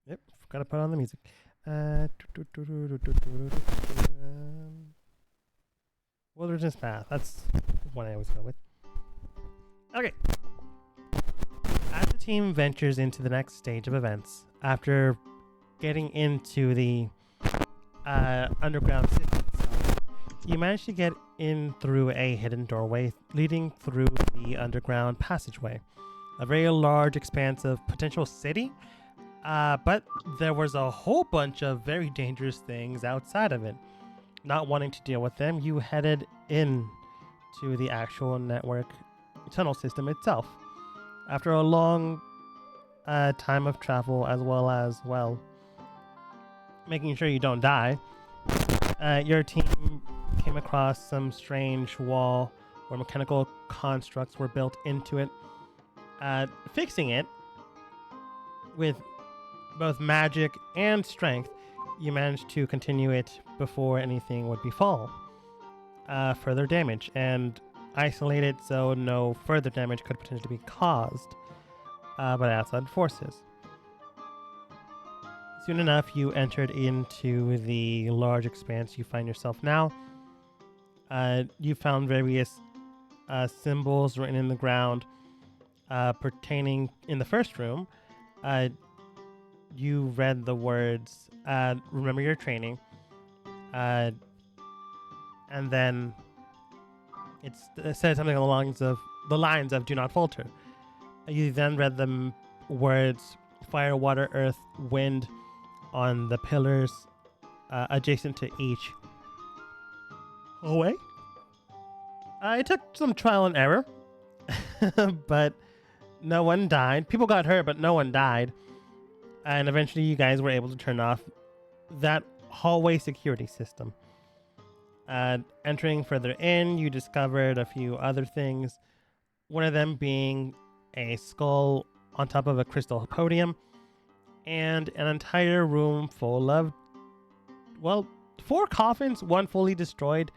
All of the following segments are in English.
Yep, forgot to put on the music. Wilderness Path. That's what I always go with. Okay. As the team ventures into the next stage of events, after getting into the underground system itself, you manage to get in through a hidden doorway leading through the underground passageway. A very large expanse of potential city, but there was a whole bunch of very dangerous things outside of it. Not wanting to deal with them, you headed in to the actual network tunnel system itself. After a long time of travel, as well as, well, making sure you don't die, your team came across some strange wall where mechanical constructs were built into it. Fixing it with both magic and strength, you managed to continue it before anything would befall further damage, and isolate it so no further damage could potentially be caused by outside forces. Soon enough, you entered into the large expanse you find yourself now. You found various symbols written in the ground pertaining in the first room. You read the words, remember your training, and then it said something along the lines of do not falter. You then read the words fire, water, earth, wind on the pillars adjacent to each hallway. It took some trial and error, but no one died. People got hurt, but no one died. And eventually you guys were able to turn off that hallway security system. Entering further in, you discovered a few other things. One of them being a skull on top of a crystal podium, and an entire room full of, well, 4 coffins, 1 fully destroyed,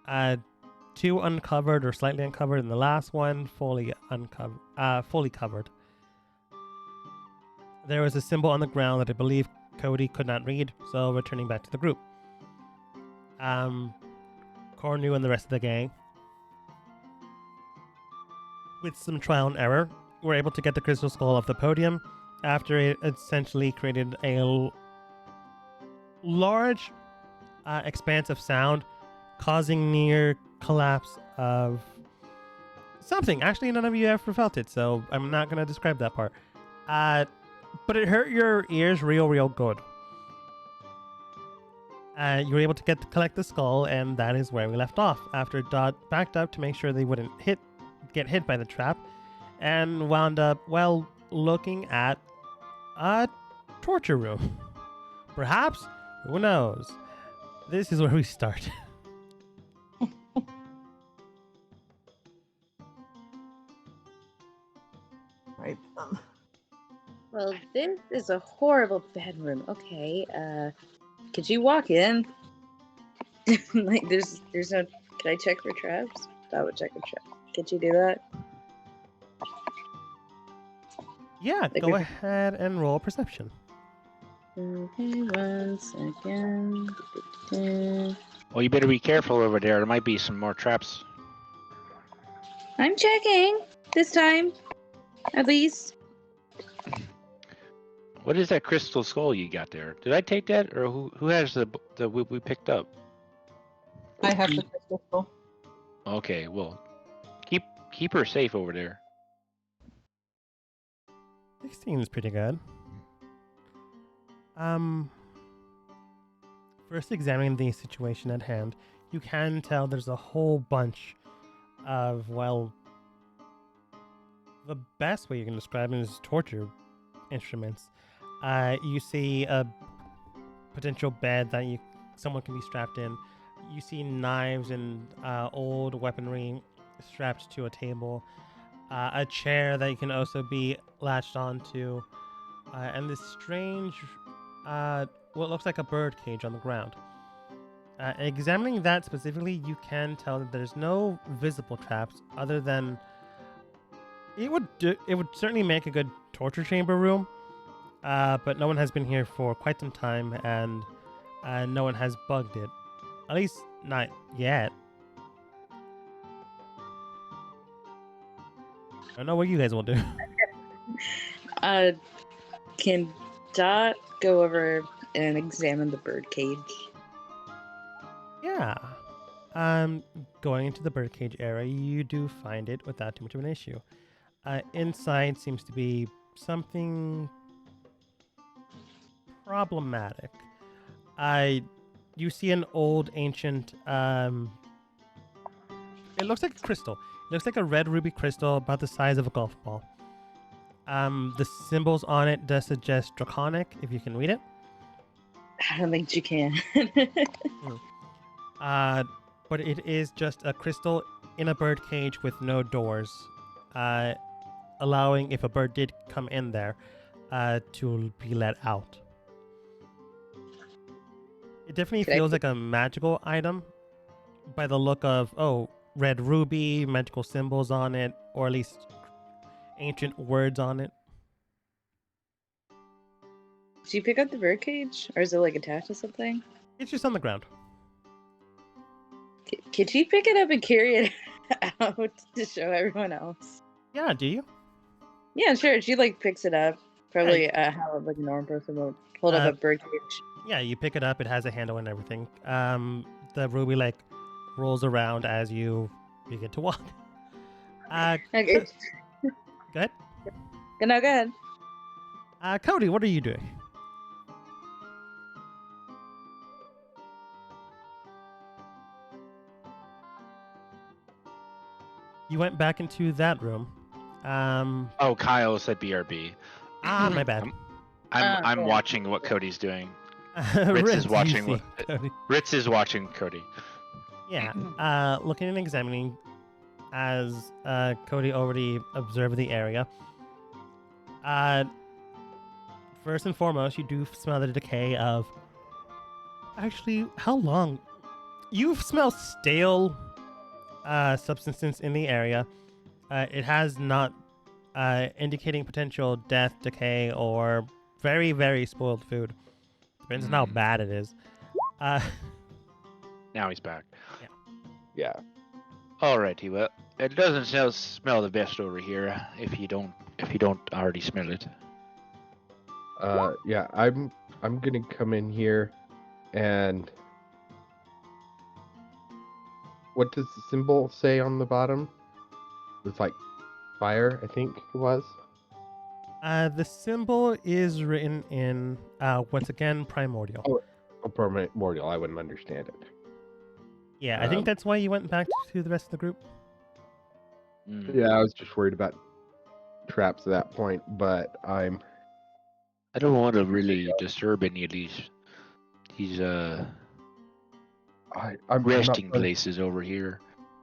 2 uncovered or slightly uncovered, and the last one fully covered. There was a symbol on the ground that I believe Cody could not read, so returning back to the group. Cornu and the rest of the gang, with some trial and error, were able to get the crystal skull off the podium after it essentially created a large expanse of sound, causing near collapse of something. Actually, none of you ever felt it, so I'm not going to describe that part. But it hurt your ears real good. You were able to collect the skull, and that is where we left off. After Dot backed up to make sure they wouldn't get hit by the trap, and wound up, well, looking at a torture room. Perhaps? Who knows? This is where we start. Right. Well, this is a horrible bedroom. Okay, could you walk in? Like, there's no. Can I check for traps? That would check for traps. Could you do that? Yeah, Like go ahead and roll perception. Okay, 1 second. Well, you better be careful over there. There might be some more traps. I'm checking this time, at least. What is that crystal skull you got there? Did I take that, or who has the we picked up? I have the crystal skull. Okay, well, keep her safe over there. 16 is pretty good. First examining the situation at hand, you can tell there's a whole bunch of, well, the best way you can describe it is torture instruments. You see a potential bed that someone can be strapped in. You see knives and old weaponry strapped to a table. A chair that you can also be latched onto, and this strange, what looks like a bird cage on the ground. Examining that specifically, you can tell that there's no visible traps other than it would certainly make a good torture chamber room. but no one has been here for quite some time, and no one has bugged it. At least not yet. I don't know what you guys will do. Can Dot go over and examine the bird cage? Yeah. Going into the birdcage area, you do find it without too much of an issue. Inside seems to be something problematic. You see an old ancient. It looks like a crystal. It looks like a red ruby crystal about the size of a golf ball. The symbols on it does suggest draconic, if you can read it. I don't think you can. But it is just a crystal in a bird cage with no doors, allowing, if a bird did come in there, to be let out. It definitely feels like a magical item by the look of, red ruby, magical symbols on it, or at least ancient words on it. Did you pick up the bird cage? Or is it like attached to something? It's just on the ground. Could she pick it up and carry it out to show everyone else? Yeah, do you? Yeah, sure. She like picks it up. Probably how like a normal person would hold up a bird cage. Yeah, you pick it up. It has a handle and everything. The ruby like rolls around as you begin to walk. Okay. Go ahead. No, go ahead. Cody, what are you doing? You went back into that room. Oh, Kyle said BRB. My bad. I'm yeah. watching what Cody's doing. Ritz is watching you see, Cody. Ritz is watching Cody. Yeah. Looking and examining as Cody already observed the area. First and foremost, you do smell the decay of... Actually, how long? You smell stale substances in the area. It has not indicating potential death, decay, or very, very spoiled food. Depends on how bad it is. Now he's back. Yeah. Alrighty, well, it doesn't smell the best over here. If you don't already smell it. Yeah, I'm gonna come in here and what does the symbol say on the bottom? It's like fire, I think it was. The symbol is written in, once again, primordial. Oh, primordial, I wouldn't understand it. Yeah, I think that's why you went back to the rest of the group. Yeah, I was just worried about traps at that point, but I don't want to really disturb any of these I'm resting places over here.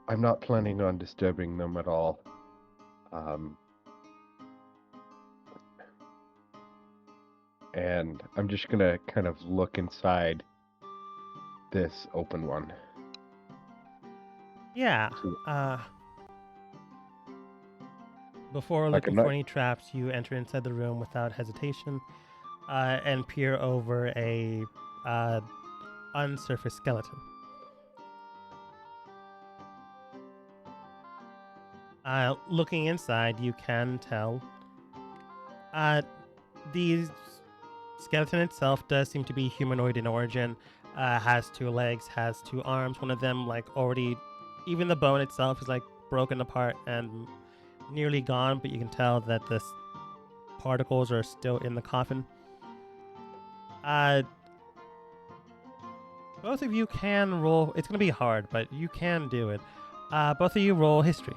I'm not planning on disturbing them at all. And I'm just gonna kind of look inside this open one. Yeah. Before Like looking a for nut- any traps, you enter inside the room without hesitation and peer over a unsurfaced skeleton. Looking inside, you can tell the skeleton itself does seem to be humanoid in origin. Has 2 legs, has 2 arms. One of them, like, already, even the bone itself is like broken apart and nearly gone, but you can tell that the particles are still in the coffin. Both of you can roll. It's going to be hard, but you can do it. Both of you roll history.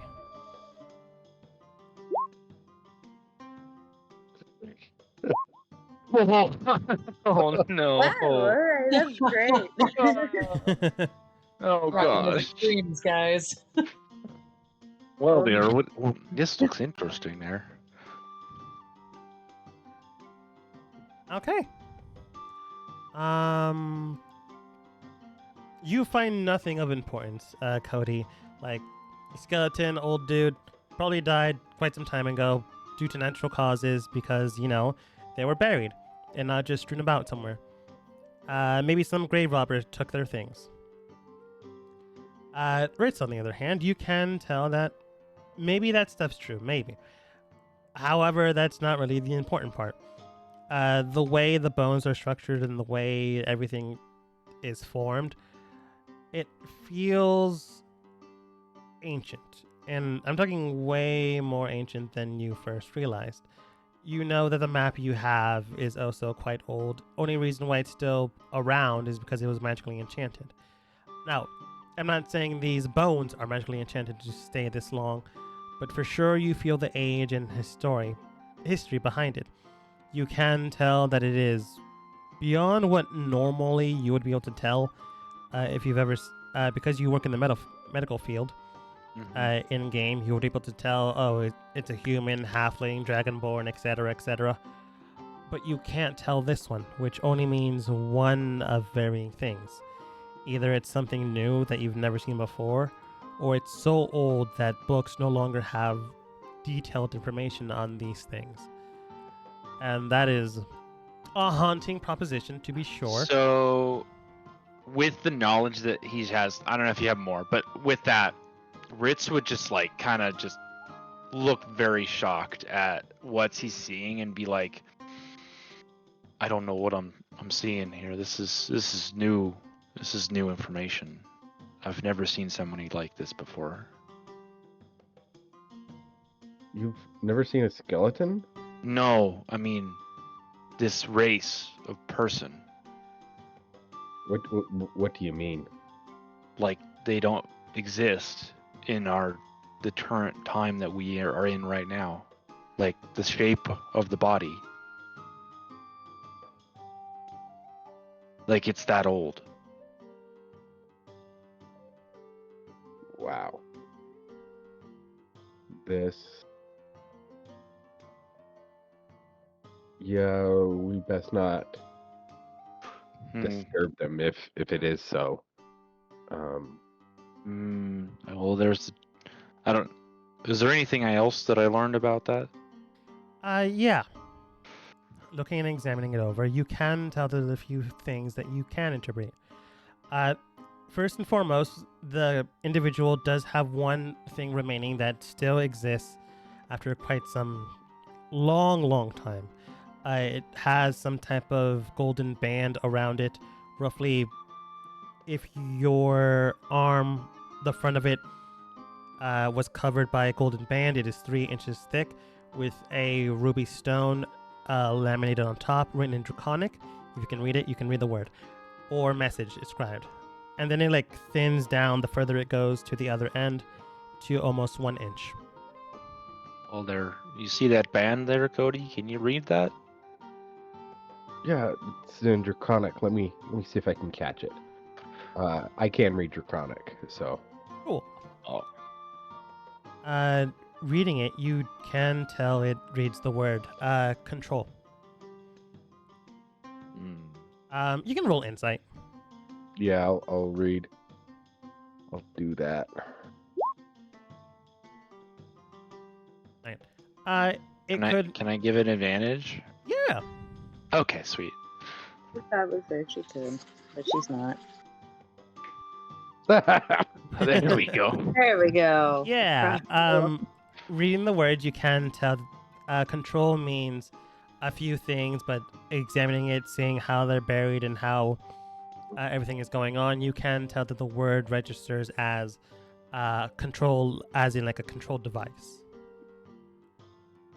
Oh no! Wow, all right, that's great. Oh Rocking those gosh. screens, guys. Well, there. This looks interesting. There. Okay. You find nothing of importance, Cody. Like, skeleton, old dude, probably died quite some time ago due to natural causes because, They were buried and not just strewn about somewhere. Maybe some grave robber took their things. Ritz, on the other hand, you can tell that maybe that stuff's true, maybe. However, that's not really the important part. The way the bones are structured and the way everything is formed, it feels ancient. And I'm talking way more ancient than you first realized. You know that the map you have is also quite old. Only reason why it's still around is because it was magically enchanted. Now, I'm not saying these bones are magically enchanted to stay this long, but for sure you feel the age and history behind it. You can tell that it is beyond what normally you would be able to tell if you've ever, because you work in the medical field. In game, you would be able to tell, oh, it's a human, halfling, dragonborn, etc., etc. But you can't tell this one, which only means one of varying things. Either it's something new that you've never seen before, or it's so old that books no longer have detailed information on these things. And that is a haunting proposition, to be sure. So, with the knowledge that he has, I don't know if you have more, but with that, Ritz would just like kind of just look very shocked at what he's seeing and be like, I don't know what I'm seeing here. This is new. This is new information. I've never seen somebody like this before. You've never seen a skeleton? No, I mean this race of person. What do you mean? Like they don't exist in the current time that we are in right now. Like the shape of the body. Like it's that old. Wow. This. Yeah, we best not disturb them if it is so. Well, is there anything else that I learned about that? Yeah. Looking and examining it over, you can tell there's a few things that you can interpret. First and foremost, the individual does have one thing remaining that still exists after quite some long time. It has some type of golden band around it, roughly if your arm, the front of it, was covered by a golden band. It is 3 inches thick with a ruby stone laminated on top, written in Draconic. If you can read it, you can read the word or message inscribed. And then it like thins down the further it goes to the other end to almost 1 inch. Well, you see that band there, Cody? Can you read that? Yeah, it's in Draconic. Let me see if I can catch it. I can read Draconic, so. Cool. Oh. Reading it, you can tell it reads the word control. You can roll insight. Yeah, I'll read. I'll do that. Right. Can I give it advantage? Yeah. Okay, sweet. If that was there, she could, but she's not. There we go. There we go. Yeah. Reading the words, you can tell control means a few things, but examining it, seeing how they're buried and how everything is going on, you can tell that the word registers as control, as in like a controlled device.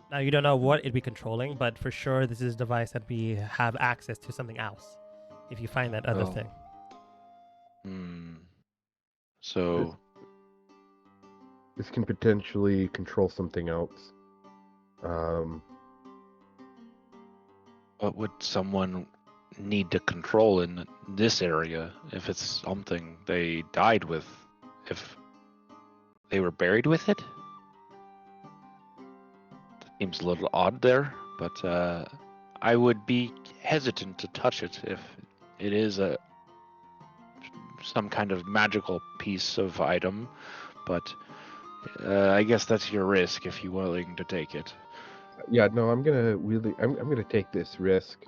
Now, you don't know what it'd be controlling, but for sure this is a device that we have access to something else if you find that other thing. So this can potentially control something else. what would someone need to control in this area if it's something they died with? If they were buried with it? That seems a little odd there, but I would be hesitant to touch it if it is some kind of magical piece of item, but I guess that's your risk if you're willing to take it. Yeah, no, I'm gonna take this risk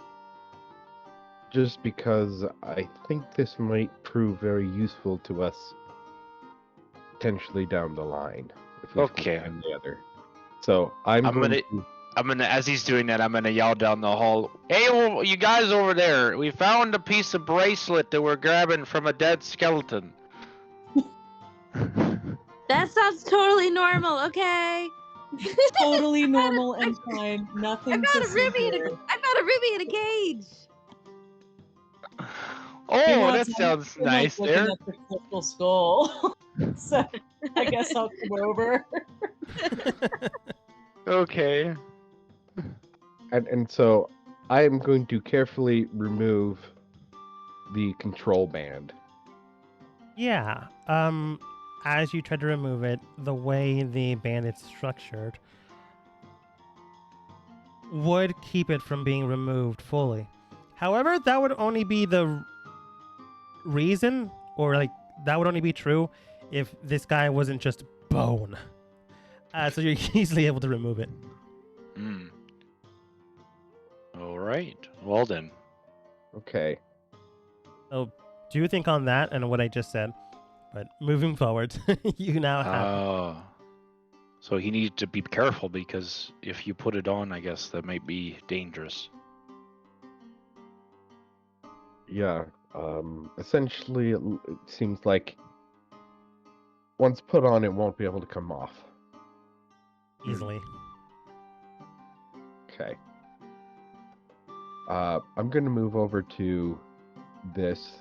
just because I think this might prove very useful to us potentially down the line if we Okay. can find the other. So I'm I'm going gonna, as he's doing that, I'm gonna yell down the hall. Hey, you guys over there! We found a piece of bracelet that we're grabbing from a dead skeleton. That sounds totally normal. Okay. Totally normal and fine. I Nothing found to a see ruby in here. a ruby in a cage. Oh, You know, that it's sounds I'm, like, nice looking there. at the crystal skull. So I guess I'll come over. Okay. and so I am going to carefully remove the control band. Yeah. As you try to remove it, the way the bandit's structured would keep it from being removed fully. However, that would only be the reason, or like that would only be true if this guy wasn't just bone. So you're easily able to remove it. Hmm. All right. Well then. Okay. So do think on that and what I just said. But moving forward, you now have it. Oh. So he needs to be careful because if you put it on, I guess that might be dangerous. Yeah. Essentially, it seems like once put on, it won't be able to come off. Easily. Okay. I'm going to move over to this.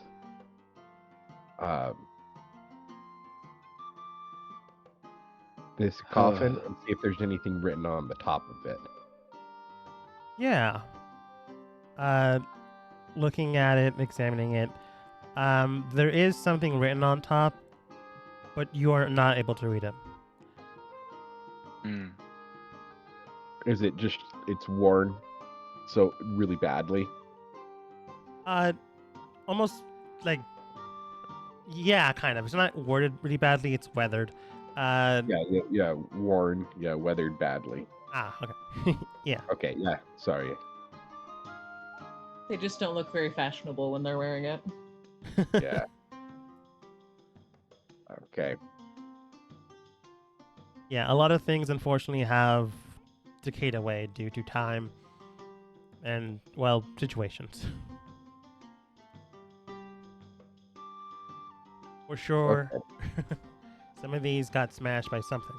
This coffin and see if there's anything written on the top of it. Yeah. Looking at it, examining it, there is something written on top, but you are not able to read it. Hmm. Is it just it's worn so really badly? Almost like, yeah, kind of. It's not worded really badly. It's weathered. Yeah, worn, weathered badly. Okay. Yeah. Okay, yeah, sorry. They just don't look very fashionable when they're wearing it. Yeah. Okay. Yeah, a lot of things unfortunately have decayed away due to time and, well, situations. For sure, Okay. some of these got smashed by something.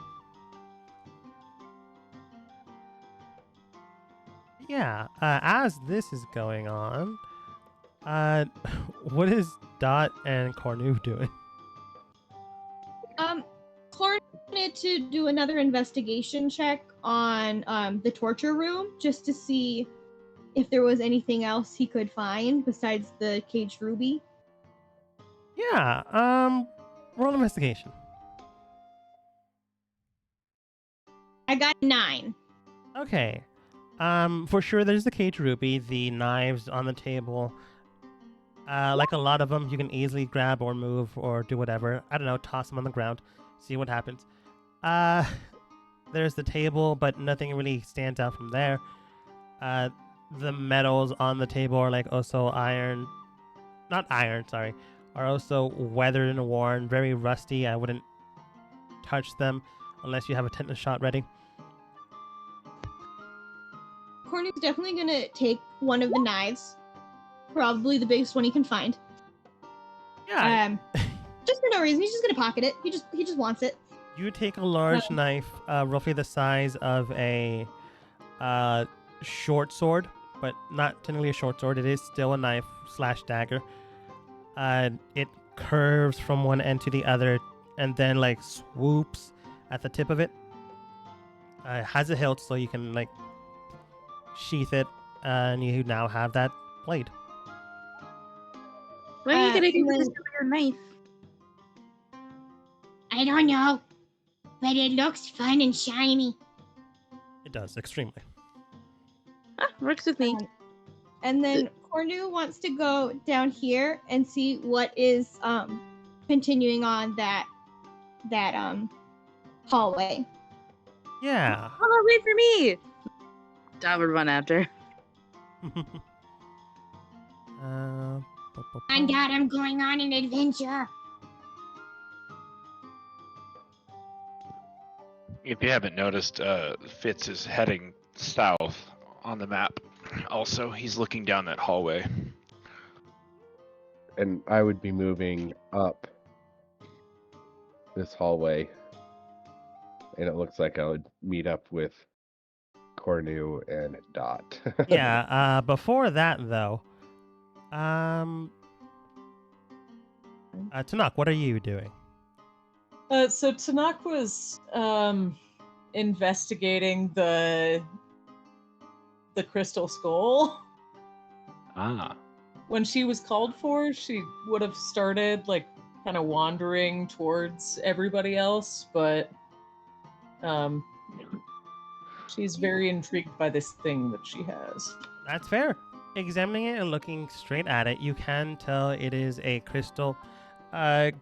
Yeah, as this is going on, what is Dot and Cornu doing? Corn wanted to do another investigation check on the torture room just to see if there was anything else he could find besides the caged ruby. Yeah, roll investigation. I got 9. Okay. For sure there's the cage ruby, the knives on the table. Like a lot of them, you can easily grab or move or do whatever. I don't know, toss them on the ground, see what happens. There's the table, but nothing really stands out from there. The metals on the table are like also are also weathered and worn, very rusty. I wouldn't touch them unless you have a tetanus shot ready. Corny's definitely gonna take one of the knives, probably the biggest one he can find. Yeah. Just for no reason. He's just gonna pocket it. He just wants it. You take a large knife, roughly the size of a short sword, but not technically a short sword. It is still a knife / dagger. It curves from one end to the other and then like swoops at the tip of it. It has a hilt, so you can like sheath it, and you now have that blade. What are you gonna do with and this other knife? I don't know, but it looks fun and shiny. It does, extremely. Works with me. And then Cornu wants to go down here and see what is continuing on that hallway. Yeah. Oh, wait for me. I would run after. uh, On God, I'm going on an adventure. If you haven't noticed, Fitz is heading south on the map. Also, he's looking down that hallway. And I would be moving up this hallway. And it looks like I would meet up with Cornu and Dot. yeah. Before that, though, Tanakh, what are you doing? So Tanakh was investigating the crystal skull. Ah. When she was called for, she would have started like kind of wandering towards everybody else, but she's very intrigued by this thing that she has. That's fair. Examining it and looking straight at it, you can tell it is a crystal,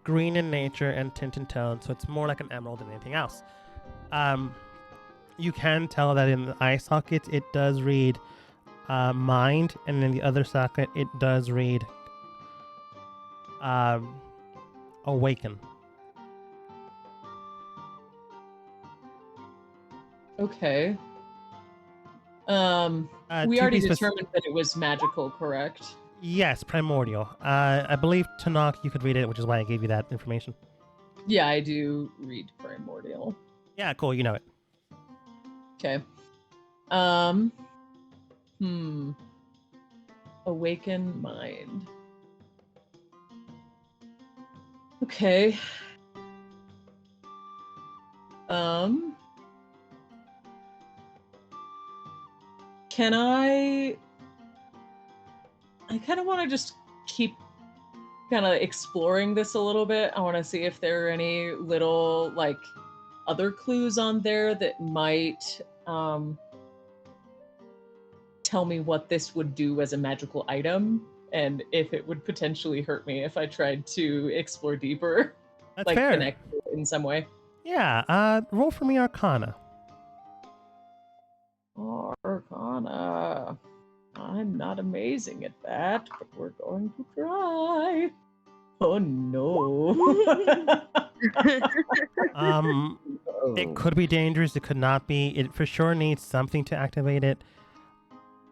green in nature and tint and tone, so it's more like an emerald than anything else. You can tell that in the eye sockets it does read mind, and in the other socket it does read awaken. Okay. We to already be spec- determined that it was magical, correct? Yes, primordial. I believe Tanakh, you could read it, which is why I gave you that information. Yeah, I do read primordial. Yeah, cool. You know it. Okay. Awaken mind. Okay. Can I kind of want to just keep kind of exploring this a little bit. I want to see if there are any little like other clues on there that might tell me what this would do as a magical item, and if it would potentially hurt me if I tried to explore deeper. That's like fair. connect it in some way. Yeah. Roll for me, Arcana. Arcana. I'm not amazing at that, but we're going to try. Oh no. It could be dangerous. It could not be. It for sure needs something to activate it.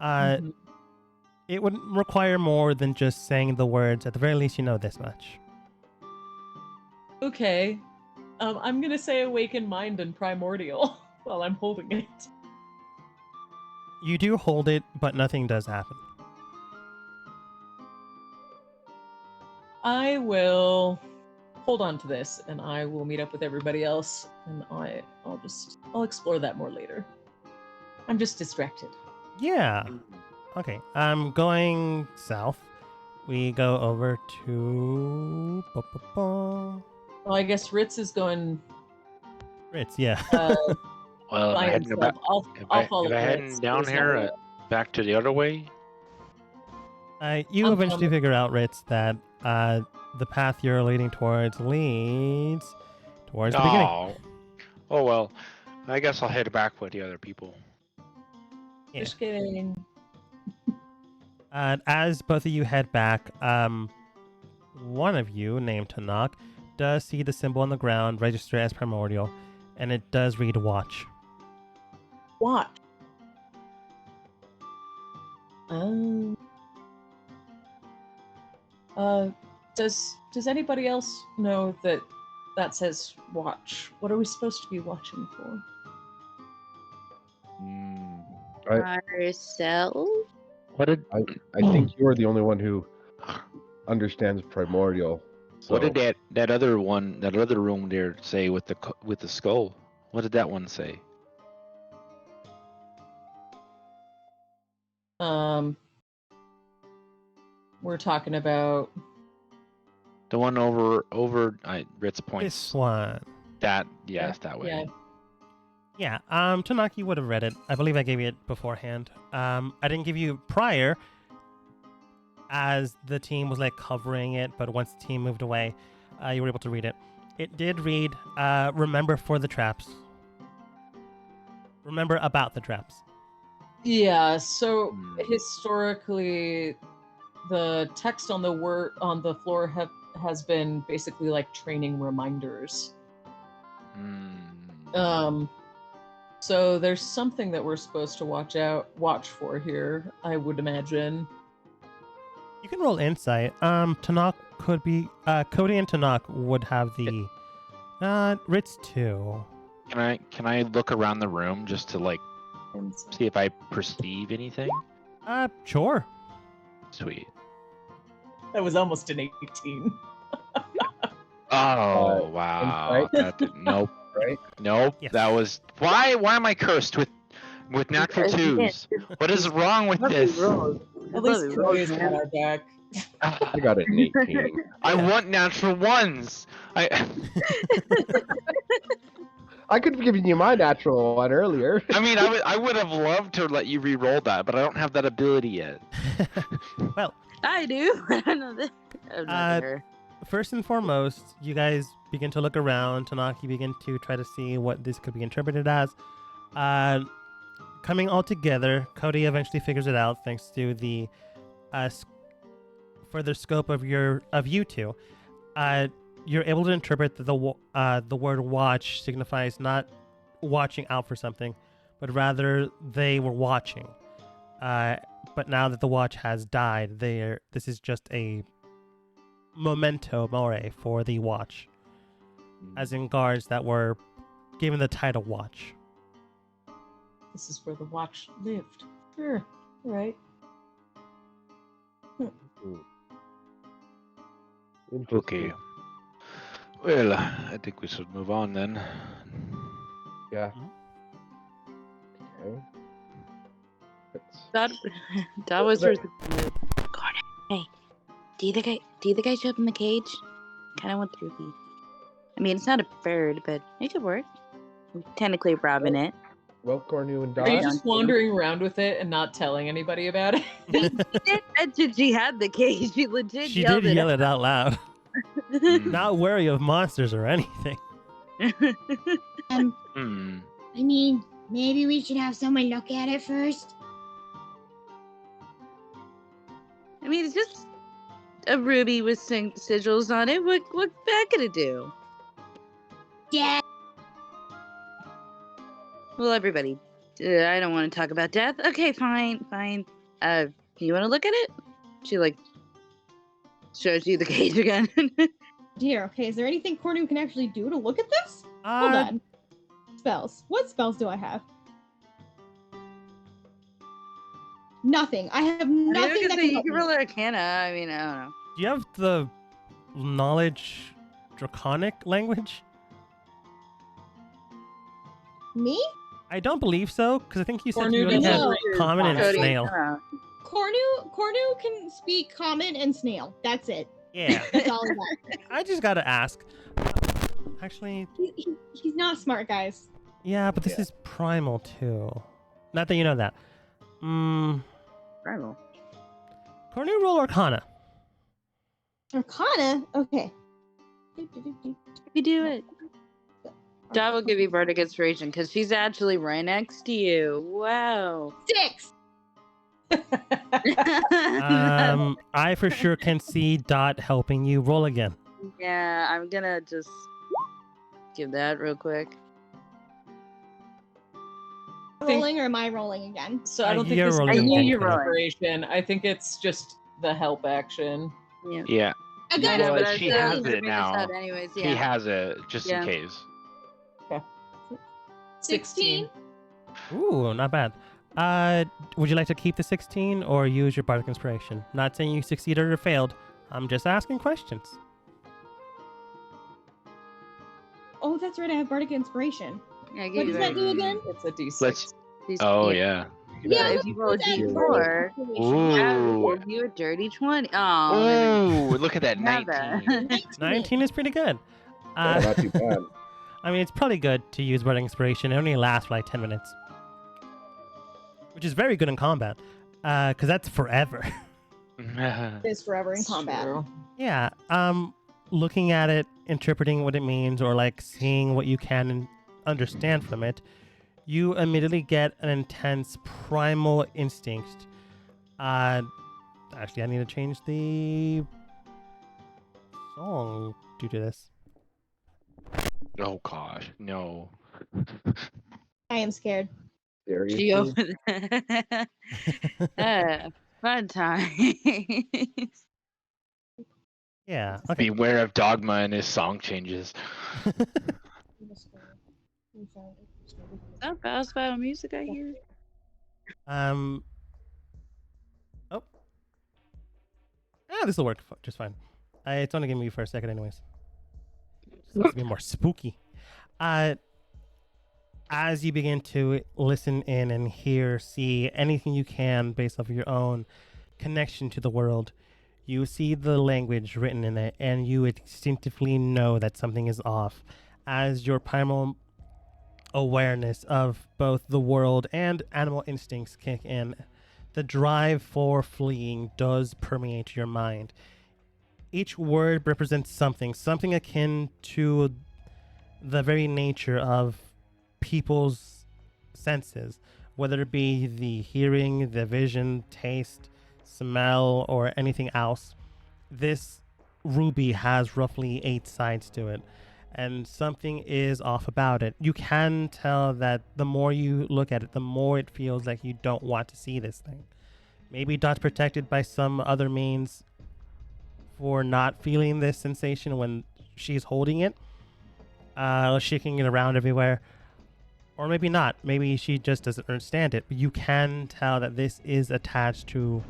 Mhm. It would require more than just saying the words. At the very least, you know this much. Okay. I'm gonna say awaken mind and primordial while I'm holding it. You do hold it, but nothing does happen. I will hold on to this, and I will meet up with everybody else, and I'll explore that more later. I'm just distracted. Yeah. Okay. I'm going south. We go over to Well, I guess Ritz is going. Ritz. Yeah. Well, by if I heading himself. back, I'll follow if I Ritz. heading down There's no here way. back to the other way. You I'm eventually coming. figure out, Ritz, that the path you're leading towards leads towards the beginning. Oh well. I guess I'll head back with the other people. Yeah. Just kidding. As both of you head back, one of you, named Tanakh, does see the symbol on the ground register as primordial, and it does read watch. Watch. Does anybody else know that says watch? What are we supposed to be watching for? Ourselves? What did I think you're the only one who understands primordial. So what did that other room there say with the skull? What did that one say? We're talking about The one over Ritz This points. one. That yes, that way. Yeah. Yeah, Tanakh, you would have read it. I believe I gave you it beforehand. I didn't give you prior, as the team was like covering it, but once the team moved away, you were able to read it. It did read, remember for the traps. Remember about the traps. Yeah, so Hmm. historically, the text on the floor has been basically like training reminders. Hmm. So there's something that we're supposed to watch for here, I would imagine. You can roll insight. Tanakh could be Cody and Tanakh would have the Ritz too. Can I look around the room just to like see if I perceive anything? Sure. Sweet. That was almost an 18. Oh wow. insight? Nope. Right? Nope. Yes. That was why am I cursed with natural twos? What is wrong with this? At least Chloe's got our back. I got an 18. I want natural ones. I could have given you my natural one earlier. I mean, I would have loved to let you re-roll that, but I don't have that ability yet. Well, I do. I don't know that. I'm not there. first and foremost, you guys begin to look around. Tanakh, you begin to try to see what this could be interpreted as. Coming all together, Cody eventually figures it out thanks to the further scope of you two. You're able to interpret that the word watch signifies not watching out for something, but rather they were watching. But now that the watch has died, this is just a memento mori for the watch, as in guards that were given the title watch. This is where the watch lived. Sure. Right. Okay. Well, I think we should move on then. Yeah. Okay. That was for Gordon. Hey, do you think I should up in the cage? Kind of went through the. I mean, it's not a bird, but it could work. I'm technically robbing it. Well, Cornu and Are you Dot. just wandering around with it and not telling anybody about it? She did mention she had the cage. She legit She yelled did yell it out loud. Not wary of monsters or anything. Hmm. I mean, maybe we should have someone look at it first. I mean, it's just a ruby with sigils on it. What bad could it do? Yeah. Well, everybody, I don't want to talk about death. Okay, fine. You want to look at it? She like shows you the cage again. Dear, okay, is there anything Cornu can actually do to look at this? Hold on. Spells. What spells do I have? Nothing. I have nothing that can you help can me. roll Arcana. I mean, I don't know. Do you have the knowledge draconic language? Me? I don't believe so, because I think you said Cornu you only doesn't have read common and Cody. snail. Cornu can speak common and snail. That's it. Yeah, That's all I got. I just gotta ask. Actually, He's not smart, guys. yeah, but this is primal too. Not that you know that. Primal. Cornu, roll Arcana. Arcana? Okay. You do it. Dot will give you bardic inspiration because she's actually right next to you. Wow. 6! I for sure can see Dot helping you. Roll again. Yeah, I'm gonna just give that real quick. Rolling or am I rolling again? So I don't think you're this is rolling I knew again, you Cornu. were. inspiration. I think it's just the help action. Yeah. Yeah. I got Well, it. but I she still has need to it bring this now. out anyways, yeah. He has it just Yeah. in case. 16. Ooh, not bad. Would you like to keep the 16 or use your bardic inspiration? Not saying you succeeded or failed. I'm just asking questions. Oh, that's right. I have bardic inspiration. Yeah, I What gave does you that do again? It's a D6. Let's. these- Oh yeah. Yeah, if you roll a let's add D4, bardic inspiration. that Ooh. will give you a dirty 20. Oh, Ooh, look at that have that. 19. 19 is pretty good. Yeah, not too bad. I mean, it's probably good to use bardic inspiration. It only lasts for like 10 minutes. Which is very good in combat. Because that's forever. It is forever in It's combat. true. Yeah. Looking at it, interpreting what it means, or like seeing what you can understand from it, you immediately get an intense primal instinct. Actually, I need to change the song due to this. Oh gosh, no. I am scared. Geo. Seriously? Fun time. Yeah. Okay. Beware of Dogma and his song changes. Not fast battle music, I hear. Oh. This will work just fine. It's only gonna be for a second, anyways. It's supposed to be more spooky. As you begin to listen in and hear, see anything you can based off of your own connection to the world, you see the language written in it, and you instinctively know that something is off. As your primal awareness of both the world and animal instincts kick in, the drive for fleeing does permeate your mind. Each word represents something akin to the very nature of people's senses, whether it be the hearing, the vision, taste, smell, or anything else. This ruby has roughly 8 sides to it, and something is off about it. You can tell that the more you look at it, the more it feels like you don't want to see this thing. Maybe Dot's protected by some other means for not feeling this sensation when she's holding it, shaking it around everywhere. Or maybe not. Maybe she just doesn't understand it. But you can tell that this is attached to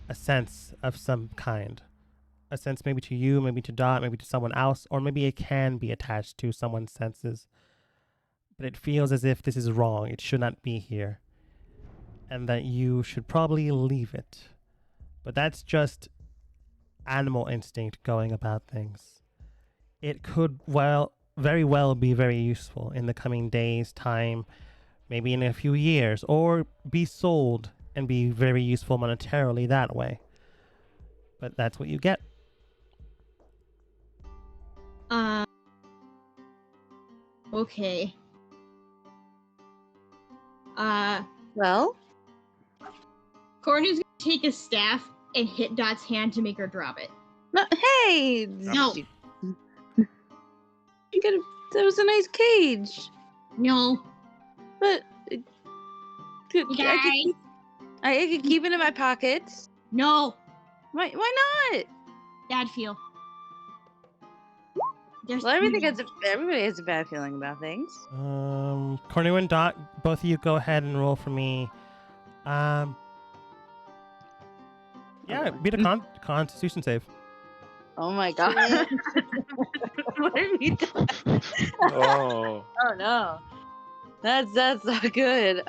a sense of some kind. A sense maybe to you, maybe to Dot, maybe to someone else, or maybe it can be attached to someone's senses. But it feels as if this is wrong. It should not be here. And that you should probably leave it. But that's just animal instinct going about things. It could very well be very useful in the coming days, time, maybe in a few years, or be sold and be very useful monetarily that way. But that's what you get. Okay. Well, Cornu's gonna take a staff and hit Dot's hand to make her drop it. no, hey, No. You could have. That was a nice cage, No. but You I guys, could keep it in my pockets. No. Why not? Bad feel. There's Well, two everybody has a bad feeling about things. Cornu and Dot, both of you go ahead and roll for me. Yeah, beat a Constitution save. Oh my god! What have you done? Oh. Oh no, that's not good.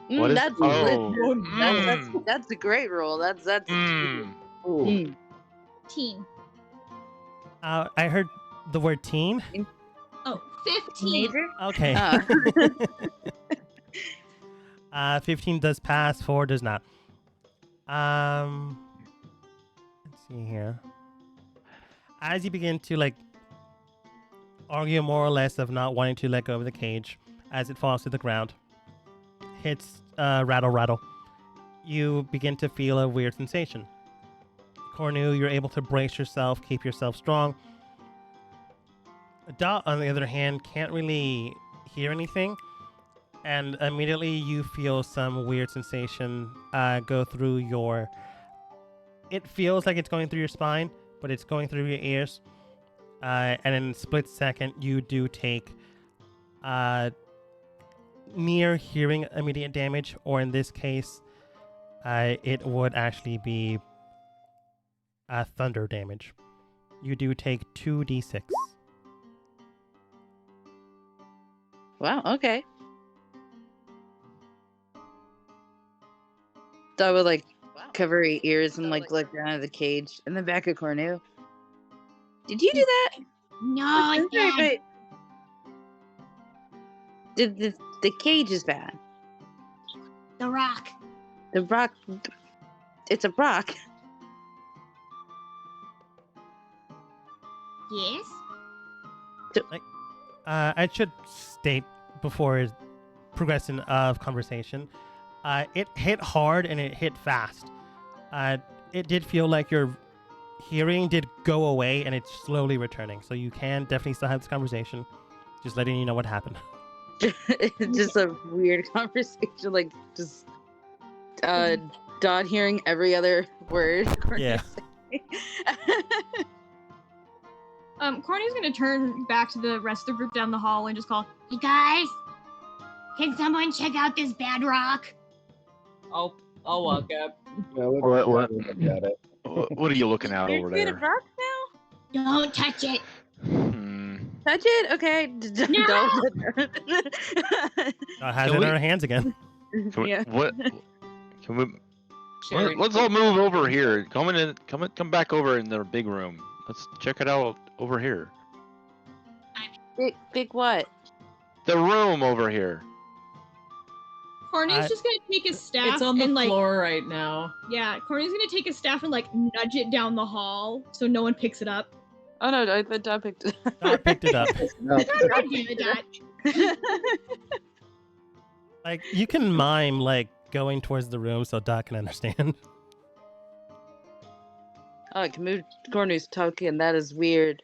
What is- that's oh. that's a great roll. That's Mm. Mm. Teen. I heard the word teen. Oh, 15. Teenager? Okay. Ah. 15 does pass, 4 does not. Let's see here. As you begin to argue more or less of not wanting to let go of the cage, as it falls to the ground, hits rattle rattle, you begin to feel a weird sensation. Cornu, you're able to brace yourself, keep yourself strong. Dot, on the other hand, can't really hear anything, and immediately you feel some weird sensation go through your... It feels like it's going through your spine, but it's going through your ears. And in a split second, you do take near hearing immediate damage, or in this case, it would actually be thunder damage. You do take 2d6. Wow. Okay. So I would cover her ears and look down at the cage in the back of Cornu. Did you do that? no, it's That's bad. right. The cage is bad. The rock. The rock. It's a rock. Yes. I should state before progression of conversation, it hit hard and it hit fast. It did feel like your hearing did go away and it's slowly returning. So you can definitely still have this conversation. Just letting you know what happened. Just a weird conversation, like just Dot hearing every other word. Yeah. Corny's gonna turn back to the rest of the group down the hall and just call, Hey guys, can someone check out this bad rock? I'll walk up. Yeah, let's What- look at it. What are you looking at You're over good at there? rock now? Don't touch it. Touch it? Okay. No! Has Can it in we- our hands again. Can we, Yeah. What? Can we? Sherry, Let's all move over here. Come back over in the big room. Let's check it out over here. Big what? The room over here. Corny's just gonna take his staff it's on the and like, floor right now. yeah, Corny's gonna take his staff and like nudge it down the hall so no one picks it up. Oh no, I thought Dot picked it up. Dot picked it up. No, God damn it, Dot. Like you can mime like going towards the room so Dot can understand. Oh, I can move Corny's token. That is weird.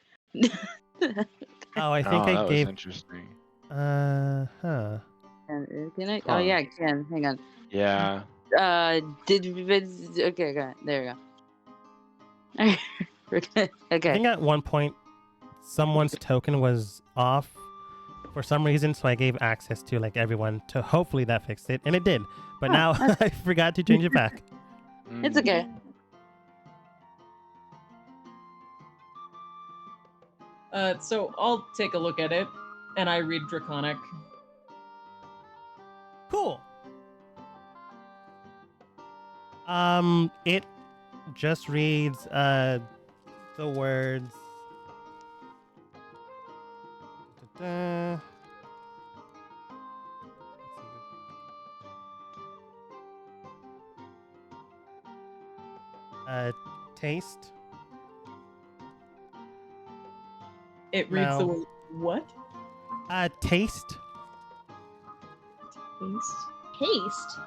Oh, I think that I was gave. interesting. Huh. Can I? Huh. Oh yeah, I can. Hang on. Yeah. Okay, got it. There we go. We're good. I Okay. think at one point someone's token was off for some reason, so I gave access to like everyone to hopefully that fixed it, and it did. But Huh, now I forgot to change it back. It's okay. So I'll take a look at it, and I read Draconic. Cool. It just reads the words. Da-da-da. Let's see. Taste. It reads the No. word what? Taste. Taste. Taste.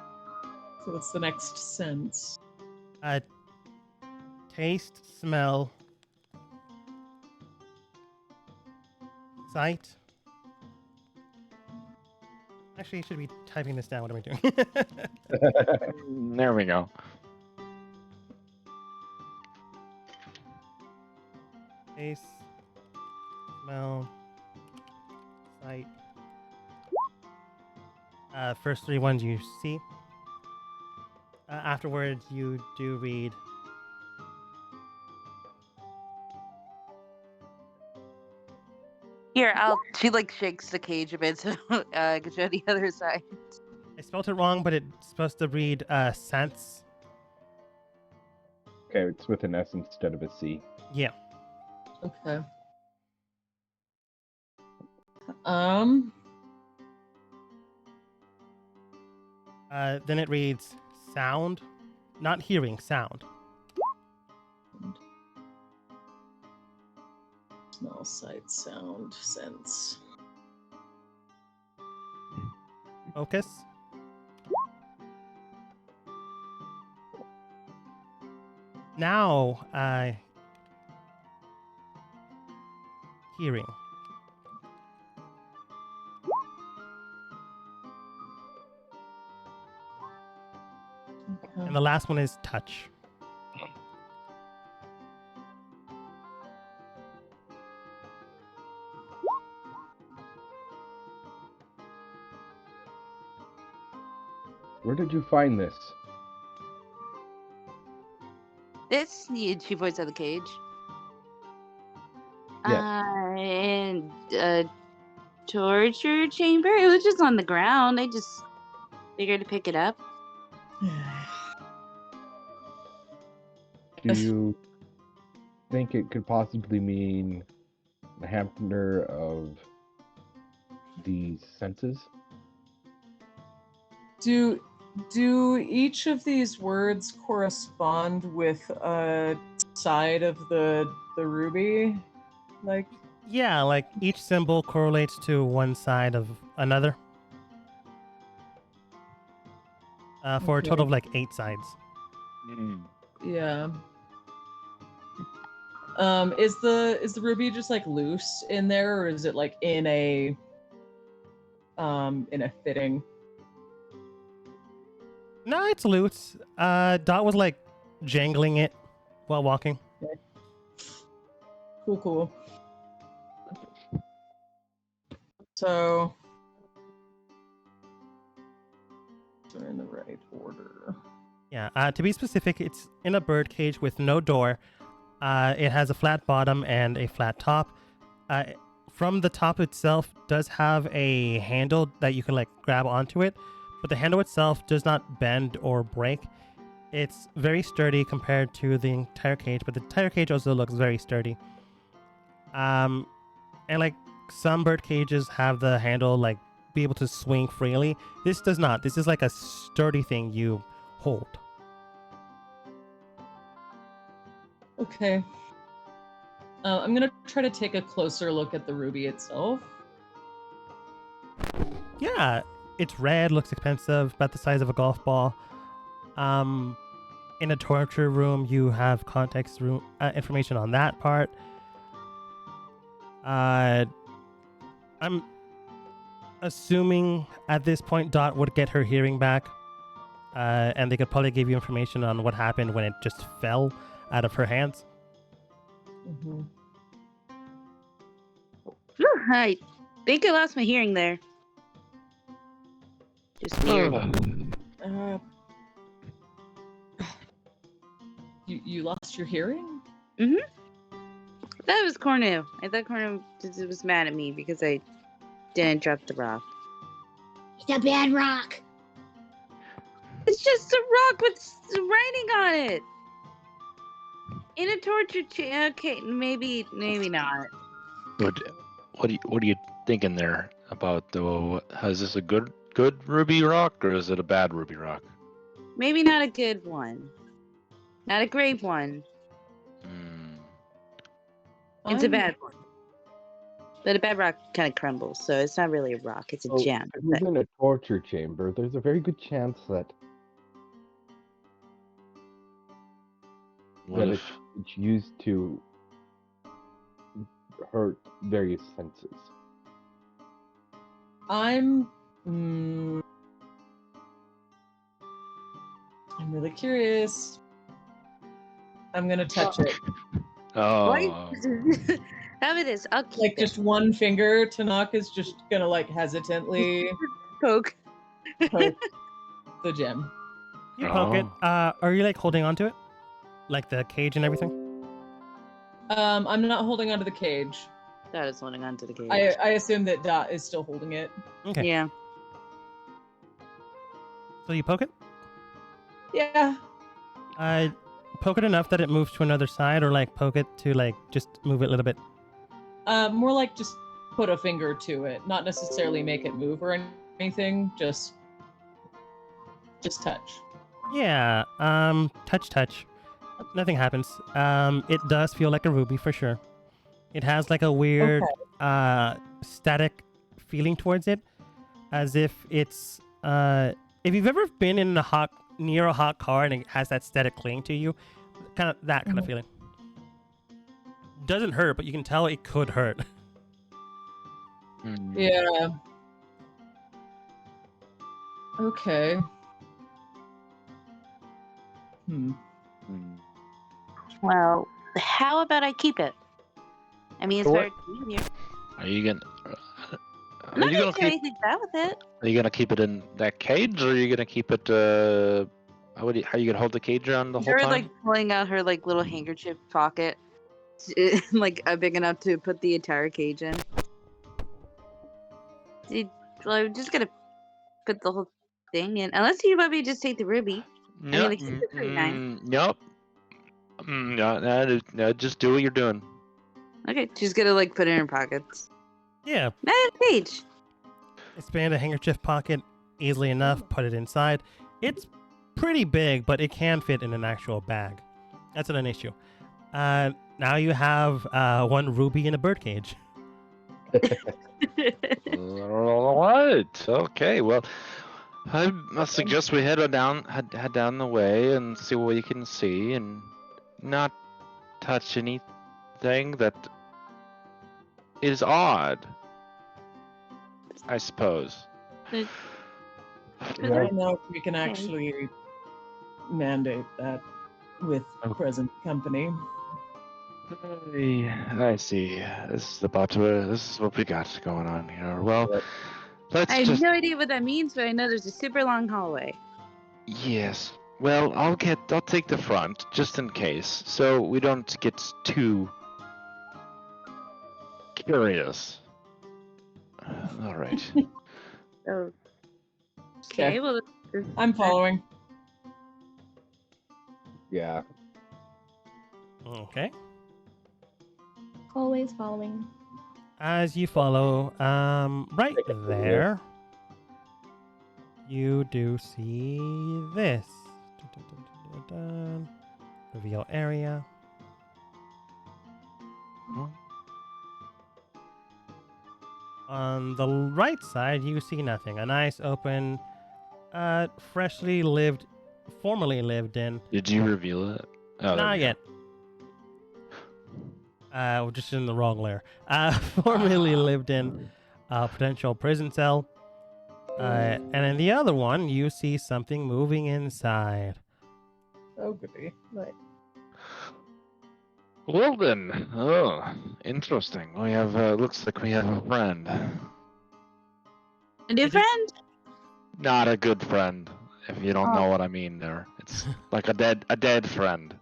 So what's the next sense? Taste, smell, sight. Actually, I should be typing this down. What am I doing? There we go. Taste, smell, sight. First three ones you see. Afterwards, you do read. Here, she like shakes the cage a bit so I can show the other side. I spelled it wrong, but it's supposed to read sense. Okay, it's with an S instead of a C. Yeah. Okay. Then it reads sound, not hearing, sound. Smell, sight, sound, sense. Focus. Now, hearing. Okay. And the last one is touch. Where did you find this? She points at the cage. Yeah. In a torture chamber. It was just on the ground. I just figured to pick it up. Do you think it could possibly mean the hamper of the senses? Do each of these words correspond with a side of the ruby? Like Yeah, like each symbol correlates to one side of another. For a total of like 8 sides. Yeah. Is the ruby just like loose in there, or is it like in a fitting? No, it's loose. Dot was like jangling it while walking. Cool. So they're in the right order. Yeah, to be specific, it's in a bird cage with no door. It has a flat bottom and a flat top. From the top itself does have a handle that you can like grab onto it, but the handle itself does not bend or break. It's very sturdy compared to the entire cage, but the entire cage also looks very sturdy. And like some bird cages have the handle like be able to swing freely. This does not. This is like a sturdy thing you hold. Okay. I'm gonna try to take a closer look at the ruby itself. Yeah, it's red, looks expensive, about the size of a golf ball. In a torture room, you have context room information on that part. I'm assuming at this point Dot would get her hearing back, and they could probably give you information on what happened when it just fell out of her hands. Mm-hmm. I think I lost my hearing there. Just weird. You lost your hearing? That was Cornu. I thought Cornu was mad at me because I didn't drop the rock. It's a bad rock. It's just a rock with writing on it. In a torture chamber. Okay, maybe not. What are you thinking there about the? Is this a good ruby rock or is it a bad ruby rock? Maybe not a good one. Not a great one. It's a bad one. But a bad rock kind of crumbles, so it's not really a rock. It's a gem. If it's in a torture chamber, there's a very good chance that it's used to hurt various senses. I'm really curious. I'm gonna touch it. Oh. How about this? I'll keep Like it. just one finger. Tanaka is just gonna like hesitantly Poke. poke the gem. You poke it. Are you like holding onto it? Like the cage and everything? I'm not holding onto the cage. Dot is holding onto the cage. I assume that Dot is still holding it. Okay. Yeah. So you poke it? Yeah. Poke it enough that it moves to another side, or like poke it to like just move it a little bit? More like just put a finger to it, not necessarily make it move or anything. Just touch. Yeah. Touch. Nothing happens. It does feel like a ruby for sure. It has like a weird static feeling towards it, as if it's if you've ever been in near a hot car and it has that static cling to you, kind of feeling. Doesn't hurt, but you can tell it could hurt. Yeah. Okay. Well, how about I keep it? I mean, it's very easier. Are you gonna? I'm not gonna do anything bad with it. Are you gonna keep it in that cage, or are you gonna keep it? How are you gonna hold the cage on the whole They're time? like pulling out her like little handkerchief pocket, like big enough to put the entire cage in. Well, I'm just gonna put the whole thing in, unless you want me to just take the ruby. No, I mean, the keys are pretty nice. Nope. No, just do what you're doing. Okay, she's gonna like put it in her pockets. Yeah. Nice page. Expand a handkerchief pocket easily enough, put it inside. It's pretty big, but it can fit in an actual bag. That's not an issue. Now you have one ruby in a bird cage. Alright. Okay. Well, I suggest we head down the way and see what we can see, and not touch anything that is odd. I suppose. I Yeah. don't know if we can actually mandate that with Okay. present company. I see. This is what we got going on here. Well, Yep. let's I have just. no idea what that means, but I know there's a super long hallway. Yes. Well, I'll take the front just in case, so we don't get too curious. All right. So, Okay. okay, well, I'm following. Yeah. Okay. Always following. As you follow, right Take a photo. there, you do see this. Dun. Reveal area. On the right side, you see nothing. A nice open, formerly lived in. Did you reveal it? Oh, there Not we go. yet. We're just in the wrong layer. Formerly lived in a potential prison cell. And in the other one, you see something moving inside. Oh, goody. But Well then. Oh, interesting. We have. Looks like we have a friend. a new friend? Not a good friend, if you don't know what I mean. There, it's like a dead friend.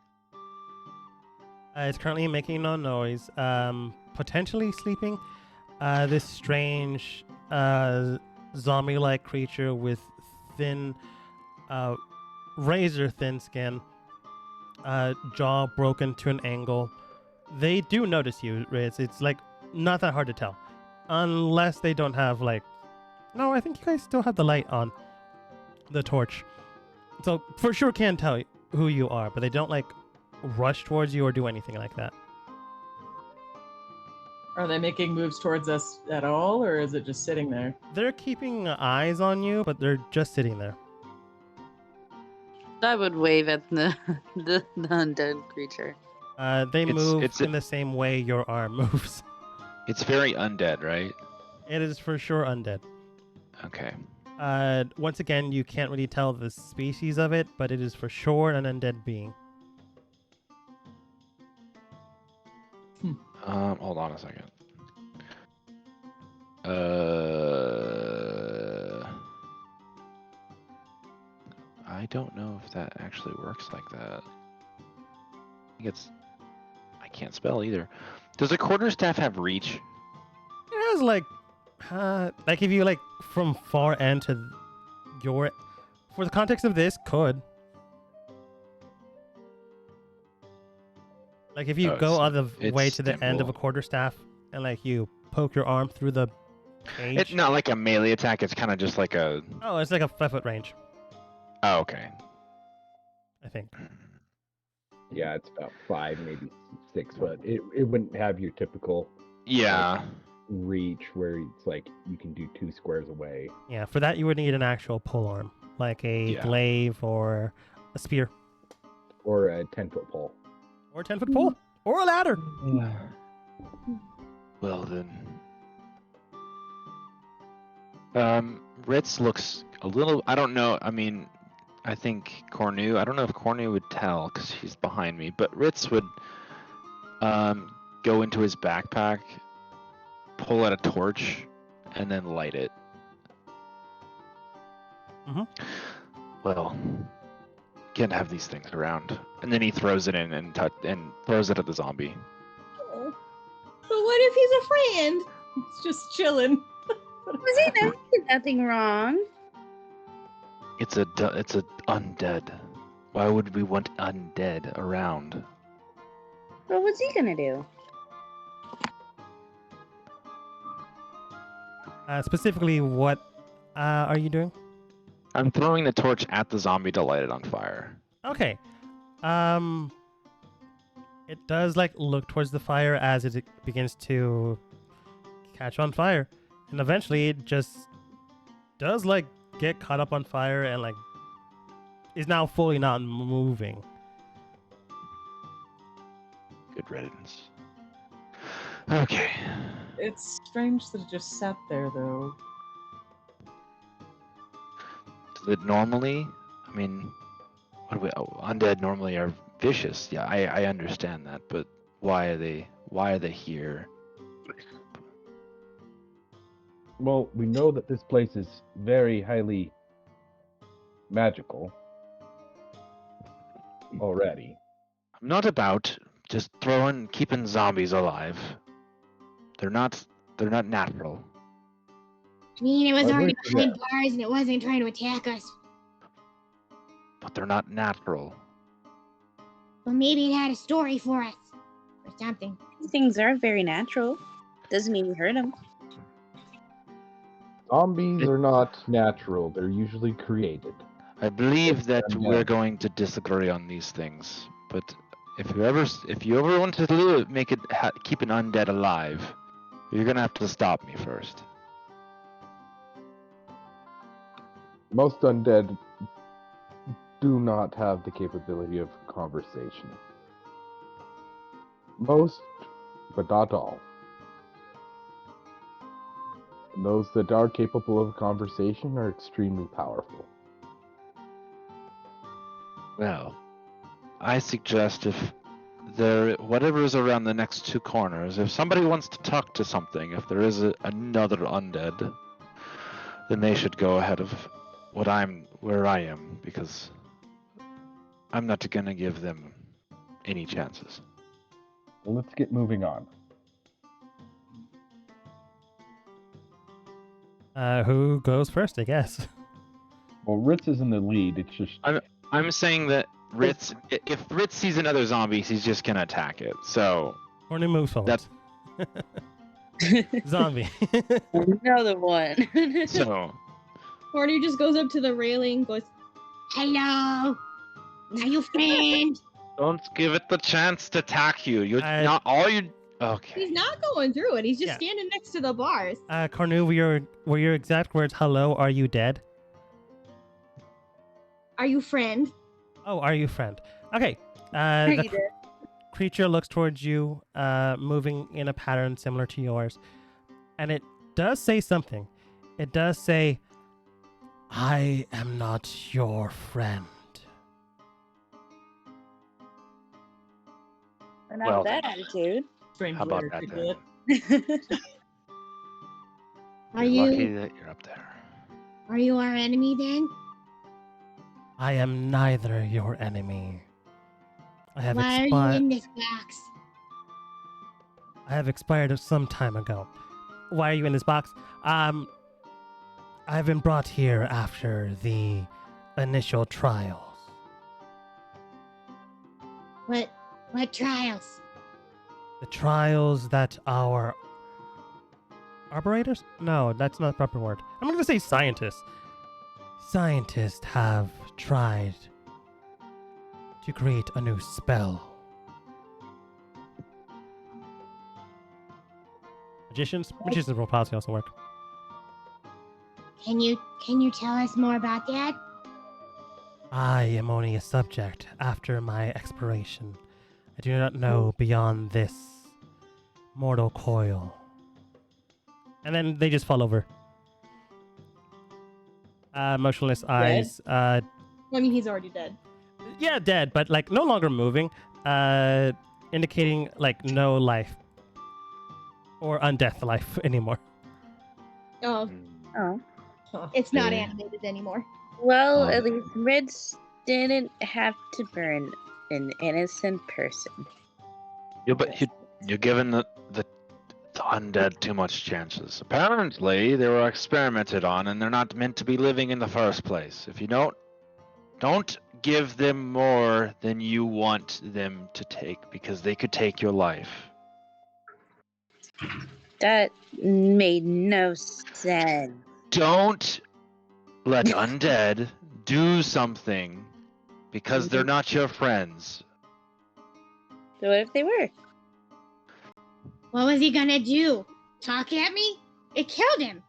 It's currently making no noise. Potentially sleeping. This strange zombie-like creature with thin, razor-thin skin, jaw broken to an angle. They do notice you, Riz. It's like not that hard to tell, unless they don't have like. No, I think you guys still have the light on, the torch, so for sure can tell who you are, but they don't like rush towards you or do anything like that. Are they making moves towards us at all, or is it just sitting there? They're keeping eyes on you, but they're just sitting there. I would wave at the undead creature. They move it's in the same way your arm moves. It's very undead, right? It is for sure undead. Okay. Once again, you can't really tell the species of it, but it is for sure an undead being. Hold on a second. I don't know if that actually works like that. I think I can't spell either. Does a quarterstaff have reach? It has like if you like from far end to your, for the context of this, could. Like if you Oh, go so all the way it's to the end of a temple. quarterstaff and like you poke your arm through the cage. It's not like a melee attack. It's kind of just like a. Oh, it's like a 5-foot range, Oh, okay. I think. Yeah, it's about 5, maybe 6 foot. It wouldn't have your typical Yeah. reach where it's like you can do 2 squares away. Yeah, for that you would need an actual pole arm, like a Yeah. glaive or a spear Or a 10-foot pole. or a 10-foot pole or a ladder. Well then. Ritz looks a little. I don't know. I mean, I think Cornu. I don't know if Cornu would tell because he's behind me. But Ritz would go into his backpack, pull out a torch, and then light it. Mhm. Well, can't have these things around. And then he throws it in and throws it at the zombie. oh. But what if he's a friend? It's just chilling. Was he did nothing wrong? It's a undead. Why would we want undead around? Well, what's he gonna do? Specifically, what are you doing? I'm throwing the torch at the zombie to light it on fire. Okay. It does like look towards the fire as it begins to catch on fire, and eventually it just does like get caught up on fire and like is now fully not moving. Good riddance. Okay. It's strange that it just sat there, though. Does it normally? I mean, what do we? Oh, undead normally are vicious. Yeah, I understand that, but why are they? Why are they here? Well, we know that this place is very highly magical already. I'm not about just keeping zombies alive. They're not natural. I mean, it was I already agree with behind that. bars and it wasn't trying to attack us. But they're not natural. Well, maybe it had a story for us. Or something. These things are very natural. Doesn't mean we hurt them. Zombies are not natural. They're usually created. I believe It's that undead. we're going to disagree on these things. But if you ever want to make it keep an undead alive, you're gonna have to stop me first. Most undead do not have the capability of conversation. Most, but not all. And those that are capable of conversation are extremely powerful. Well, I suggest if whatever is around the next two corners, if somebody wants to talk to something, if there is another undead, then they should go ahead of where I am, because I'm not gonna give them any chances. Well, let's get moving on. Who goes first, I guess? Well, Ritz is in the lead. It's just I'm saying that if Ritz sees another zombie, he's just gonna attack it. So Horny moves forward. Zombie. Another one. so Horny just goes up to the railing, goes, Hello. Are you friend? don't give it the chance to attack you. You're I- not all you. Okay. he's not going through it. He's just Yeah. standing next to the bars. Cornu, were your exact words, hello, are you dead? Are you friend? Oh, are you friend? Okay. Are The you dead? creature looks towards you, moving in a pattern similar to yours. And it does say something. It does say, I am not your friend. We're not Well, with that attitude. Strange How about way that to then? do it. Are You're lucky you that you're up there. are you our enemy then? I am neither your enemy. I have Why are you expired. in this box? I have expired some time ago. Why are you in this box? I've been brought here after the initial trials. What trials? The trials that our arborators? No, that's not the proper word. I'm going to say scientists. Scientists have tried to create a new spell. Magicians will probably also work. Can you tell us more about that? I am only a subject after my expiration. I do not know beyond this mortal coil. And then they just fall over. Motionless eyes. I mean, he's already dead. Yeah, dead, but like no longer moving. Indicating like no life. Or undeath life anymore. Oh, Oh. Huh. it's not Okay. animated anymore. Well, Um, at least Reds didn't have to burn an innocent person. You're giving the undead too much chances. Apparently, they were experimented on, and they're not meant to be living in the first place. If you don't give them more than you want them to take, because they could take your life. That made no sense. Don't let undead do something because they're not your friends. So what if they were? What was he gonna do? Talk at me? It killed him.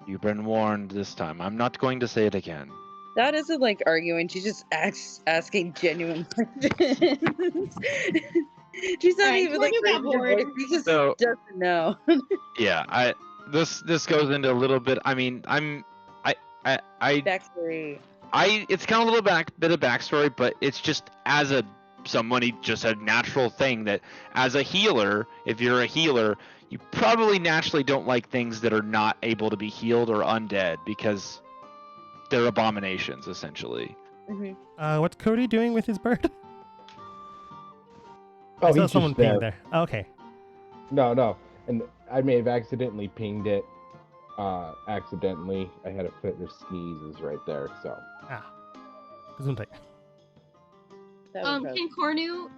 You've been warned this time. I'm not going to say it again. That isn't like arguing. She's just asking genuine questions. She's not Alright, even like Corny got raising her bored. voice. She just So- doesn't know. Yeah, this goes into a little bit. I mean, Backstory. it's kind of a little bit of backstory, but it's just as somebody just a natural thing that as a healer, if you're a healer, you probably naturally don't like things that are not able to be healed or undead because they're abominations essentially. Mm-hmm. What's Cody doing with his bird? Oh, I saw he's someone just there. peeing there. Okay. No. And I may have accidentally pinged it. Accidentally. I had a fit of sneezes right there, so. Gesundheit. That was probably- Can Cornu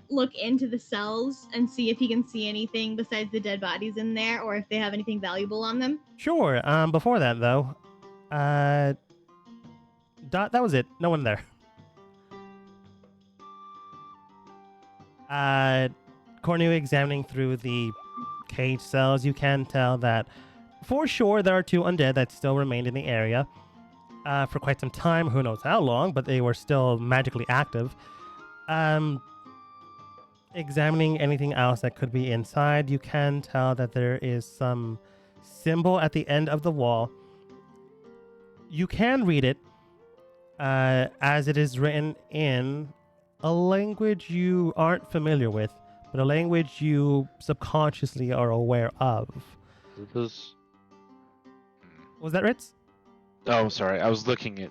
look into the cells and see if he can see anything besides the dead bodies in there, or if they have anything valuable on them? Sure. Before that though, Dot. That was it. No one there. Cornu examining through the cage cells, you can tell that for sure there are 2 undead that still remained in the area for quite some time. Who knows how long, but they were still magically active. Examining anything else that could be inside, you can tell that there is some symbol at the end of the wall. You can read it as it is written in a language you aren't familiar with, but a language you subconsciously are aware of. This Was that Ritz? Oh, sorry. I was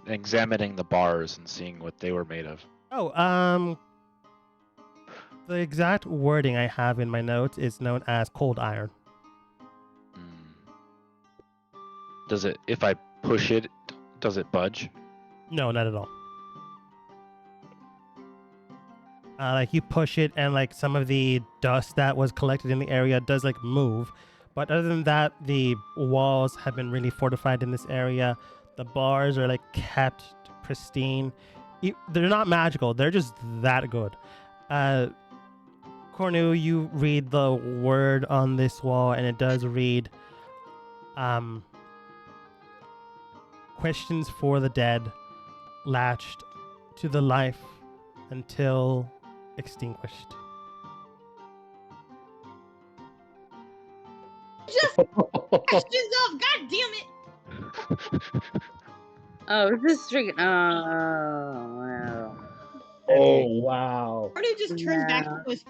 examining the bars and seeing what they were made of. Oh, the exact wording I have in my notes is known as cold iron. Does it, if I push it, does it budge? No, not at all. Like you push it and like some of the dust that was collected in the area does like move. But other than that, the walls have been really fortified in this area. The bars are like kept pristine. They're not magical. They're just that good. Cornu, you read the word on this wall and it does read questions for the dead latched to the life until extinguished. Just questions of, god damn it! Oh, this is freaking. Oh, wow. Oh, wow. Cornu just turns back Yeah. and goes,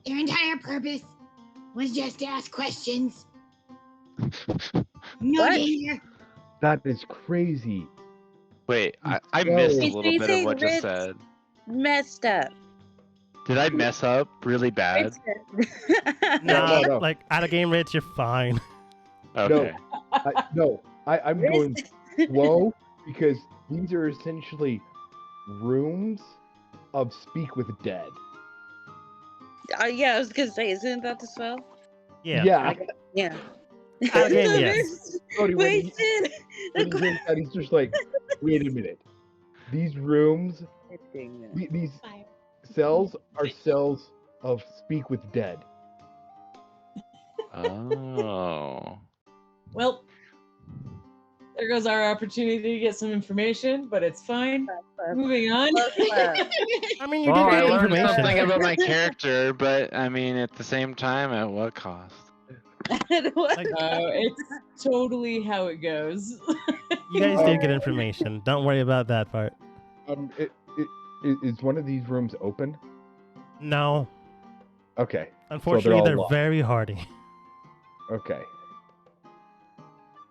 Their entire purpose was just to ask questions. No What? danger. That is crazy. Wait, I Whoa. missed a He's little bit of saying what just Ritz. said. Messed up. Did I mess up really bad? Nah, no. like out of game rates, you're fine. Okay. I'm going slow because these are essentially rooms of Speak with Dead. Yeah, I was gonna say, isn't that the spell? Yeah. Yeah. Out of game, yes. Cody, when he- Wasted. when he's inside, he's just like, wait a minute. These rooms, these cells are cells of Speak with Dead. Oh. Well, there goes our opportunity to get some information, but it's fine. Moving on. I mean, you Well, do I get learned information. something about my character, but I mean, at the same time, at what cost? Like, It's totally how it goes. you guys did get information. Don't worry about that part. Is one of these rooms open? No, Okay. unfortunately, all they're locked. very hardy. Okay.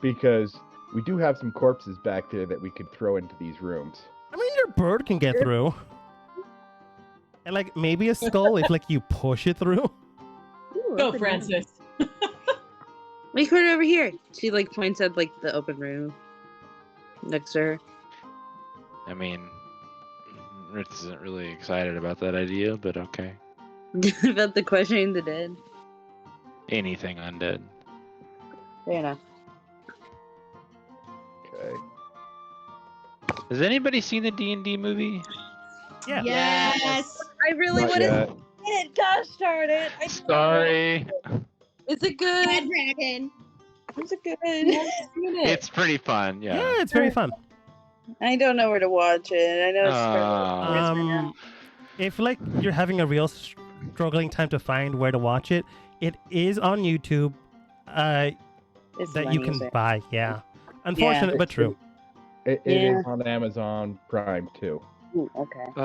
Because we do have some corpses back there that we could throw into these rooms. I mean, your bird can get through. And like maybe a skull if like you push it through. Ooh, Go, open Francis. room. Make her over here. She like points at like the open room next to her. I mean, Ritz isn't really excited about that idea, but okay. About the questioning the dead. Anything undead. Fair enough. Okay. Has anybody seen the D&D movie? Yeah. Yes. I really Not want to yet. see it! Gosh darn it! Sorry. Is it Red good? dragon. Is it good? It's pretty fun, Yeah, yeah. it's very fun. I don't know where to watch it. I know it's If like you're having a real struggling time to find where to watch it, it is on YouTube. it's That you money, is can it? buy. Yeah, unfortunate but true. It Yeah. is on Amazon Prime too. Ooh, okay. So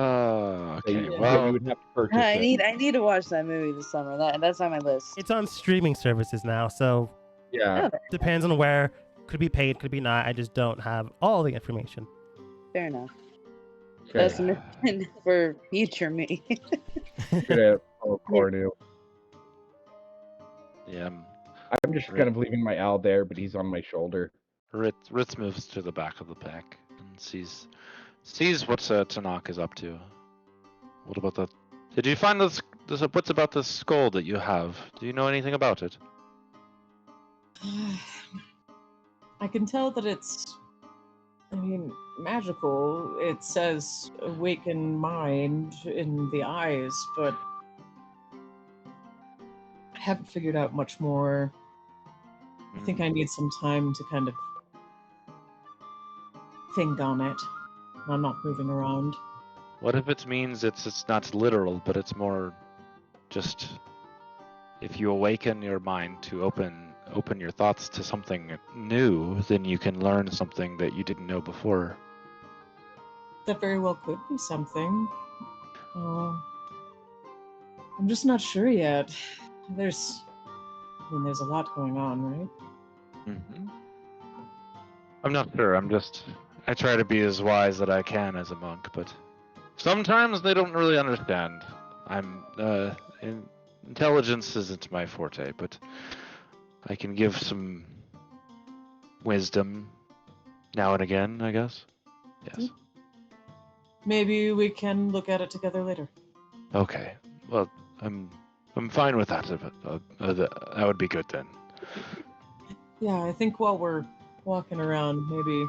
Okay, you well, would have to purchase I it. need to watch that movie this summer. That's on my list. It's on streaming services now, so Yeah. Oh, depends on where. Could be paid, could be not. I just don't have all the information. fair enough. Okay. That's meant for future me. Gonna follow Cornu. yeah. I'm just kind of leaving my owl there, but he's on my shoulder. Ritz moves to the back of the pack and sees what Tanakh is up to. What about that? Did you find this? What's about this skull that you have? Do you know anything about it? I can tell that it's, magical. It says awaken mind in the eyes, but I haven't figured out much more. I think I need some time to kind of think on it. I'm not moving around. What if it means it's not literal, but it's more just if you awaken your mind to open your thoughts to something new, then you can learn something that you didn't know before. That very well could be something. I'm just not sure yet. There's a lot going on, right? Mm-hmm. I'm not sure. I try to be as wise that I can as a monk, but sometimes they don't really understand. Intelligence isn't my forte, but I can give some wisdom now and again, I guess. Yes. Maybe we can look at it together later. Okay. Well, I'm fine with that. That would be good then. Yeah, I think while we're walking around, maybe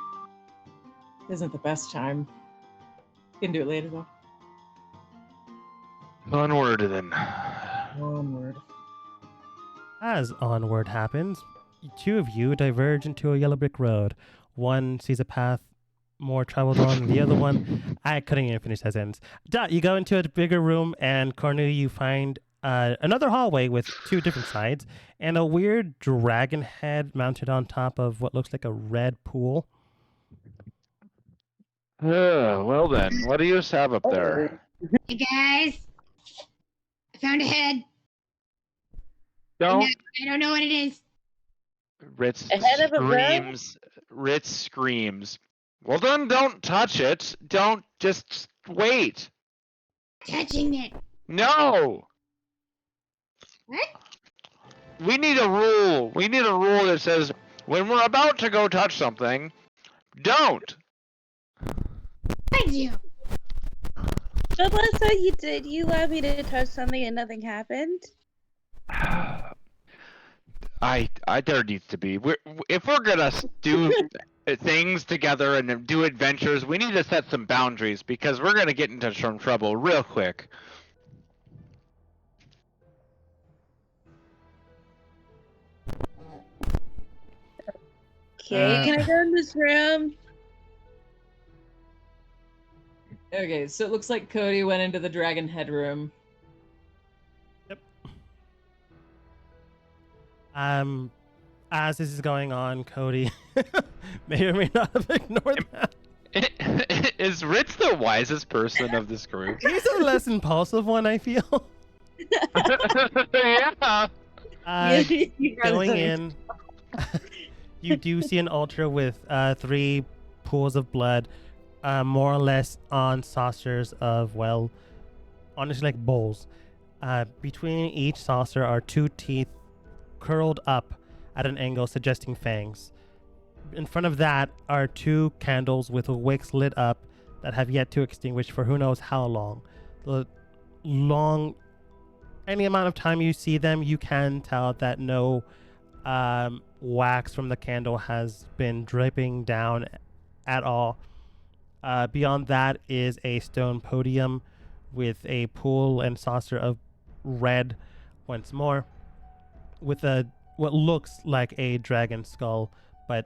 isn't the best time. We can do it later, though. Onward then. Onward. As onward happens, two of you diverge into a yellow brick road. One sees a path more traveled on than the other one. I couldn't even finish that sentence. You go into a bigger room, and Cornu, you find another hallway with two different sides, and a weird dragon head mounted on top of what looks like a red pool. Well then, what do you have up there? Hey guys, I found a head. Don't. I don't know what it is. Ritz A head of a screams. Ritz screams. Well then, don't touch it. Don't just wait. Touching it. No. What? We need a rule. We need a rule that says when we're about to go touch something, don't. Behind you. But that's what you did. You allowed me to touch something and nothing happened. There needs to be. If we're gonna do things together and do adventures, we need to set some boundaries because we're gonna get into some trouble real quick. Okay, can I go in this room? Okay, so it looks like Cody went into the dragon head room. As this is going on, Cody may or may not have ignored that. Is Ritz the wisest person of this group? He's the less impulsive one, I feel. Yeah. Going in, you do see an altar with 3 pools of blood, more or less on saucers of, well, honestly, like bowls. Between each saucer are 2 teeth curled up at an angle, suggesting fangs. In front of that are 2 candles with wicks lit up that have yet to extinguish for who knows how long. Any amount of time you see them, you can tell that no wax from the candle has been dripping down at all. Beyond that is a stone podium with a pool and saucer of red once more, with a what looks like a dragon skull, but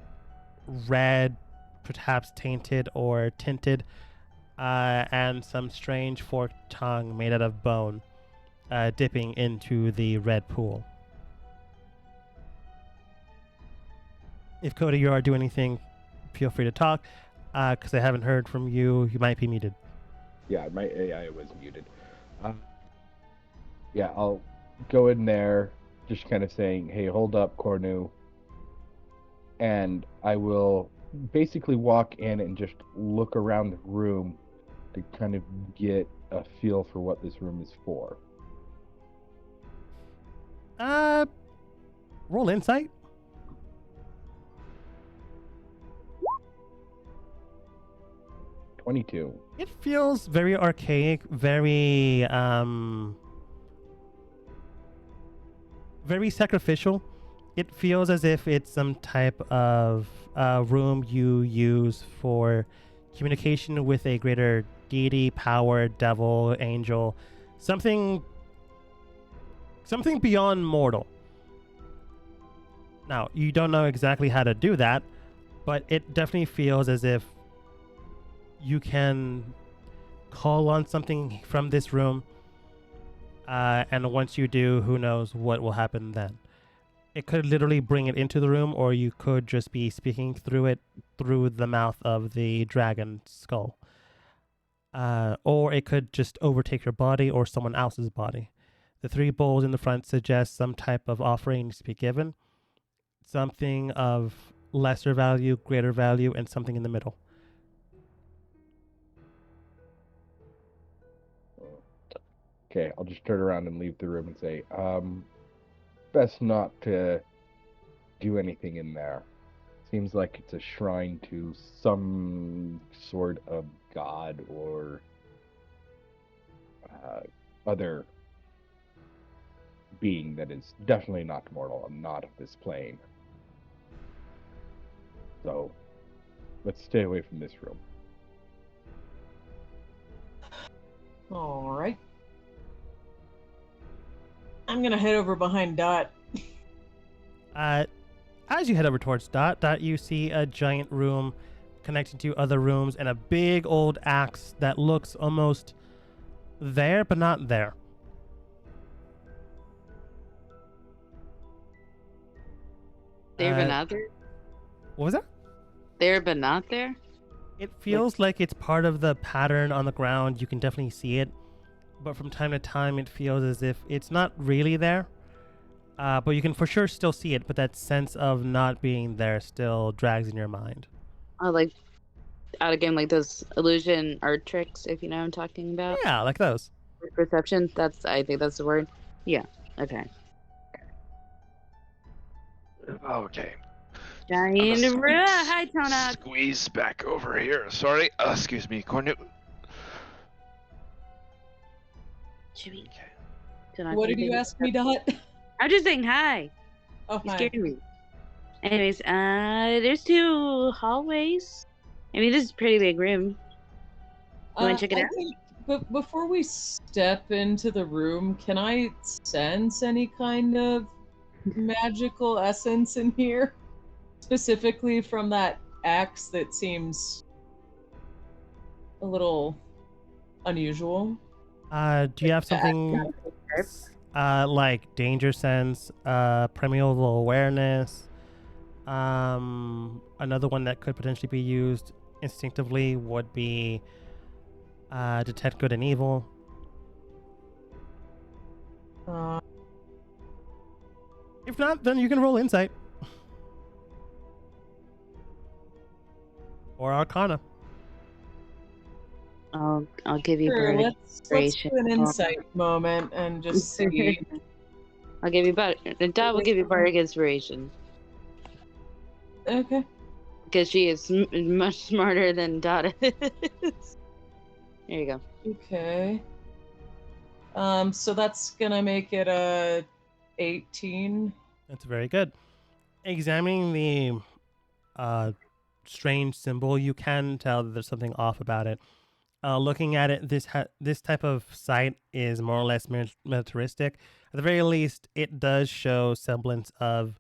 red, perhaps tainted or tinted, and some strange forked tongue made out of bone, dipping into the red pool. If Cody, you are doing anything, feel free to talk, because I haven't heard from you. You might be muted. Yeah, my AI was muted. Yeah, I'll go in there, just kind of saying, "Hey, hold up, Cornu," and I will basically walk in and just look around the room to kind of get a feel for what this room is for. Roll insight. 22. It feels very archaic, very very sacrificial. It feels as if it's some type of room you use for communication with a greater deity, power, devil, angel, something beyond mortal. Now, you don't know exactly how to do that, but it definitely feels as if you can call on something from this room, and once you do, who knows what will happen then. It could literally bring it into the room, or you could just be speaking through it through the mouth of the dragon skull. Or it could just overtake your body or someone else's body. The three bowls in the front suggest some type of offering needs to be given, something of lesser value, greater value, and something in the middle. Okay, I'll just turn around and leave the room and say, best not to do anything in there. Seems like it's a shrine to some sort of god or other being that is definitely not mortal and not of this plane. So, let's stay away from this room. All right. I'm gonna head over behind Dot. As you head over towards Dot, you see a giant room connecting to other rooms and a big old axe that looks almost there, but not there. There but not there? What was that? There but not there? It feels like it's part of the pattern on the ground. You can definitely see it, but from time to time it feels as if it's not really there. But you can for sure still see it, but that sense of not being there still drags in your mind. Oh, like, out again, like those illusion art tricks, if you know what I'm talking about? Yeah, like those. Perception, I think that's the word. Yeah, okay. Okay. Giant I'm gonna hi, Tona. squeeze back over here. Sorry. Excuse me, Cornu. Should we? Okay. What did you ask me, Dot? I'm just saying hi. Oh, You hi. scared me. Anyways, there's 2 hallways. I mean, this is a pretty big room. You want to check it I out? think, but before we step into the room, can I sense any kind of magical essence in here? Specifically from that axe that seems a little unusual. Do you have something like danger sense, primeval awareness? Another one that could potentially be used instinctively would be detect good and evil. If not, then you can roll insight or arcana. I'll give you Sure, bardic let's inspiration. do an insight moment and just see. I'll give you Dot will give you bardic inspiration Okay. because she is much smarter than Dot is. There you go. Okay. So that's gonna make it a 18. That's very good. Examining the strange symbol, you can tell that there's something off about it. Looking at it, this type of site is more or less militaristic. At the very least, it does show semblance of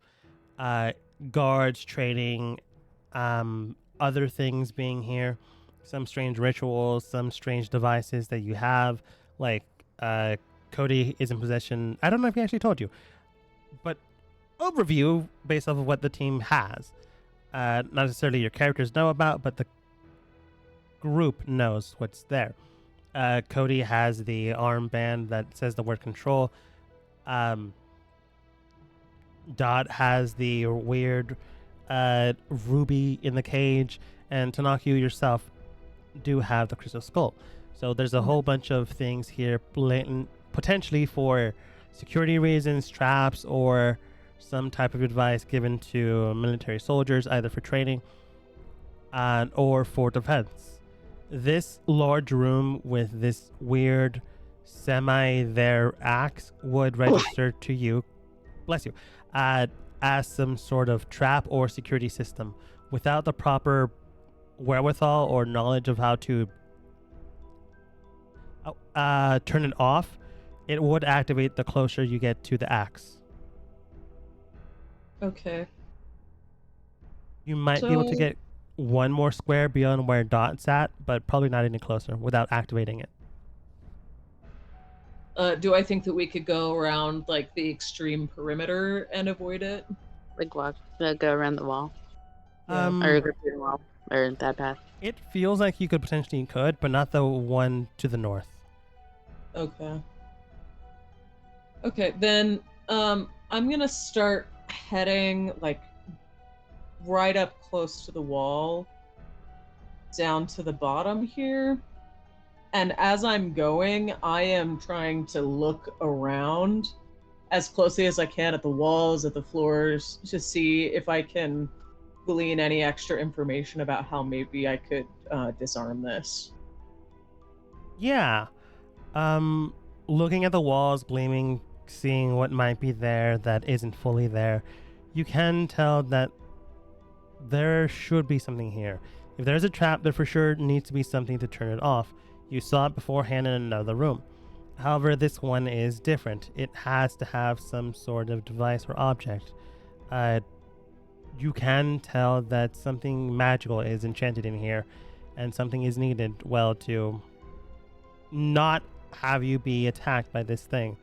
uh, guards trading, other things being here, some strange rituals, some strange devices that you have. Like Cody is in possession. I don't know if he actually told you, but overview based off of what the team has. Not necessarily your characters know about, but the group knows what's there. Cody has the armband that says the word control. Um, Dot has the weird ruby in the cage, and Tanaka, you yourself do have the crystal skull. So there's a whole bunch of things here, blatant, potentially for security reasons, traps, or some type of advice given to military soldiers, either for training or for defense. This large room with this weird semi-there axe would register to you, bless you, as some sort of trap or security system. Without the proper wherewithal or knowledge of how to turn it off, it would activate the closer you get to the axe. Okay. You might be able to get one more square beyond where Dot's at, but probably not any closer without activating it. Do I think that we could go around like the extreme perimeter and avoid it? Like walk, go around the wall, Yeah. or go through the wall, or that path. It feels like you could, but not the one to the north. Okay. Okay, then I'm gonna start heading like right up close to the wall, down to the bottom here. And as I'm going, I am trying to look around as closely as I can at the walls, at the floors, to see if I can glean any extra information about how maybe I could disarm this. Yeah. Looking at the walls, gleaming, seeing what might be there that isn't fully there, you can tell that there should be something here. If there's a trap, there for sure needs to be something to turn it off. You saw it beforehand in another room. However, this one is different. It has to have some sort of device or object. You can tell that something magical is enchanted in here, and something is needed, well, to not have you be attacked by this thing,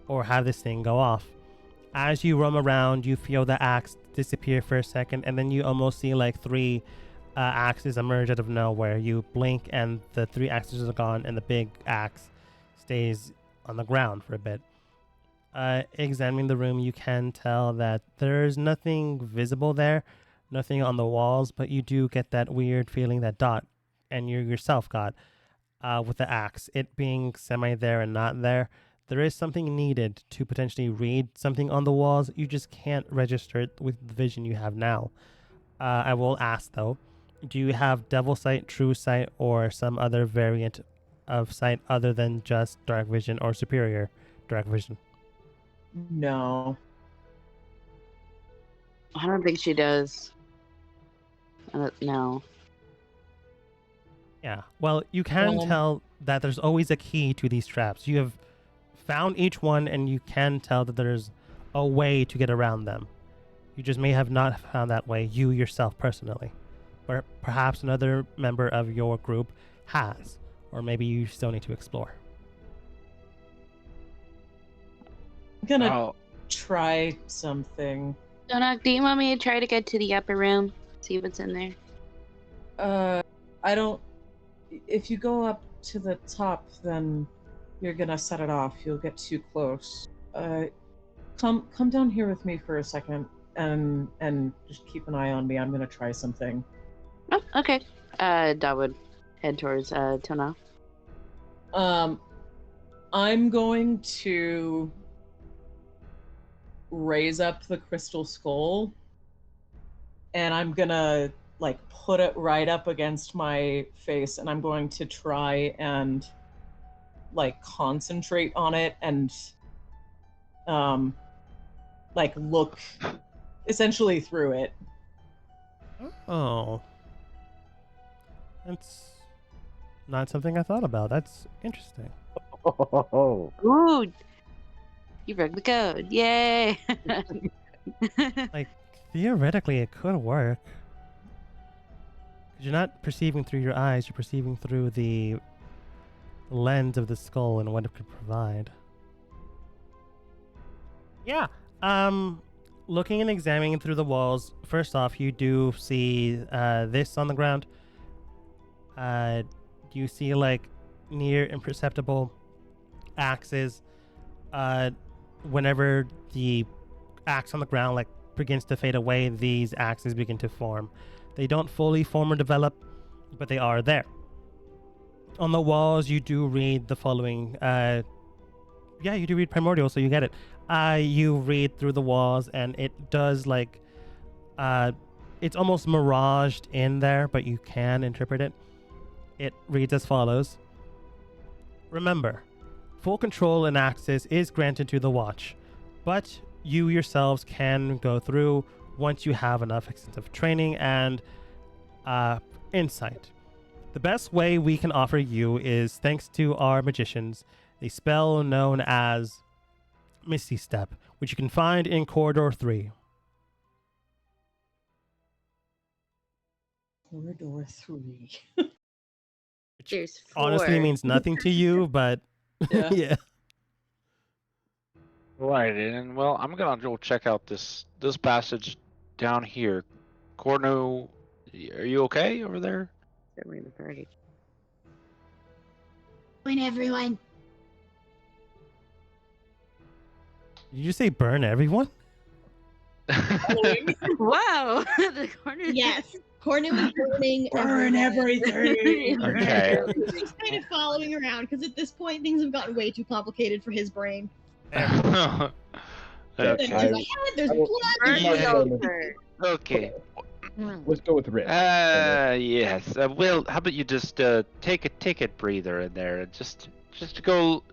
or have this thing go off. As you roam around, you feel the axe disappear for a second, and then you almost see like three axes emerge out of nowhere. You blink, and the three axes are gone, and the big axe stays on the ground for a bit. Examining the room, you can tell that there's nothing visible there, nothing on the walls, but you do get that weird feeling that Dot and you yourself got with the axe. It being semi there and not there, there is something needed to potentially read something on the walls. You just can't register it with the vision you have now. I will ask though, do you have Devil Sight, True Sight, or some other variant of sight other than just Dark Vision or Superior Dark Vision? No. I don't think she does. No. Yeah, well, you can tell that there's always a key to these traps. You have found each one, and you can tell that there's a way to get around them. You just may have not found that way, you yourself personally. Or perhaps another member of your group has. Or maybe you still need to explore. I'm gonna try something. Donak, do you want me to try to get to the upper room? See what's in there? I don't... If you go up to the top, then you're gonna set it off. You'll get too close. Come down here with me for a second, and just keep an eye on me. I'm gonna try something. Oh, okay. That would head towards Tona. I'm going to raise up the crystal skull, and I'm gonna like put it right up against my face, and I'm going to try and like concentrate on it and like look essentially through it. Oh. That's Not something I thought about. That's interesting. Oh, Ooh, you broke the code. Yay! Like, theoretically, it could work. 'Cause you're not perceiving through your eyes, you're perceiving through the lens of the skull and what it could provide. Yeah. Looking and examining through the walls, first off, you do see this on the ground. You see, like, near imperceptible axes. Whenever the axe on the ground, like, begins to fade away, these axes begin to form. They don't fully form or develop, but they are there. On the walls, you do read the following. You do read Primordial, so you get it. You read through the walls, and it does, like, it's almost miraged in there, but you can interpret it. It reads as follows. Remember, full control and access is granted to the Watch, but you yourselves can go through once you have enough extensive training and insight. The best way we can offer you is thanks to our magicians, a spell known as Misty Step, which you can find in Corridor 3. Corridor 3. Which There's honestly 4. means nothing to you, but Yeah. yeah. Right, and well, I'm gonna go check out this passage down here. Corno, are you okay over there? We're in the party. Join everyone. Did you say burn everyone? Wow! The corner. Yes. Cornu is burning Burn everything! Okay. He's kind of following around because at this point things have gotten way too complicated for his brain. Yeah, There's okay. a head, there's I will- blood. Burn Yeah. the altar. Okay. let's go with Rich. Yes. Well, how about you just take a breather in there and just go,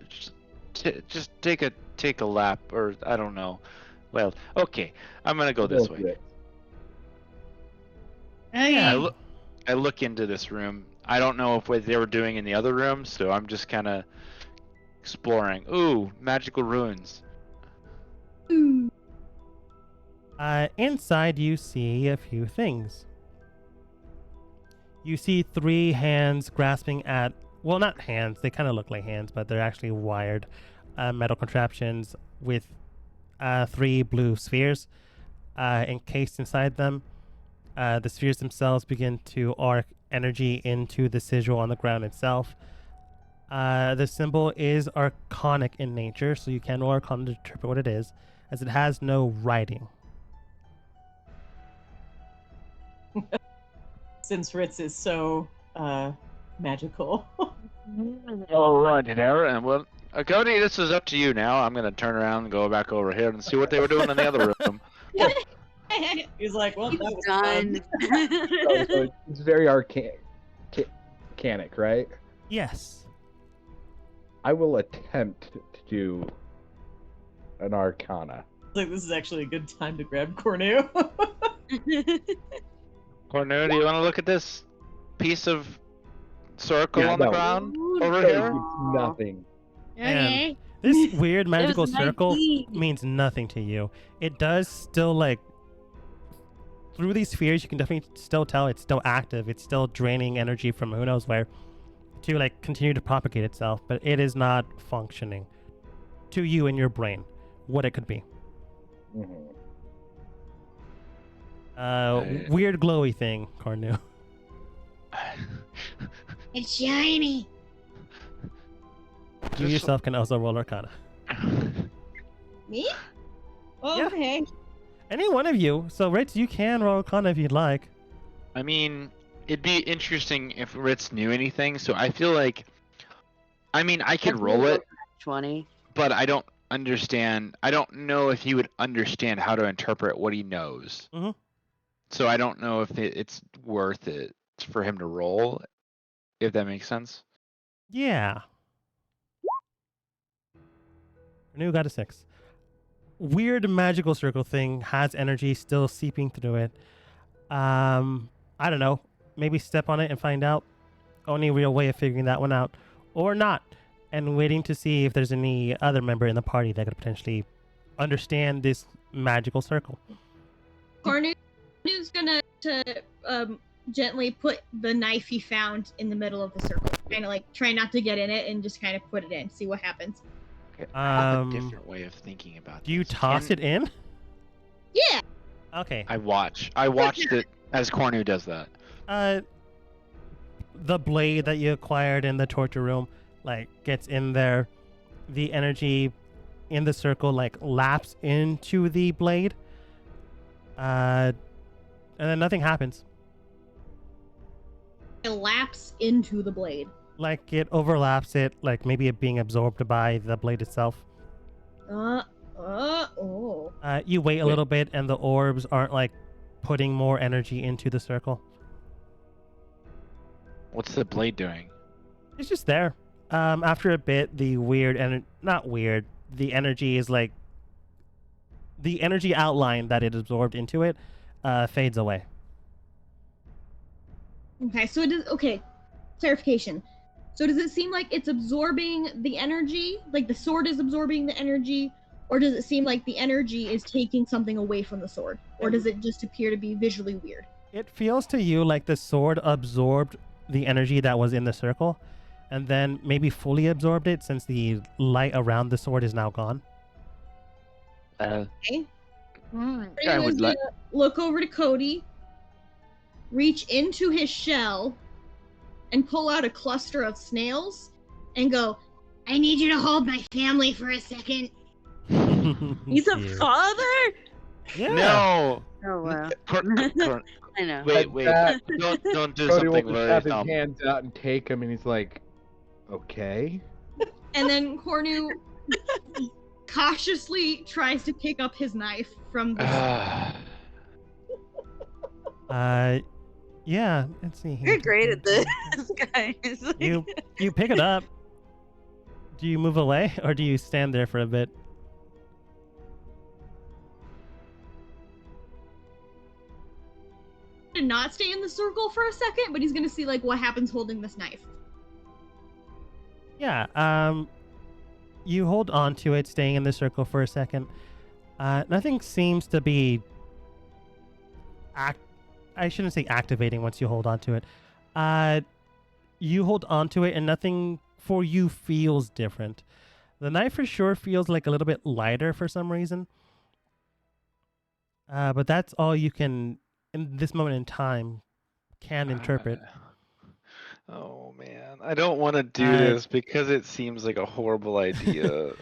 just take a lap, or I don't know. Well, okay. I'm gonna go this way. Rich. Okay. I look into this room. I don't know if what they were doing in the other room, so I'm just kind of exploring. Ooh, magical ruins. Inside, you see a few things. You see 3 hands grasping at, well, not hands, they kind of look like hands, but they're actually wired metal contraptions with 3 blue spheres encased inside them. The spheres themselves begin to arc energy into the sigil on the ground itself. The symbol is arcanic in nature, so you can roll Arcana to interpret what it is, as it has no writing. Since Ritz is so magical. All right, there. And well, Cody, this is up to you now. I'm gonna turn around and go back over here and see what they were doing in the other room. He's like, well, that was Done. fun. So it's very arcanic, right? Yes. I will attempt to do an Arcana. Like, this is actually a good time to grab Cornu. Cornu, do you want to look at this piece of circle Yeah, on the no. ground over Hey, here? it's nothing. Okay. This weird magical It was a nice circle deed. means nothing to you. It does still, like, through these spheres, you can definitely still tell it's still active. It's still draining energy from who knows where to, like, continue to propagate itself, but it is not functioning to you in your brain what it could be. Mhm. Right. Weird glowy thing, Cornu. It's shiny. You yourself can also roll Arcana. Me? Oh, Yeah. okay. Any one of you. So, Ritz, you can roll Arcana if you'd like. I mean, it'd be interesting if Ritz knew anything, so I feel like, I mean, I could roll it, 20. but I don't understand. I don't know if he would understand how to interpret what he knows. Mhm. So I don't know if it's worth it for him to roll, if that makes sense. Yeah. Cornu got a 6. Weird magical circle thing has energy still seeping through it. I don't know. Maybe step on it and find out. only real way of figuring that one out, or not, and waiting to see if there's any other member in the party that could potentially understand this magical circle. Cornu's gonna gently put the knife he found in the middle of the circle. Kind of like try not to get in it and just kind of put it in, see what happens. Okay, I have a different way of thinking about Do you this. toss it in? Yeah. Okay. I watched it as Cornu does that. The blade that you acquired in the torture room, like, gets in there. The energy in the circle, like, laps into the blade. And then nothing happens. It laps into the blade. Like, it overlaps it, like maybe it being absorbed by the blade itself. Oh. You wait a little bit, and the orbs aren't, like, putting more energy into the circle. What's the blade doing? It's just there. After a bit, the energy is like, the energy outline that it absorbed into it fades away. Okay, so clarification. So does it seem like it's absorbing the energy, like the sword is absorbing the energy, or does it seem like the energy is taking something away from the sword? Or does it just appear to be visually weird? It feels to you like the sword absorbed the energy that was in the circle, and then maybe fully absorbed it since the light around the sword is now gone. Okay. I would like. Look over to Cody, reach into his shell, and pull out a cluster of snails, and go, I need you to hold my family for a second. He's a Cute. father? Yeah. No. Oh, wow. I know. Wait. That- Don't do Cody will something just very have his dumb. hands out and take him, and he's like, okay. and then Cornu cautiously tries to pick up his knife from the Yeah. Let's see here. You're great at this, guys. You pick it up. Do you move away, or do you stand there for a bit? to not stay in the circle for a second, but he's gonna see like what happens holding this knife. Yeah. You hold on to it, staying in the circle for a second. Nothing seems to be I shouldn't say activating once you hold on to it. You hold on to it, and nothing for you feels different. The knife for sure feels like a little bit lighter for some reason. But that's all you can, in this moment in time, can interpret. Oh man, I don't want to do this because it seems like a horrible idea.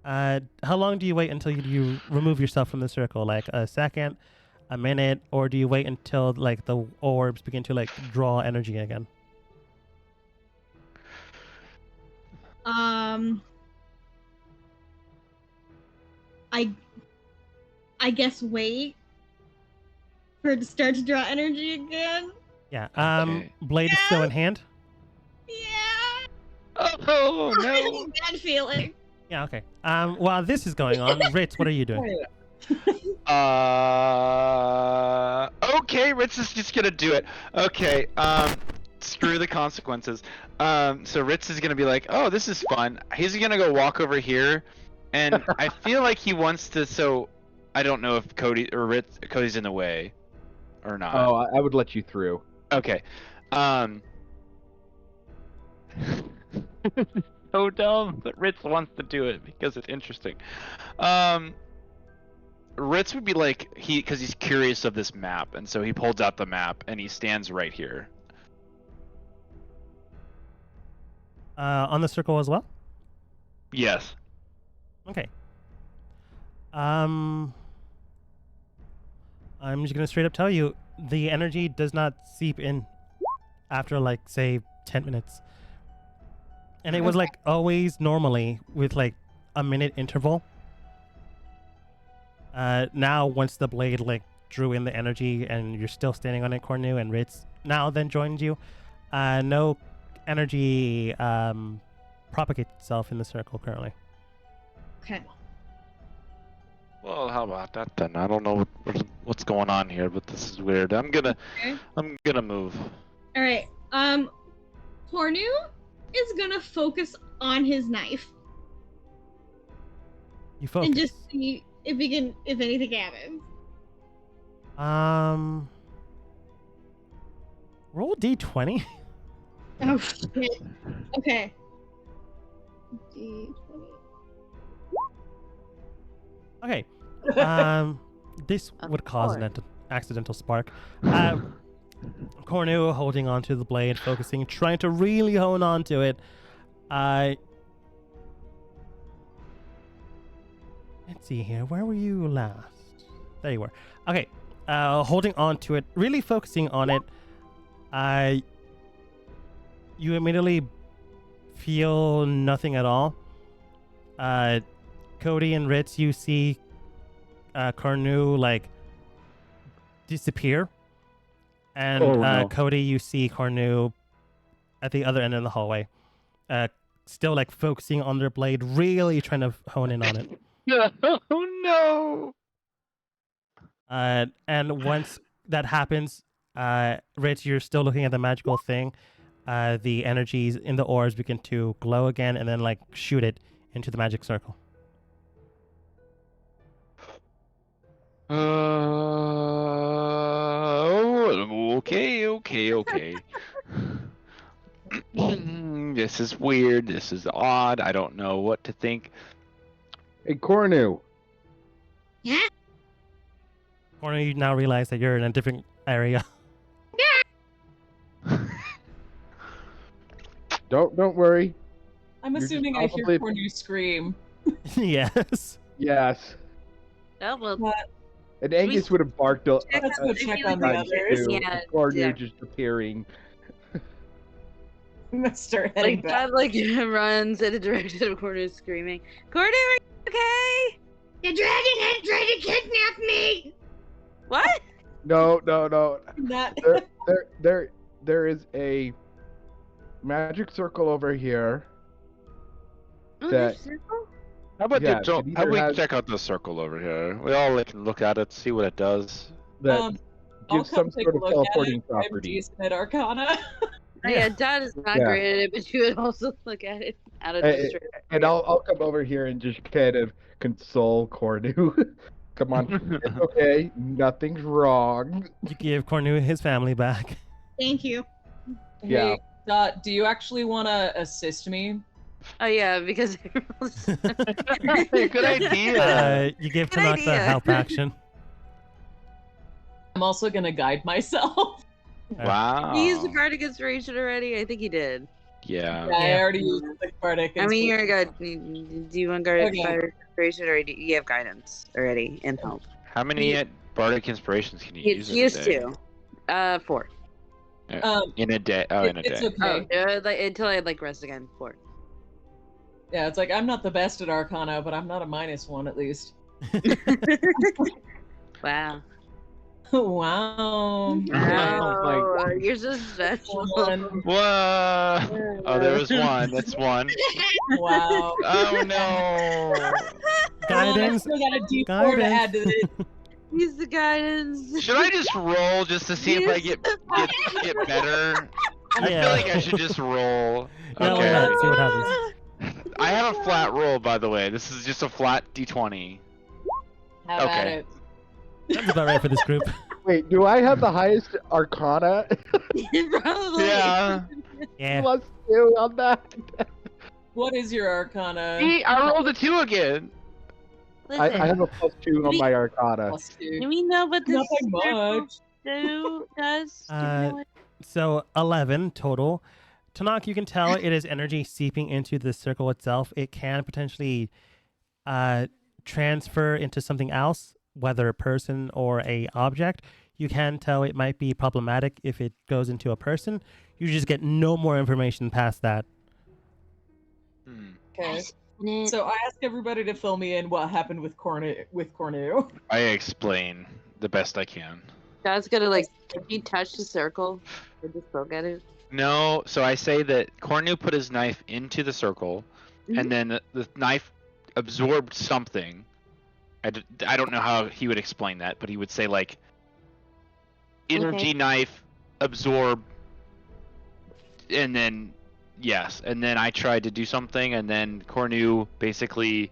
How long do you wait until you remove yourself from the circle? Like a second, a minute, or do you wait until like the orbs begin to like draw energy again? I guess wait for it to start to draw energy again. Yeah. Okay. Blade is still in hand. Yeah. Oh no! Bad feeling. Yeah. Okay. While this is going on, Ritz, what are you doing? Okay, Ritz is just gonna do it. Okay, screw the consequences. So Ritz is gonna be like, oh, this is fun. He's gonna go walk over here, and I feel like he wants to. So I don't know if Cody's in the way, or not. Oh, I would let you through. Okay. So dumb, but Ritz wants to do it because it's interesting. Ritz would be like because he's curious of this map, and so he pulls out the map and he stands right here. On the circle as well. Yes. Okay. I'm just gonna straight up tell you the energy does not seep in after like say 10 minutes. And it was like always normally with like a minute interval. Now once the blade like drew in the energy and you're still standing on it, Cornu, and Ritz now then joins you, no energy propagates itself in the circle currently. Okay. Well, how about that then? I don't know what's going on here, but this is weird. I'm gonna move. All right. Cornu is gonna focus on his knife You focus. and just see if anything happens. Roll d20. Oh shit. Okay. D20. Okay. This would cause an accidental spark. Cornu holding onto the blade, focusing, trying to really hone on to it. Let's see here. Where were you last? There you were. Okay. Holding on to it, really focusing on it. You immediately feel nothing at all. Cody and Ritz, you see Cornu like disappear. And No. Cody, you see Cornu at the other end of the hallway. Still like focusing on their blade, really trying to hone in on it. Oh no! And once that happens, Rich, you're still looking at the magical thing. The energies in the orbs begin to glow again, and then like shoot it into the magic circle. Okay. This is weird. This is odd. I don't know what to think. Hey, Cornu. Yeah? Cornu, you now realize that you're in a different area. Don't worry. I'm You're assuming I just hear probably- Cornu scream. Yes. Yes. Oh, well, But And Angus would have barked. let's go check on the others. Yeah, Cornu yeah. just appearing. I'm gonna start heading like, back. Dad, like, runs in the direction of Cornu screaming, Cornu, are you okay? The dragon had tried to kidnap me! What? No. Not There is a magic circle over here. Oh, That- there's circle? How about Yeah, how it about either we has- check out the circle over here? We all can look at it, see what it does. That I'll gives come some take sort a of look teleporting at it. I'm property. decent at Arcana. Oh, yeah, Dad is not Yeah. great at it, but you would also look at it out of Eh, distress. And I'll come over here and just kind of console Cornu. Come on, it's okay. Nothing's wrong. You give Cornu his family back. Thank you. Yeah. Hey, Dot, do you actually want to assist me? Oh, yeah, because Good idea. You give Good Tanaka a idea. help action. I'm also gonna guide myself. Wow. he used the bardic inspiration already. I think he did. Yeah. Yeah, I Yeah. already used the bardic. I mean, you're inspiration. good. Do you want bardic Okay. inspiration, or do you have guidance already and help? How many bardic inspirations can you You use in used a day? to. 4. In a day. Oh, in a It's day. okay. Like, until I like rest again. 4. Yeah, it's like I'm not the best at Arcana, but I'm not a -1 at least. Wow. Wow. Oh my Oh, you're so special. One. Whoa! Oh, there was one. That's one. Wow. Oh no! Guidance. I still got a D4 to add to it. He's the guidance. Should I just roll just to see if I get better? I Yeah. feel like I should just roll. Yeah, why Okay. not? See what happens. I have a flat roll, by the way. This is just a flat D20. Have at Okay. it. That's about right for this group. Wait, do I have the highest Arcana? Probably. Yeah. Yeah. Plus 2 on that. What is your Arcana? See, I rolled a 2 again. Listen, I have a plus 2 on my Arcana. Plus do 2. we know what this Nothing circle much. does? Do we know what- So 11 total. Tanak, you can tell it is energy seeping into the circle itself. It can potentially transfer into something else, whether a person or a object. You can tell it might be problematic if it goes into a person. You just get no more information past that. Okay. Nah. So I ask everybody to fill me in what happened with Cornu. I explain the best I can. Dad's gonna like, if he touched the circle, or just poke at it. No, so I say that Cornu put his knife into the circle, and then the knife absorbed something. I don't know how he would explain that, but he would say like, energy knife absorb and then yes, and then I tried to do something, and then Cornu basically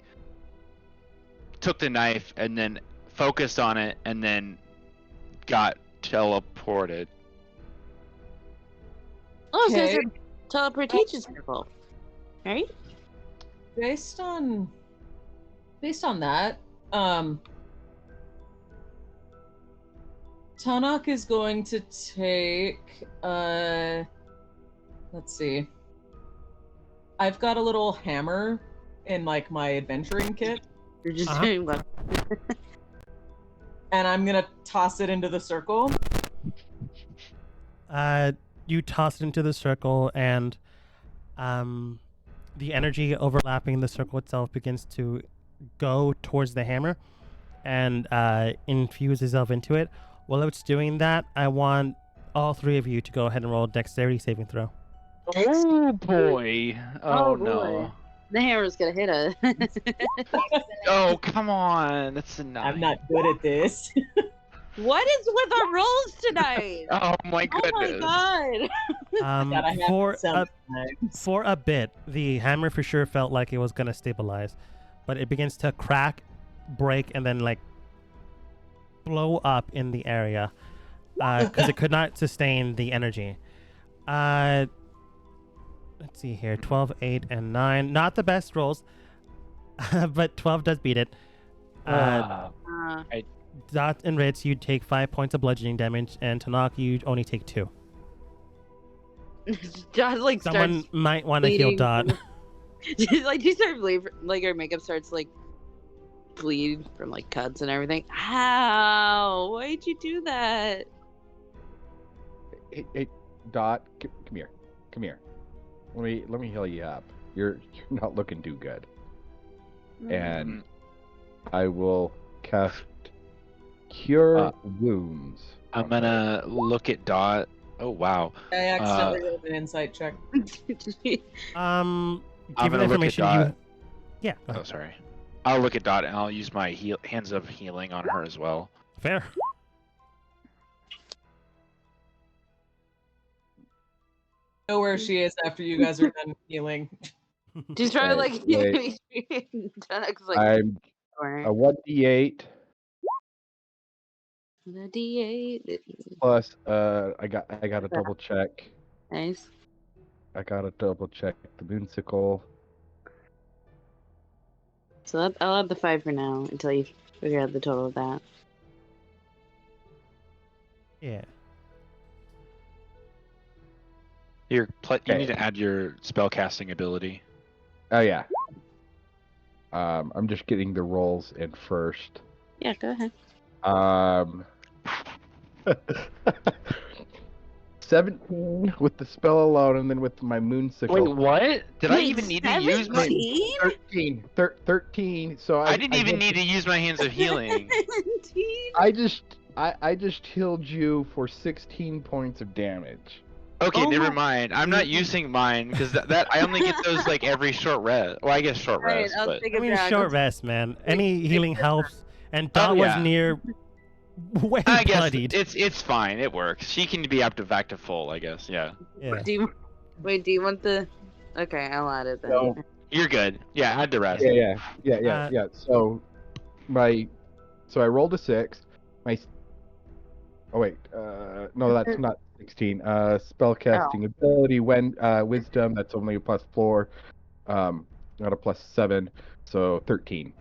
took the knife and then focused on it, and then got teleported. Oh, so it's Okay. a teleportation circle, right? Based on that, Tanak is going to take let's see. I've got a little hammer in like my adventuring kit, You're just Uh-huh. doing what? and I'm gonna toss it into the circle. You toss it into the circle, and the energy overlapping the circle itself begins to go towards the hammer and infuse itself into it. While it's doing that, I want all three of you to go ahead and roll a dexterity saving throw. Oh boy! Oh, Oh, boy. no! The hammer's gonna hit us. Oh come on! That's a 9. I'm not good at this. What is with our rolls tonight? Oh my Oh my goodness! god! God, I have For sometimes. for a bit, the hammer for sure felt like it was gonna stabilize, but it begins to crack, break, and then like blow up in the area because it could not sustain the energy. Let's see here, 12, 8, and 9. Not the best rolls, but 12 does beat it. Uh, Dot and Ritz, you take 5 points of bludgeoning damage, and Tanaka, you only take 2. Dot like Someone starts might want to heal bleeding Dot. like you start bleeding, like her makeup starts like bleed from like cuts and everything. How? Why'd you do that? Hey, Dot, come here. Come here. Let me heal you up. You're not looking too good. And I will cast Cure Wounds. I'm gonna look at Dot. Oh wow! I accidentally rolled an insight check. Given I'm the gonna look at information Dot. you... Yeah, go Oh ahead. sorry. I'll look at Dot and I'll use my hands of healing on her as well. Fair. Know where she is after you guys are done healing. She's trying to like Wait. Donna's like I'm a 1d8 the D8. plus I gotta double check. Nice. I gotta double check the moonsicle. So I'll add the 5 for now until you figure out the total of that. Yeah. You Okay. need to add your spellcasting ability. Oh yeah. I'm just getting the rolls in first. Yeah, go ahead. 17 with the spell alone, and then with my moonsicle. Wait, what? Did I Wait, even need to use my? 17? 13. So I didn't even just- need to use my hands of healing. 17? I just healed you for 16 points of damage. Okay, Oh never my- mind. I'm not using mine because that I only get those like every short rest. Well, I guess short Alright, rest, I'll but take I it mean, back. short rest, man. Any healing helps. And Dot was yeah. near way I guess bloodied. it's fine. It works. She can be back to full. I guess. Yeah. Yeah. Do you want the? Okay, I'll add it then. No. You're good. Yeah, add the rest. Yeah. So I rolled a 6. Oh wait, no, that's not 16. Spellcasting ability when wisdom, that's only a +4. Not a +7, so 13.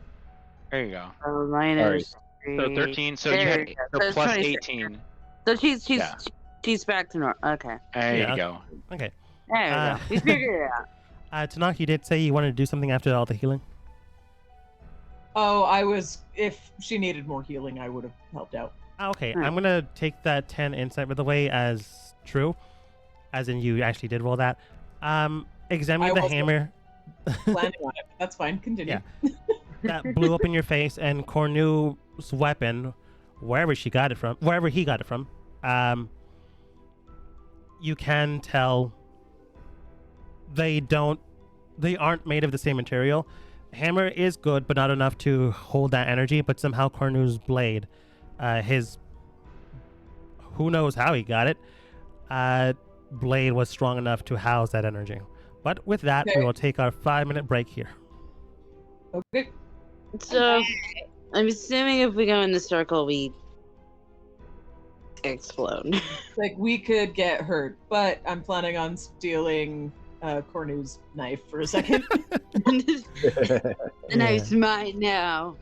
There you go. So mine Alright. is So 13. So you There had you go. so So it's plus 26. 18. So she's Yeah. she's back to normal. Okay, There Yeah. you go. Okay. there we go. We figured it out. Tanaka, you did say you wanted to do something after all the healing? Oh, if she needed more healing, I would have helped out. Okay, Alright. I'm going to take that 10 insight, by the way, as true. As in you actually did roll that. Examine I the wasn't- hammer Planning on it. That's fine. Continue. Yeah. that blew up in your face, and Cornu's weapon, wherever he got it from, you can tell they aren't made of the same material. Hammer is good, but not enough to hold that energy. But somehow Cornu's blade, who knows how he got it, blade was strong enough to house that energy. But with that, Okay. we will take our 5-minute break here. Okay. So, I'm assuming if we go in the circle, we explode. Like, we could get hurt, but I'm planning on stealing Cornu's knife for a second. The knife's mine now.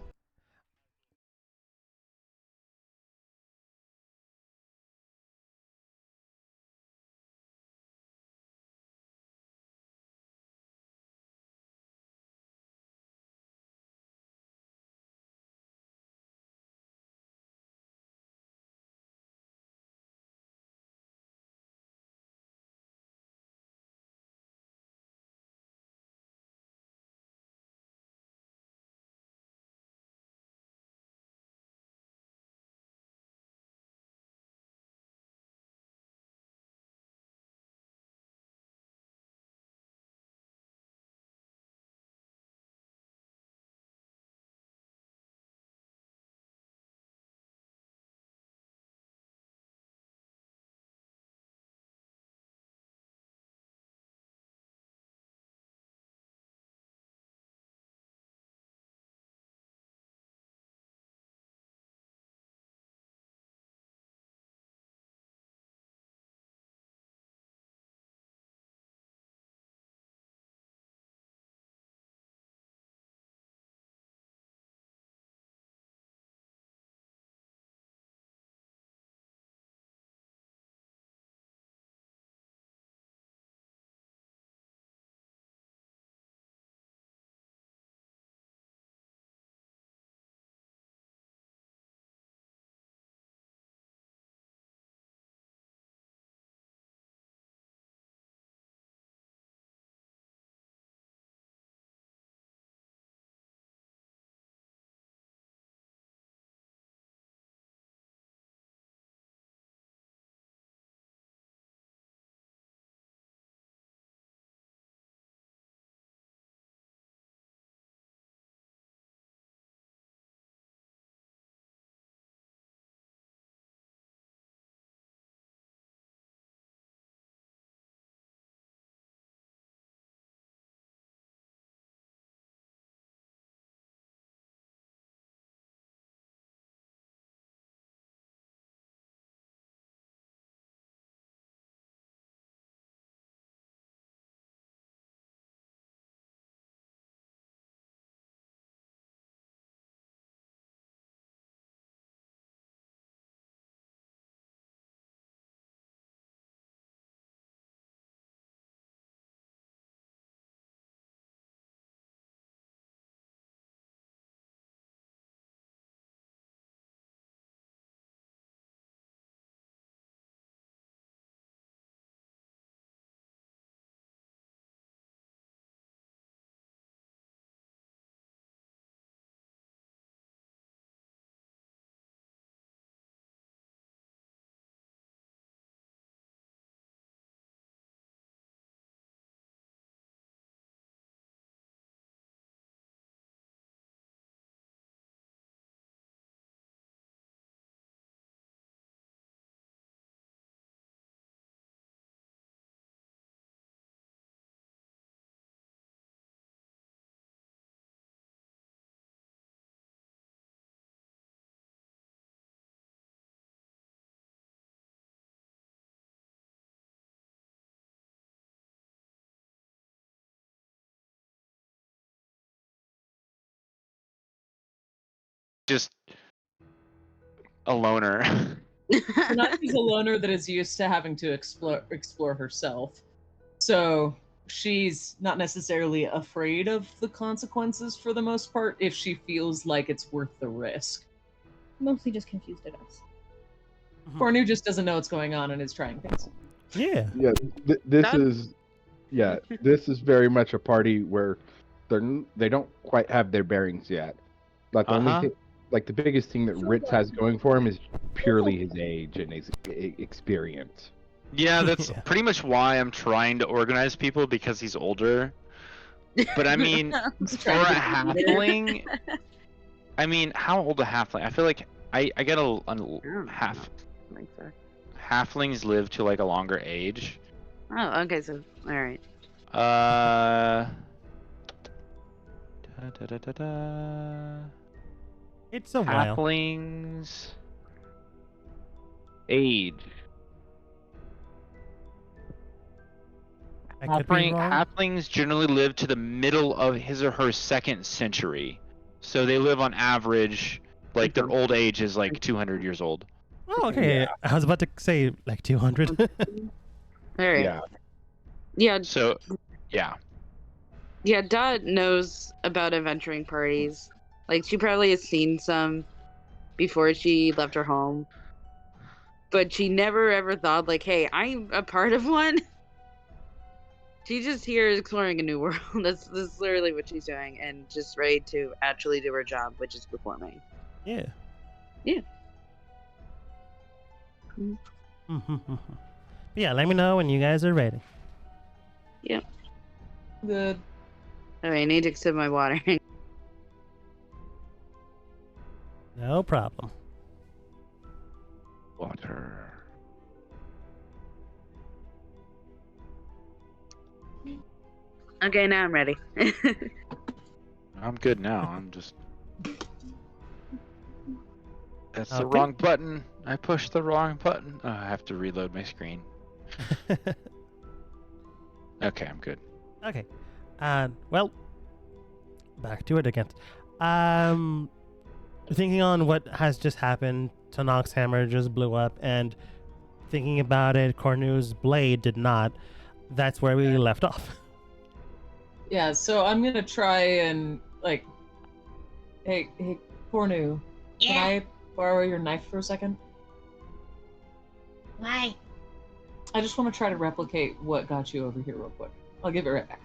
Just a loner. She's a loner that is used to having to explore herself. So she's not necessarily afraid of the consequences for the most part if she feels like it's worth the risk. Mostly just confused at us. Cornu just doesn't know what's going on and is trying things. Yeah. Yeah, this is very much a party where they don't quite have their bearings yet. Like the only thing, like the biggest thing that Ritz has going for him is purely his age and his experience. Yeah, that's Yeah. pretty much why I'm trying to organize people, because he's older. But I mean, for a halfling, I mean, how old a halfling? I feel like I get halflings live to like a longer age. Oh, okay. So, all right. Da, da, da, da, da. It's a while. Halflings. Age. I could be wrong. Halflings generally live to the middle of his or her second century. So they live on average, like their old age is like 200 years old. Oh, okay. Yeah. I was about to say like 200. All right. Yeah. Yeah. So, yeah. Yeah. Dot knows about adventuring parties. Like she probably has seen some before she left her home, but she never ever thought like, "Hey, I'm a part of one." She's just here exploring a new world. That's literally what she's doing, and just ready to actually do her job, which is performing. Yeah. Yeah. Yeah, let me know when you guys are ready. Yep. Good. All right, I need to sip my water. No problem. Water. Okay, now I'm ready. I'm good now. I'm just. That's the Okay. wrong button. I pushed the wrong button. Oh, I have to reload my screen. Okay, I'm good. Okay. Well, back to it again. Thinking on what has just happened, Tanak's hammer just blew up, and thinking about it, Cornu's blade did not. That's where we left off. Yeah, so I'm gonna try and like, hey, Cornu, Yeah. can I borrow your knife for a second? Why? I just want to try to replicate what got you over here real quick. I'll give it right back.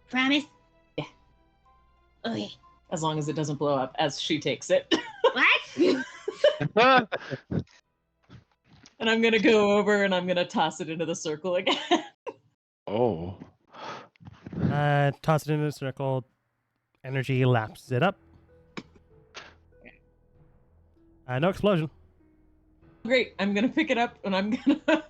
Promise? Yeah. Okay. As long as it doesn't blow up as she takes it. What? And I'm gonna go over and I'm gonna toss it into the circle again. Oh. Toss it into the circle. Energy laps it up. No explosion. Great, I'm gonna pick it up and I'm gonna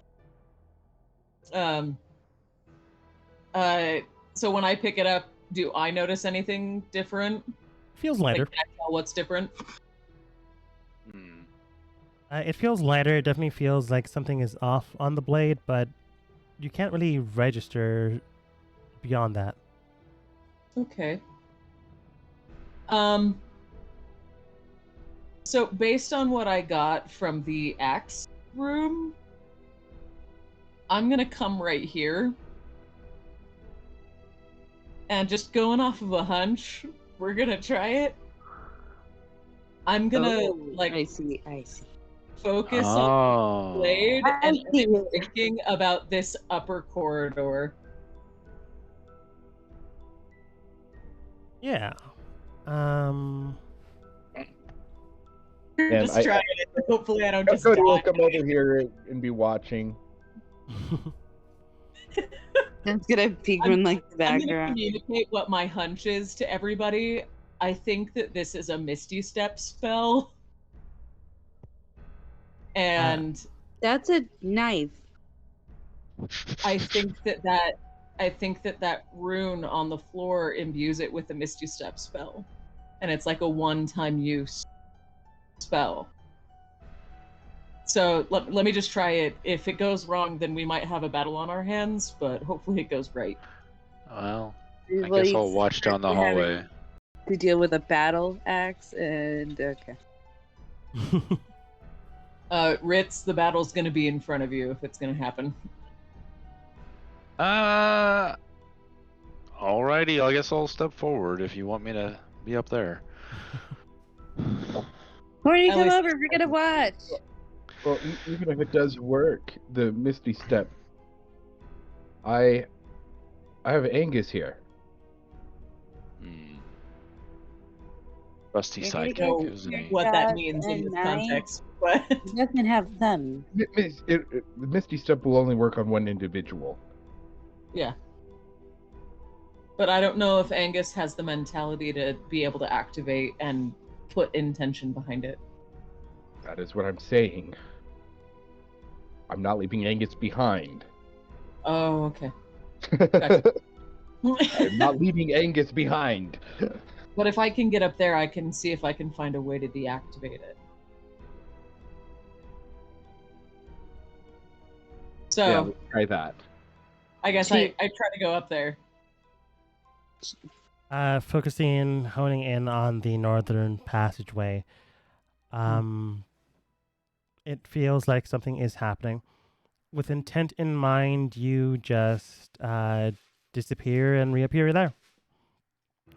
so when I pick it up, do I notice anything different? Feels lighter. Like, can I tell what's different? It feels lighter. It definitely feels like something is off on the blade, but you can't really register beyond that. Okay. So based on what I got from the axe room, I'm gonna come right here. And just going off of a hunch, we're gonna try it. I'm gonna I see. focus on the blade I and see. I'm thinking about this upper corridor. Yeah. And Just trying it. Hopefully I don't just Cody will die. come over here and be watching. It's gonna peek in like the I'm gonna background. communicate what my hunch is to everybody. I think that this is a Misty Step spell. And That's a knife. I think that rune on the floor imbues it with a Misty Step spell. And it's like a one-time use spell. So let me just try it. If it goes wrong, then we might have a battle on our hands, but hopefully it goes right. Well, I Well, guess you I'll watch down the you're having hallway. to deal with a battle axe, and okay. Ritz, the battle's gonna be in front of you if it's gonna happen. Alrighty, I guess I'll step forward if you want me to be up there. Why don't you At come least- over? We're gonna watch. Well, even if it does work, the Misty Step. I have Angus here. Rusty You're sidekick, know isn't he? What that That means in this and context, but He doesn't have them. The Misty Step will only work on one individual. yeah. But I don't know if Angus has the mentality to be able to activate and put intention behind it. That is what I'm saying. I'm not leaving Angus behind. Oh, okay. I'm not leaving Angus behind. But if I can get up there, I can see if I can find a way to deactivate it. So Yeah, let's try that. I guess I try to go up there. Focusing, honing in on the northern passageway. It feels like something is happening. With intent in mind, you just disappear and reappear there.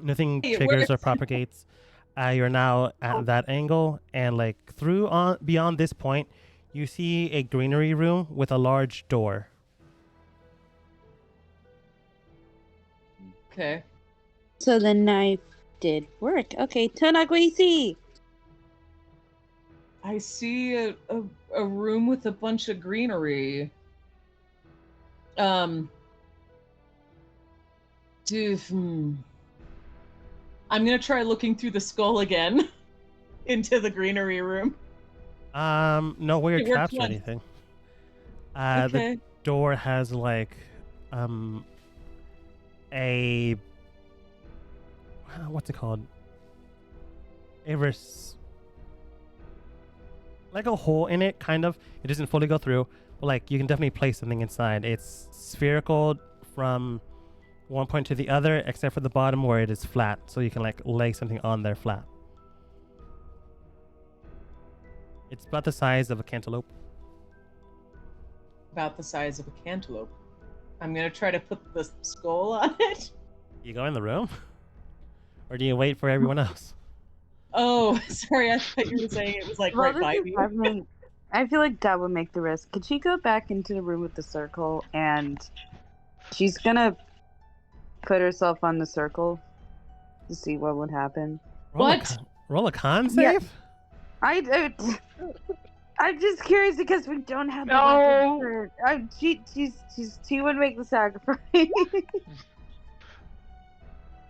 Nothing Hey, it triggers or works. propagates. You're now at that angle, and like beyond this point, you see a greenery room with a large door. Okay. So the knife did work. Okay, Tonak, what do you see? I see a room with a bunch of greenery. I'm gonna try looking through the skull again into the greenery room. No weird It worked traps or once. anything. Okay. The door has like a what's it called? Like a hole in it, kind of. It doesn't fully go through, but like you can definitely place something inside. It's spherical from one point to the other, except for the bottom where it is flat, so you can like lay something on there flat. It's about the size of a cantaloupe. About the size of a cantaloupe. I'm gonna try to put the skull on it. You go in the room, or do you wait for everyone else? Oh, sorry. I thought you were saying it was like right by me. I feel like Dad would make the risk. Could she go back into the room with the circle, and she's gonna put herself on the circle to see what would happen? Roll a con Yeah. save? I'm just curious because we don't have the No. weapon for she would make the sacrifice.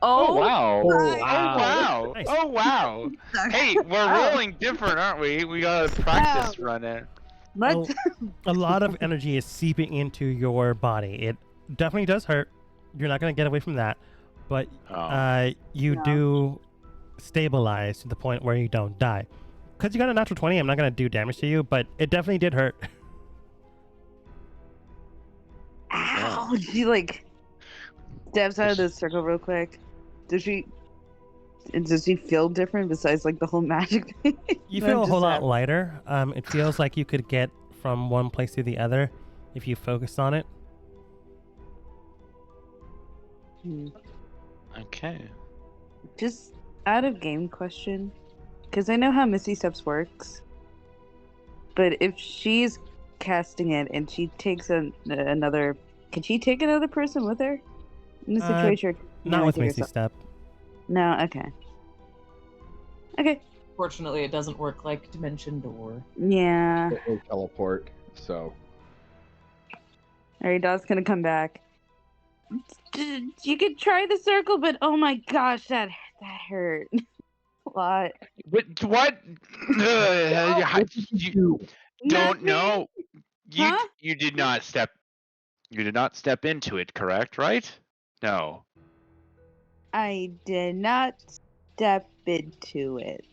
Oh wow! Oh, Wow! Nice. Oh wow! Hey, we're rolling different, aren't we? We got a practice run in. Let's A lot of energy is seeping into your body. It definitely does hurt. You're not going to get away from that, but you No. do stabilize to the point where you don't die. Because you got a natural 20, I'm not going to do damage to you, but it definitely did hurt. Ow! She like steps out of the circle real quick. Does she feel different besides like the whole magic thing? You No, feel a just whole lot that. lighter. It feels like you could get from one place to the other if you focused on it. Okay. Just out of game question, because I know how Misty Steps works. But if she's casting it and she takes another, can she take another person with her in the situation? Not with Misty Step. No. Okay. Okay. Fortunately, it doesn't work like Dimension Door. Yeah. Or teleport. So Alright, Dot's gonna come back. You could try the circle, but oh my gosh, that hurt a lot. What? You don't Nothing? know. Huh? You did not step. You did not step into it, correct? Right? No. I did not step into it.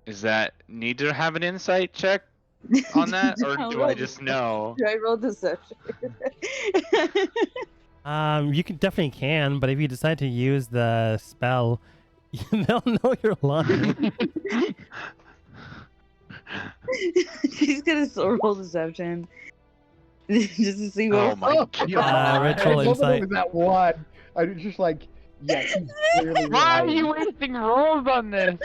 Is that need to have an insight check on that, or do I just know? I rolled deception. You definitely can, but if you decide to use the spell, they'll know you're lying. She's gonna still roll deception. Just to see what. Oh my god! Ritual I love that it insight. was that one. I was just like, yeah, he's clearly Why are lying. you wasting rolls on this?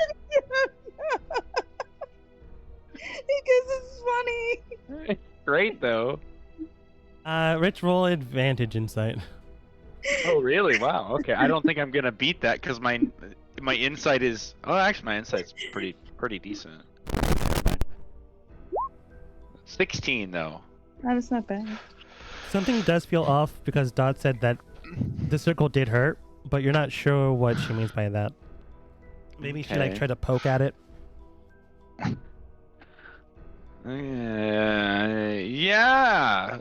Because it's funny. Great though. Rich, roll advantage insight. Oh really? Wow. Okay. I don't think I'm gonna beat that because my insight is. Oh, actually, my insight's pretty decent. 16 though. That is not bad. Something does feel off because Dot said that the circle did hurt, but you're not sure what she means by that. Maybe she like Okay. tried to poke at it. Yeah.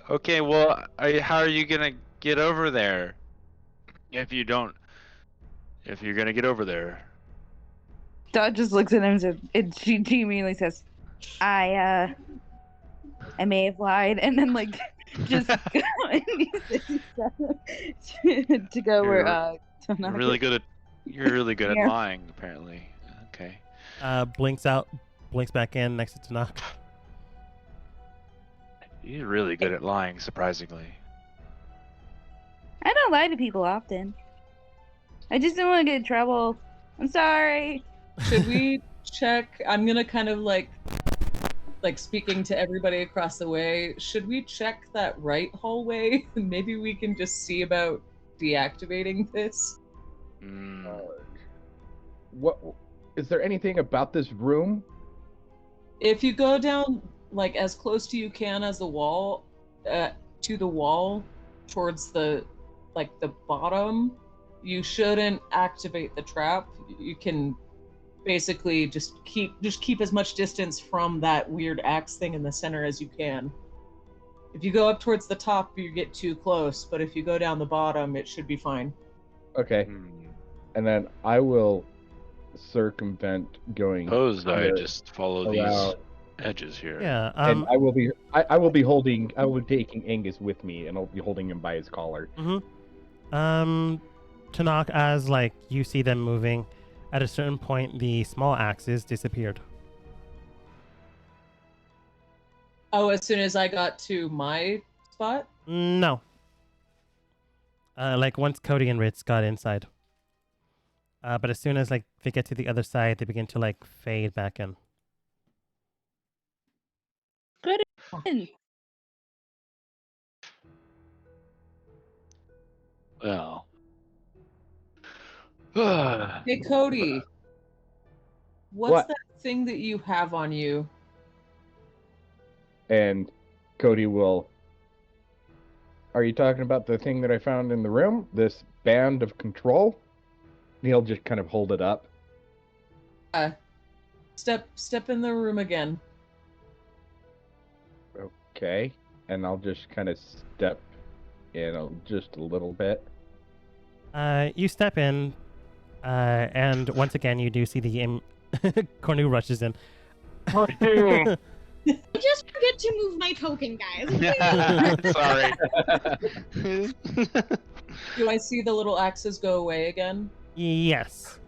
Okay. Well, how are you gonna get over there? If you don't, if you're gonna get over there. Dot just looks at him and she immediately says, I may have lied, and then like just go and to go where You're Tanaka really good at. You're really good at Yeah. lying, apparently. Okay. Blinks out, blinks back in next to Tanaka. You're really good at lying, surprisingly. I don't lie to people often. I just don't want to get in trouble. I'm sorry. Should we check? I'm gonna kind of like speaking to everybody across the way. Should we check that right hallway? Maybe we can just see about deactivating this. What is there anything about this room? If you go down like as close to you can as the wall, to the wall, towards the bottom, you shouldn't activate the trap. You can basically just keep as much distance from that weird axe thing in the center as you can. If you go up towards the top, you get too close, but if you go down the bottom, it should be fine. Okay. And then I will circumvent going. Suppose I there just follow around. these edges here. Yeah. And I will be taking Angus with me, and I'll be holding him by his collar. Tanaka, as like you see them moving, at a certain point, the small axes disappeared. Oh, as soon as I got to my spot? No. Like once Cody and Ritz got inside. But as soon as like they get to the other side, they begin to like fade back in. Good. Well. Hey, Cody. What's What? that thing that you have on you? And Cody will. Are you talking about the thing that I found in the room? This band of control? And he'll just kind of hold it up. Step in the room again. Okay. And I'll just kind of step in just a little bit. You step in, and once again you do see the Cornu rushes in. I just forget to move my token, guys. Sorry. Do I see the little axes go away again? Yes.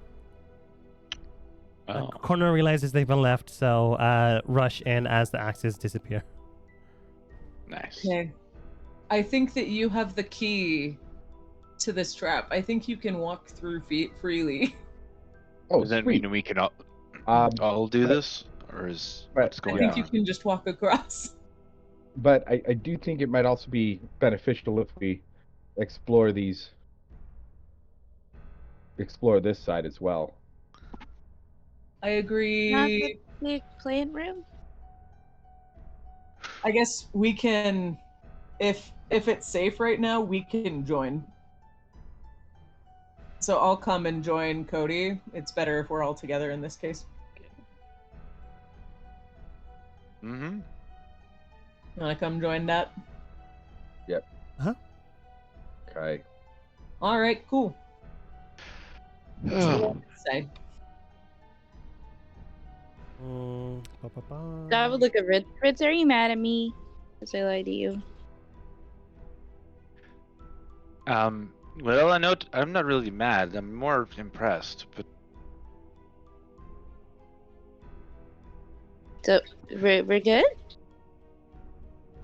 Oh. Cornu realizes they've been left, so rush in as the axes disappear. Nice. Okay. I think that you have the key to this trap. I think you can walk through freely. Oh, Does that sweet. mean we can all do this? Or is what's I going think on? you can just walk across. But I do think it might also be beneficial if we explore this side as well. I agree. Not the big playing room. I guess we can, if it's safe right now, we can join. So I'll come and join Cody. It's better if we're all together in this case. Mm-hmm. You wanna come join that? Yep. Uh-huh. Okay. All right, cool. Side. I would look at Ritz. Ritz, are you mad at me? Because I lied to you. Well, I'm not really mad. I'm more impressed. But So, we're good?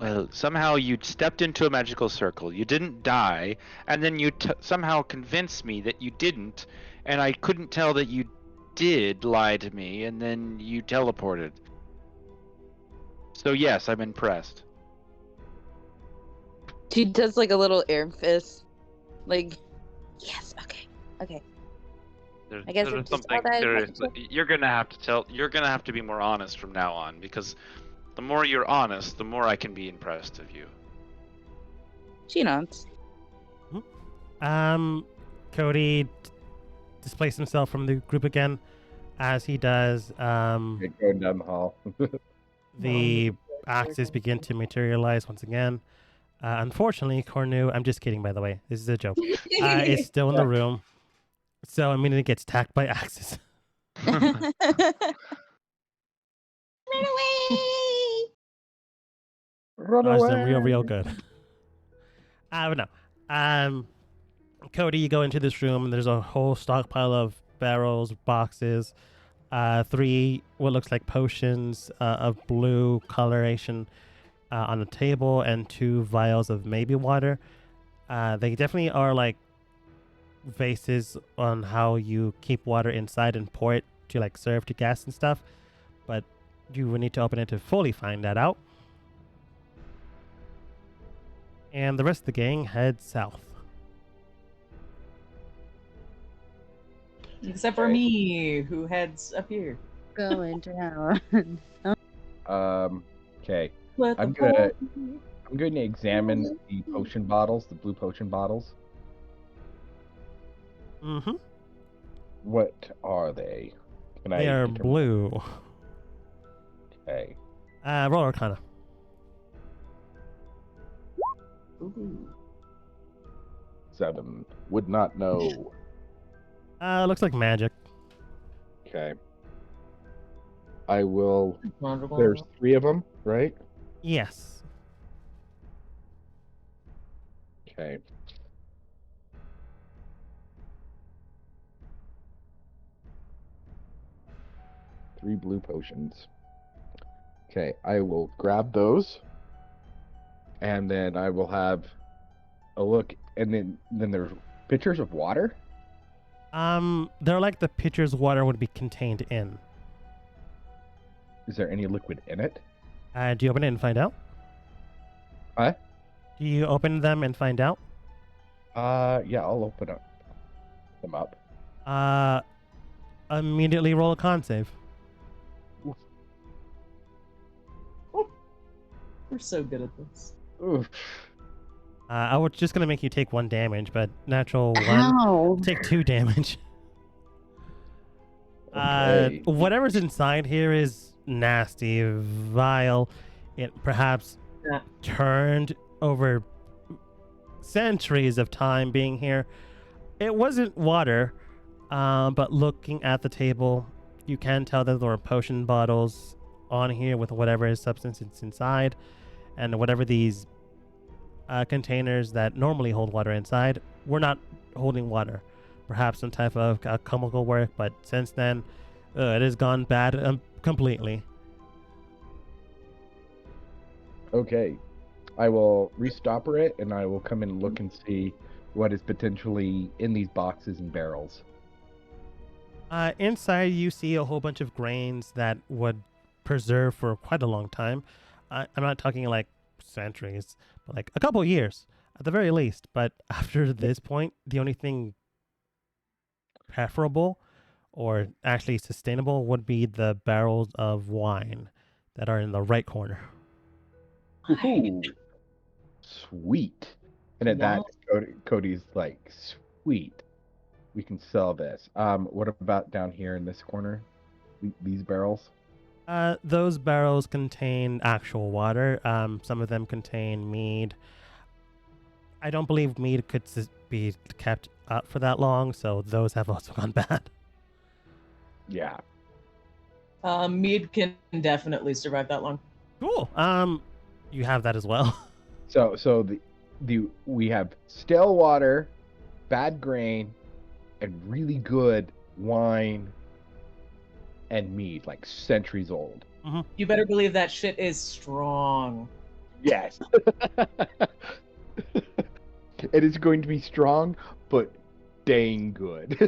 well, somehow you stepped into a magical circle. You didn't die, and then you somehow convinced me that you didn't, and I couldn't tell that you did lie to me, and then you teleported. So yes, I'm impressed. She does like a little air fist. Like, yes, okay. I guess There's it's just all something that serious. magical. You're gonna have to tell. You're gonna have to be more honest from now on, because the more you're honest, the more I can be impressed of you. She nods. Cody displaces himself from the group again. As he does, Okay, going down the hall. The axes begin to materialize once again. Unfortunately, Cornu, I'm just kidding, by the way. This is a joke. Is still in the room. So immediately gets attacked by axes. Run away! Run Dodged away! them real good. But no. Cody, you go into this room, and there's a whole stockpile of barrels, boxes, 3 what looks like potions of blue coloration on the table, and 2 vials of maybe water. They definitely are like vases on how you keep water inside and pour it to like serve to guests and stuff, but you will need to open it to fully find that out. And the rest of the gang heads south. Except for me, who heads up here. Going down. Okay. Let I'm the going to examine the potion bottles, the blue potion bottles. Mm-hmm. What are they? Can They are determine- blue. Okay. Roll Arcana. Ooh. 7. Would not know. Looks like magic. Okay. I will. Wonderful. There's 3 of them, right? Yes. Okay. Three blue potions. Okay, I will grab those, and then I will have a look, and then there's pitchers of water. They're like the pitcher's water would be contained in. Is there any liquid in it? Do you open it and find out? Huh? Do you open them and find out? Yeah, I'll open them up. Immediately roll a con save. We're so good at this. Oof. I was just gonna make you take 1 damage, but natural 1. Ow. Take 2 damage. Okay. Whatever's inside here is nasty, vile. It perhaps Yeah. turned over centuries of time being here. It wasn't water, but looking at the table, you can tell that there were potion bottles on here with whatever substance is inside, and whatever these containers that normally hold water inside were not holding water. Perhaps some type of chemical work, but since then, it has gone bad completely. Okay. I will restopper it, and I will come in and look and see what is potentially in these boxes and barrels. Inside, you see a whole bunch of grains that would preserve for quite a long time. I'm not talking like centuries, but like a couple years at the very least. But after this point, the only thing preferable or actually sustainable would be the barrels of wine that are in the right corner. Ooh. Sweet. And at that, Cody's like, sweet. We can sell this. What about down here in this corner? These barrels? Those barrels contain actual water. Some of them contain mead. I don't believe mead could be kept up for that long, so those have also gone bad. Yeah. Mead can definitely survive that long. Cool. You have that as well. So we have stale water, bad grain, and really good wine and mead, like centuries old. You better believe that shit is strong. Yes. It is going to be strong, but dang good.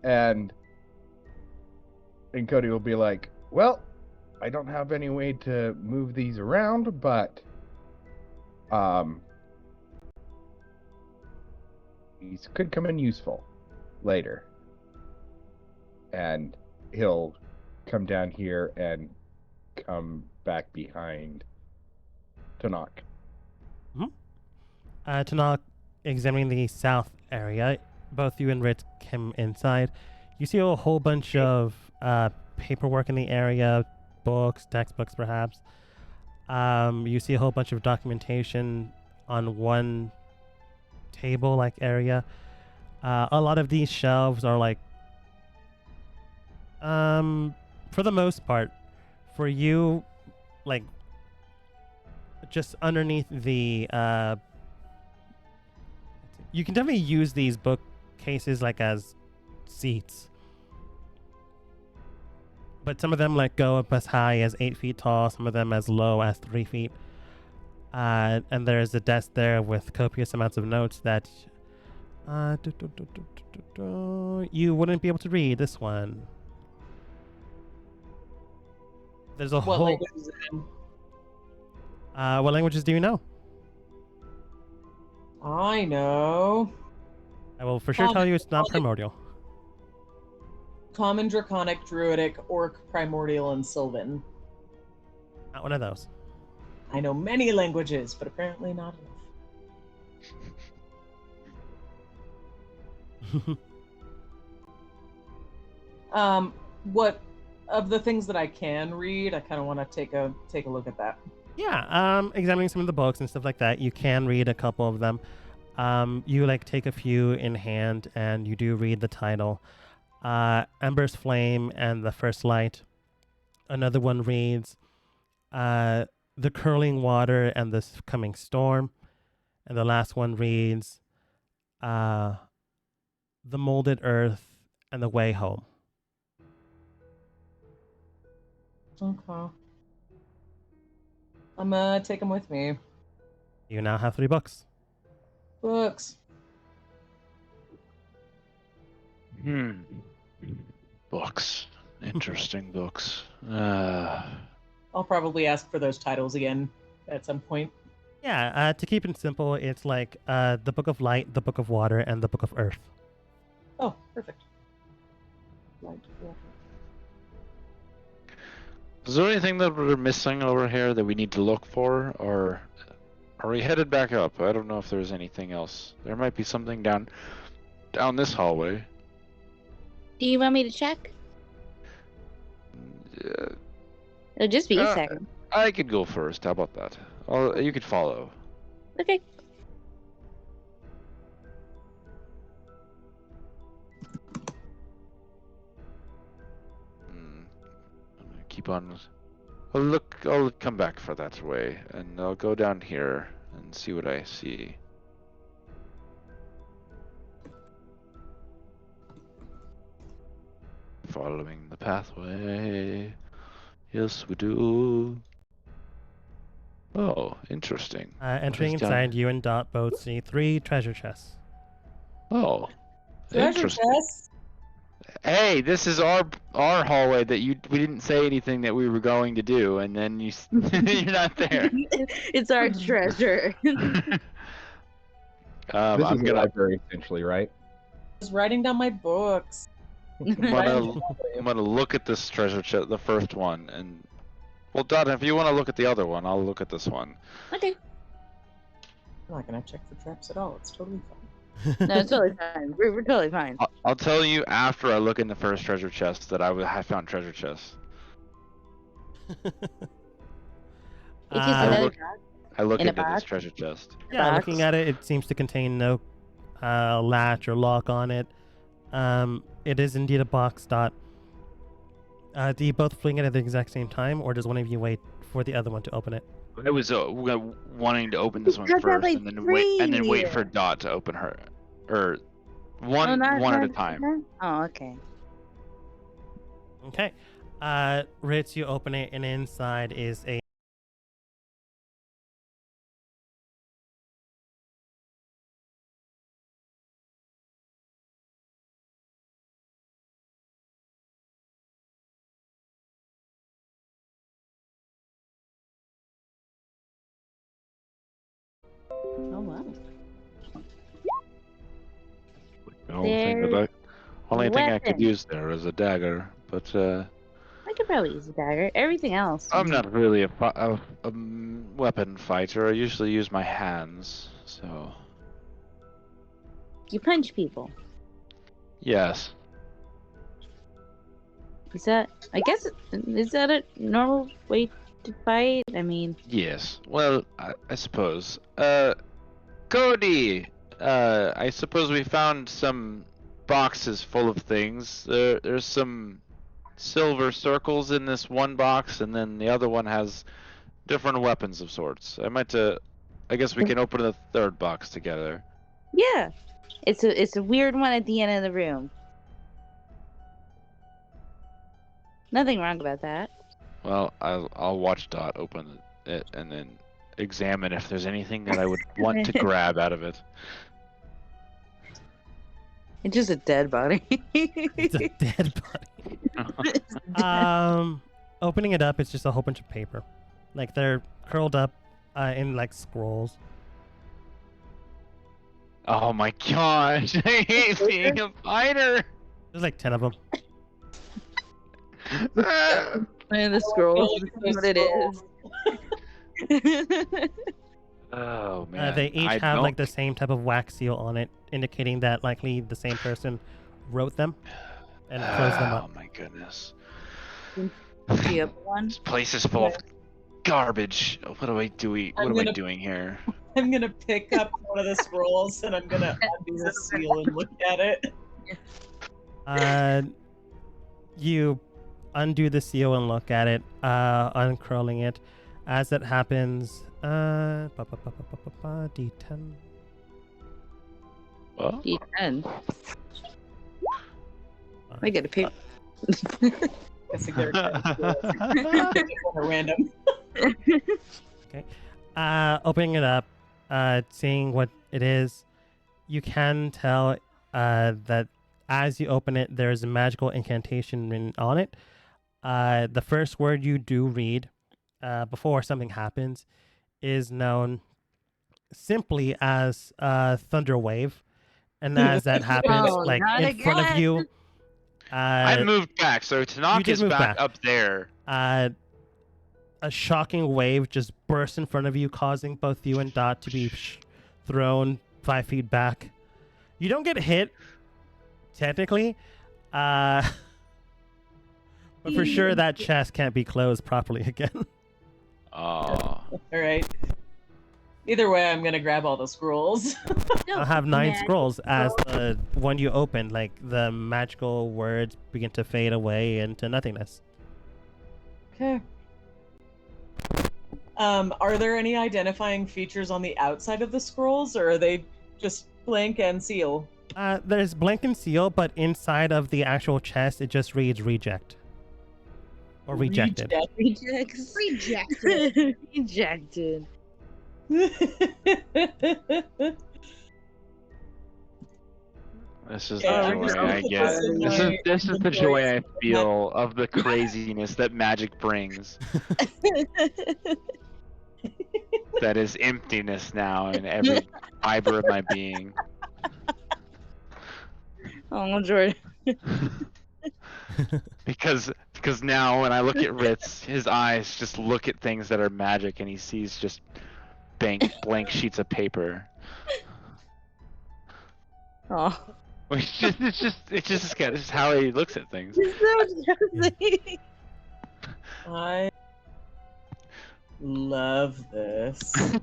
and Cody will be like, well, I don't have any way to move these around, but these could come in useful later. And he'll come down here and come back behind Tanakh. Tanakh, examining the south area, both you and Ritz came inside. You see a whole bunch of paperwork in the area, books, textbooks, perhaps. You see a whole bunch of documentation on one table like area. A lot of these shelves are like, for the most part, for you, like just underneath the you can definitely use these bookcases like as seats, but some of them like go up as high as 8 feet tall, some of them as low as 3 feet. And there's a desk there with copious amounts of notes that you wouldn't be able to read. This one. There's a What whole. language is it in? What languages do you know? I know. I will for sure tell you it's not primordial. Common, Draconic, Druidic, Orc, Primordial, and Sylvan. Not one of those. I know many languages, but apparently not enough. What of the things that I can read, I kind of want to take a look at that. Yeah, examining some of the books and stuff like that, you can read a couple of them. You like take a few in hand, and you do read the title, Ember's Flame and the First Light. Another one reads, The Curling Water and the Coming Storm, and the last one reads, The Molded Earth and the Way Home. Okay. I'm gonna take them with me. You now have 3 books. Books. Books. Interesting books. I'll probably ask for those titles again at some point. Yeah, to keep it simple, it's like the Book of Light, the Book of Water, and the Book of Earth. Oh, perfect. Light, water. Is there anything that we're missing over here that we need to look for, or are we headed back up? I don't know if there's anything else. There might be something down this hallway. Do you want me to check? It'll just be a second. I could go first. How about that? You could follow. Okay. I'm gonna keep on. I'll come back for that way, and I'll go down here and see what I see. Following the pathway. Yes, we do. Oh, interesting. Entering is down inside, you and Dot both see 3 treasure chests. Oh, Treasure interesting. chest. Hey, this is our hallway that we didn't say anything that we were going to do, and then you're not there. It's our treasure. This I'm is a gonna library, essentially, right? I was writing down my books. I'm gonna look at this treasure chest, the first one, and well, Dot, if you want to look at the other one, I'll look at this one. Okay. I'm not gonna check for traps at all. It's totally fine. No, it's totally fine. We're totally fine. I'll tell you after I look in the first treasure chest that I found treasure chests. It's just Uh, another look- box. I look In a into this box? treasure chest. Yeah, box. looking at it, it seems to contain no latch or lock on it. It is indeed a box. Dot. Do you both fling it at the exact same time, or does one of you wait for the other one to open it? I was wanting to open this one Because I have, first, like, and then wait three. for Dot to open her, or Oh, one not at a the time. same? Oh, okay. Okay. Ritz, you open it, and inside is a Oh, wow. The only thing that There's only thing I could weapons. use there is a dagger, but I could probably use a dagger. Everything else. I'm not really a weapon fighter. I usually use my hands, so You punch people. yes. Is that? I guess is that a normal way to fight? I mean, Yes. Well, I suppose. Cody. I suppose we found some boxes full of things. There's some silver circles in this one box, and then the other one has different weapons of sorts. I guess we can open the third box together. yeah, it's a weird one at the end of the room. Nothing wrong about that. Well, I'll watch Dot open it and then examine if there's anything that I would want to grab out of it. It's just a dead body. It's a dead body. Opening it up, it's just a whole bunch of paper. Like they're curled up in like scrolls. Oh my gosh! I hate being a fighter. There's like 10 of them. Man, the scrolls. This is what it is. Oh man! They each I have don't- like the same type of wax seal on it, indicating that likely the same person wrote them and closed them up. Oh my goodness! The other one. This place is full of garbage. What am I doing? What I'm am I gonna- doing here? I'm gonna pick up one of the scrolls and I'm gonna undo the seal and look at it. You undo the seal and look at it, uncurling it. As it happens, D10. Well, D10. I get a paper. Guess I get a random. Opening it up, seeing what it is, you can tell that as you open it, there's a magical incantation written on it. The first word you do read before something happens is known simply as Thunder Wave. And as that happens, Oh, like not in front of again. you, I moved back, so you Tanaka did is move back back. up there. a shocking wave just bursts in front of you, causing both you and Dot to be thrown 5 feet back. You don't get hit, technically, but for sure that chest can't be closed properly again. Oh. Alright. Either way, I'm gonna grab all the scrolls. I have 9 magic scrolls as the one you open, like the magical words begin to fade away into nothingness. Okay. Are there any identifying features on the outside of the scrolls, or are they just blank and seal? There's blank and seal, but inside of the actual chest, it just reads reject. Or rejected. Rejects. Rejected. Rejected. This is Yeah, the I'm joy just I gonna get. put This is this in the my joy I inventory. feel of the craziness that magic brings. That is emptiness now in every fiber of my being. Oh, Jordan. Because now when I look at Ritz, his eyes just look at things that are magic, and he sees just blank sheets of paper. Oh. It's just how he looks at things. It's so depressing. I love this. Can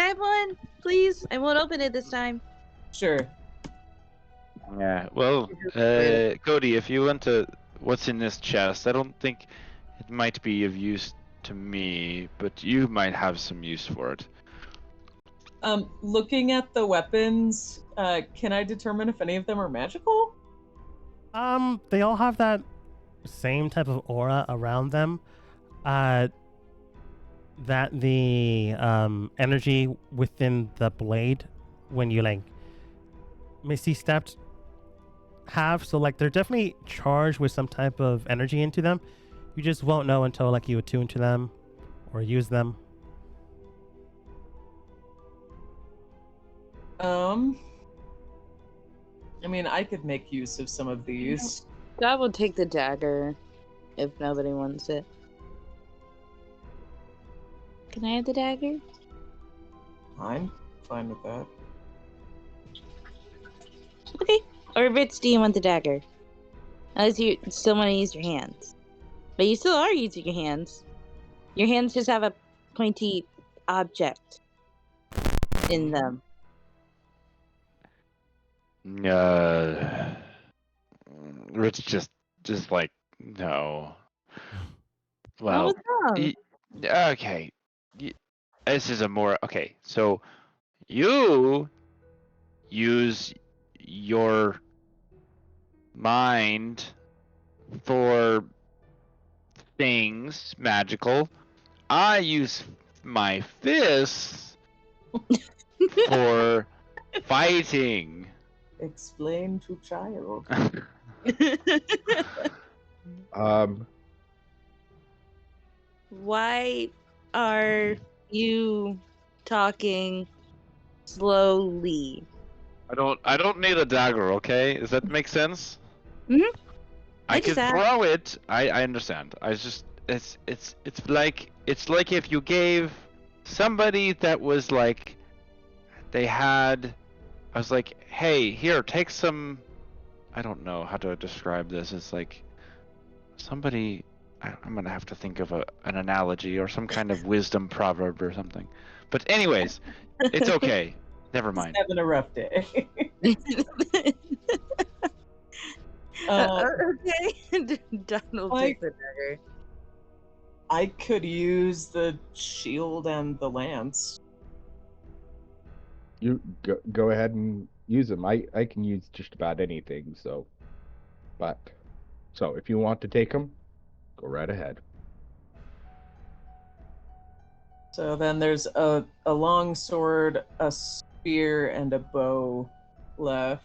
I have one, please? I won't open it this time. Sure. Yeah. Well, Cody, if you want to, what's in this chest? I don't think it might be of use to me, but you might have some use for it. Looking at the weapons, can I determine if any of them are magical? They all have that same type of aura around them. That the energy within the blade when you like misty stepped have, so like they're definitely charged with some type of energy into them. You just won't know until like you attune to them or use them. I mean, I could make use of some of these. God will take the dagger if nobody wants it. Can I have the dagger? I'm fine with that. Okay. Or Ritz, do you want the dagger? Unless you still want to use your hands. But you still are using your hands. Your hands just have a pointy object in them. Rich just like no. Oh, Well, what's wrong? okay. This is a more okay. So you use your mind for things magical. I use my fists for fighting. Explain to child. Why are you talking slowly? I don't need a dagger, okay? Does that make sense? Mhm. I I just could asked. throw it. I understand. It's like if you gave somebody that was like they had I was like, "Hey, here, take some." I don't know how to describe this. It's like somebody. I'm gonna have to think of an analogy or some kind of wisdom proverb or something. But anyways, it's okay. Never mind. Having a rough day. Okay. Donald like- takes a dagger. I could use the shield and the lance. You go ahead and use them. I can use just about anything. So if you want to take them, go right ahead. So then there's a long sword, a spear, and a bow left.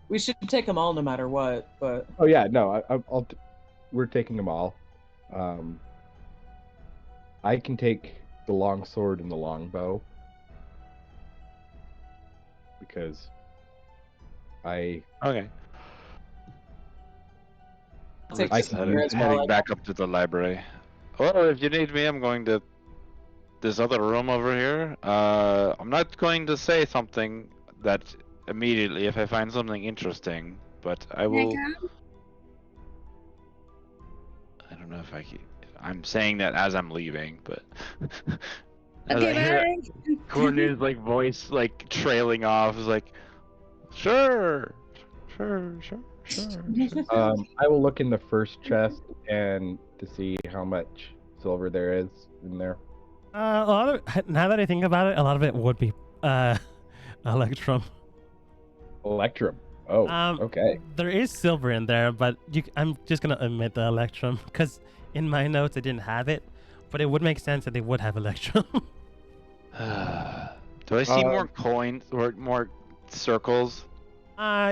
We should take them all no matter what, but Oh yeah, no, we're taking them all. I can take the long sword and the long bow because I Okay. take I this can one use as well. Heading back up to the library. Well, if you need me, I'm going to this other room over here. I'm not going to say something that immediately if I find something interesting, but I will. I don't know if I can. I'm saying that as I'm leaving, but as Okay, I hear bye. Cornier's like voice like trailing off, is like, sure. I will look in the first chest and to see how much silver there is in there. A lot of now that I think about it, a lot of it would be Electrum. Electrum. Oh, okay. There is silver in there, but I'm just gonna omit the Electrum because in my notes I didn't have it, but it would make sense that they would have Electrum. Do I see more coins or more circles?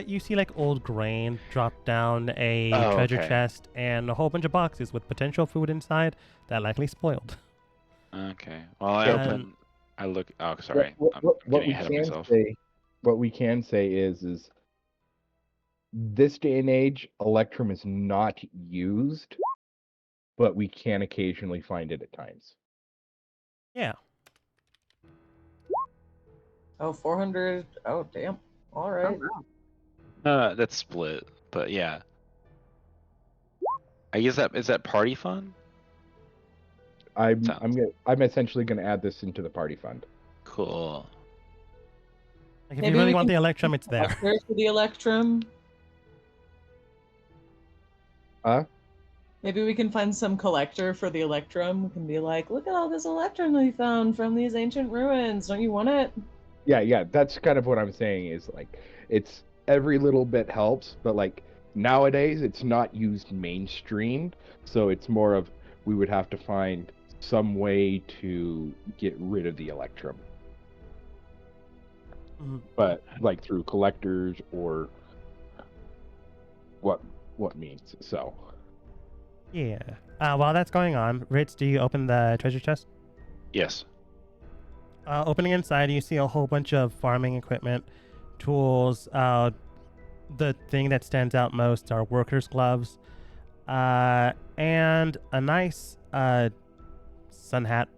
You see like old grain drop down a Oh, treasure okay. chest and a whole bunch of boxes with potential food inside that likely spoiled. Okay. Well, I And- open. I look. Oh, sorry. What I'm getting we ahead of can myself. say, what we can say is this day and age, Electrum is not used, but we can occasionally find it at times. Yeah. Oh, 400. Oh, damn. All right. That's split, but yeah. I guess that is that party fun. I'm essentially gonna add this into the party fund. Cool. Like if Maybe you really we want can- the Electrum, it's there. There's the Electrum. Huh? Maybe we can find some collector for the Electrum. We can be like, look at all this Electrum we found from these ancient ruins. Don't you want it? Yeah, that's kind of what I'm saying is like it's every little bit helps, but like nowadays it's not used mainstream, so it's more of we would have to find some way to get rid of the Electrum. Mhm. But like through collectors or what means. So Yeah. While that's going on, Ritz, do you open the treasure chest? Yes. Opening inside, you see a whole bunch of farming equipment, tools. The thing that stands out most are workers' gloves, and a nice sun hat.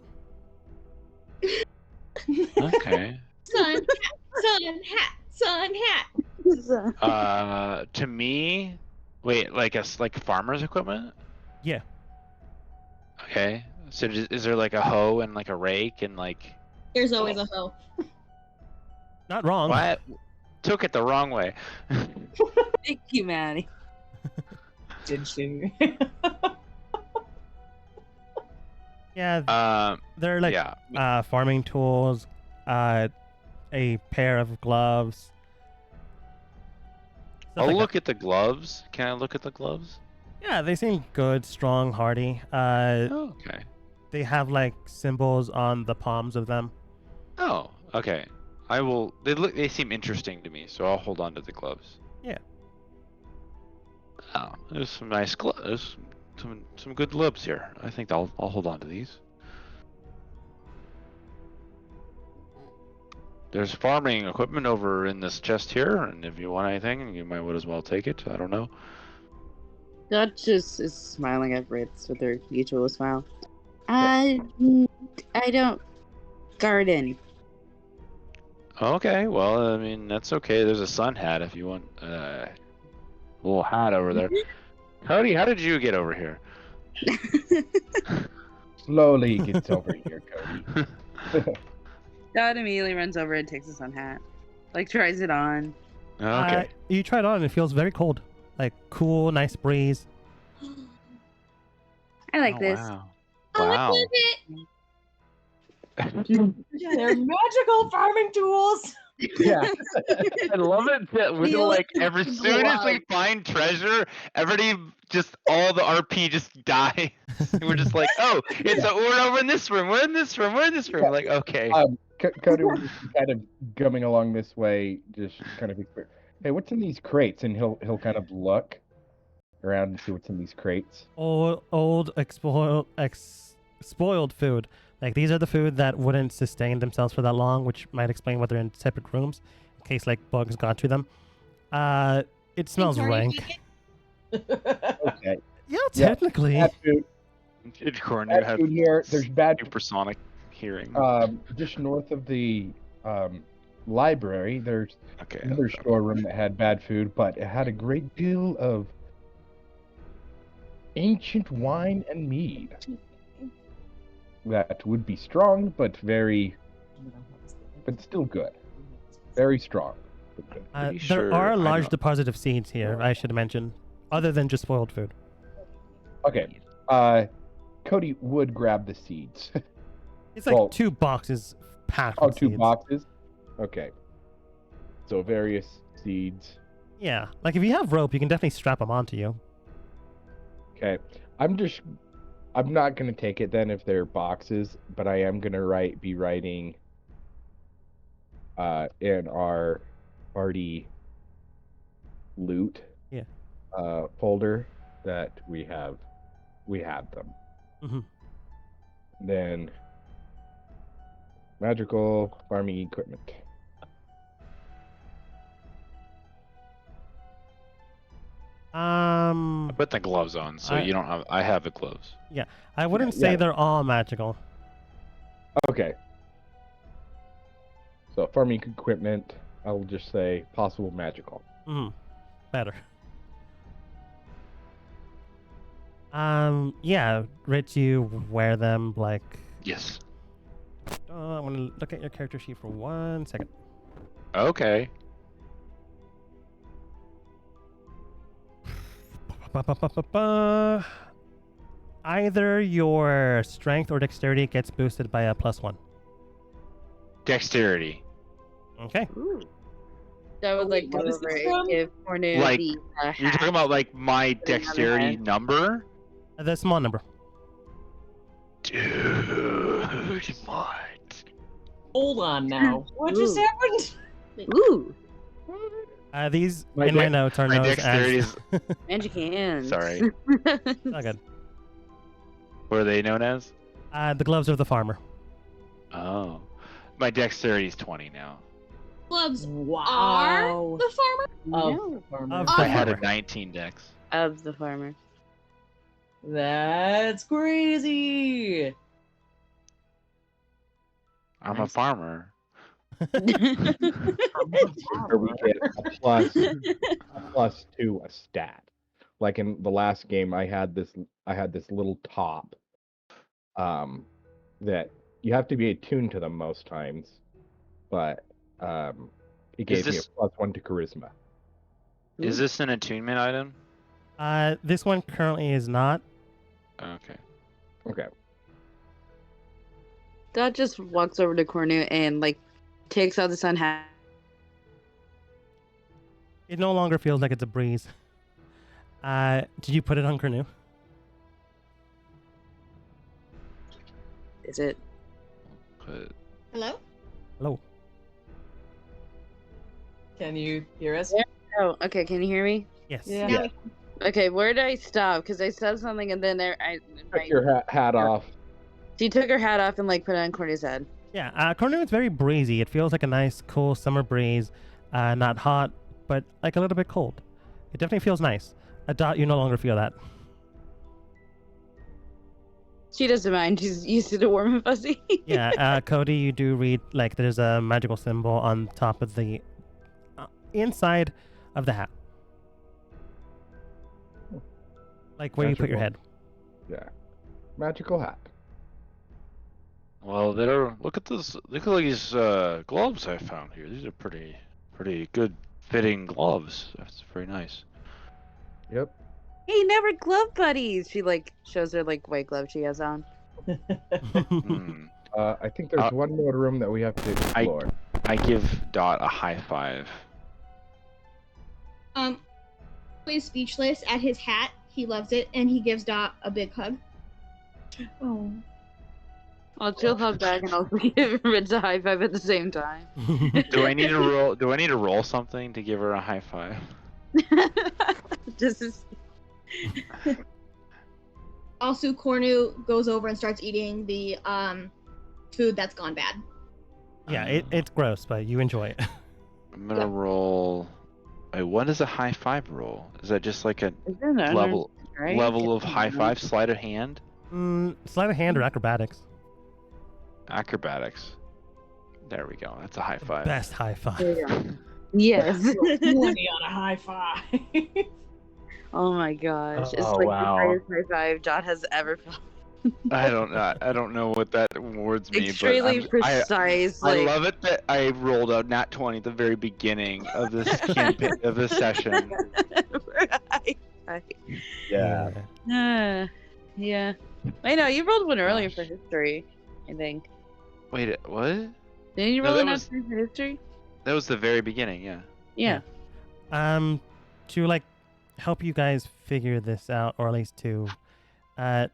Okay. Sun hat. To me, Wait, like like farmer's equipment? Yeah. Okay. So is there like a hoe and like a rake and like There's always a hoe. Not wrong. what? Took it the wrong way. Thank you, Maddie. Did she? Yeah, they're like yeah. farming tools, a pair of gloves. stuff I'll like that. look at the gloves. Can I look at the gloves? Yeah, they seem good, strong, hardy. Oh, okay. They have like symbols on the palms of them. Oh, okay. I will. They seem interesting to me, so I'll hold on to the gloves. Yeah. Oh, there's some nice gloves. Some good gloves here. I think I'll hold on to these. There's farming equipment over in this chest here, and if you want anything, you might as well take it. I don't know. Dot just is smiling at Ritz with her usual smile. I don't garden. Okay, well, I mean, that's okay. There's a sun hat if you want a little hat over there. Cody, how did you get over here? Slowly gets over here, Cody. Dot immediately runs over and takes the sun hat. Like, tries it on. Okay. You try it on and it feels very cold. Like cool, nice breeze. I like Oh, this. Wow. Oh, I Wow. love it. They're magical farming tools. Yeah. I love it that we're Feel like it as soon as we find treasure, everybody just all the RP just dies. We're just like, oh, we're over in this room. We're in this room. We're in this room. Like, okay. Cody will just be kind of gumming along this way, just kind of be clear. Hey, what's in these crates? And he'll kind of look around and see what's in these crates. Old spoiled food. Like these are the food that wouldn't sustain themselves for that long, which might explain why they're in separate rooms, in case like bugs got to them. It smells rank. Okay. Yeah, technically. Bad food, Corner bad food here. There's bad supersonic hearing. just north of the library, there's Okay. another storeroom that had bad food, but it had a great deal of ancient wine and mead. That would be strong, but still good. Very strong. But good. Pretty There sure are a I large know. deposit of seeds here, I should mention, other than just spoiled food. Okay. Cody would grab the seeds. It's like Well- 2 boxes packed Oh, with 2 seeds. boxes? Okay. So various seeds. Yeah, like if you have rope, you can definitely strap them onto you. Okay. I'm not gonna take it then if they're boxes, but I am gonna be writing in our party loot folder that we have them. Mhm. Then magical farming equipment. I put the gloves on, so you don't have. I have the gloves. I wouldn't say yeah. they're all magical. Okay. So farming equipment, I'll just say possible magical. Better. Yeah, Rich, you wear them like. Yes. I'm gonna look at your character sheet for 1 second. Okay. Ba-ba-ba-ba-ba. Either your strength or dexterity gets boosted by a +1. Dexterity. Okay. That would like go What is over this and from? give Cornu Like, the You're hat. talking about like my Put it on the dexterity head. number? The small number. Dude, what? Hold on now. What just Ooh. happened? Ooh, These My in my dex- notes are My known dexterity as. is. magic hands. Sorry. Not good. What are they known as? The gloves of the farmer. Oh. My dexterity is 20 now. Gloves are Wow. the farmer. Of No, the farmer. Of I had a farmer. 19 dex. of the farmer. That's crazy. I'm a Nice. farmer. Where we get a +2 a stat. like in the last game, I had this little top, that you have to be attuned to them most times, but it gave me a this- +1 to charisma. Is this an attunement item? This one currently is not. Okay. Okay. Dot just walks over to Cornu and like takes out the sun hat. It no longer feels like it's a breeze. Did you put it on Cornu? Is it? Put... Hello? Hello. Can you hear us? Yeah. Oh, okay. Can you hear me? Yes. Yeah. Now Okay, where did I stop? Because I said something and then Took your hat off. she took her hat off and like put it on Cornu's head. Yeah, Cornu is very breezy. It feels like a nice, cool summer breeze. Not hot, but like a little bit cold. It definitely feels nice. Dot, you no longer feel that. She doesn't mind. She's used to the warm and fuzzy. Yeah, Cody, you do read, like, there's a magical symbol on top of the inside of the hat. Like where you put your head. Yeah. Magical hat. Well, look at this. Look at these gloves I found here. These are pretty good fitting gloves. That's very nice. Yep. Hey, never glove buddies. She like shows her like white glove she has on. Hmm. I think there's one more room that we have to explore. I give Dot a high five. He's speechless at his hat. He loves it, and he gives Dot a big hug. Oh. She'll hug back and also give Ritz a high five at the same time. Do I need to roll? Do I need to roll something to give her a high five? This is Also, Cornu goes over and starts eating the food that's gone bad. Yeah, it's gross, but you enjoy it. I'm gonna roll. Wait, what is a high five roll? Is that just like a Is there an level right? level of high five? Sleight of hand? Sleight of hand or acrobatics. Acrobatics. There we go. That's a high five. Best high five. There you go. Yes. 20 on a high five. Oh my gosh. It's Oh, like wow. the highest high five Dot has ever felt. I don't know what that awards me, Extremely but precise. I like, love it that I rolled a nat 20 at the very beginning of this campaign of this session. Right. Yeah. Yeah. I know, you rolled one earlier for history, I think. Wait, what? Didn't you No, roll that one was- for history? That was the very beginning, yeah. Yeah. To like help you guys figure this out, or at least to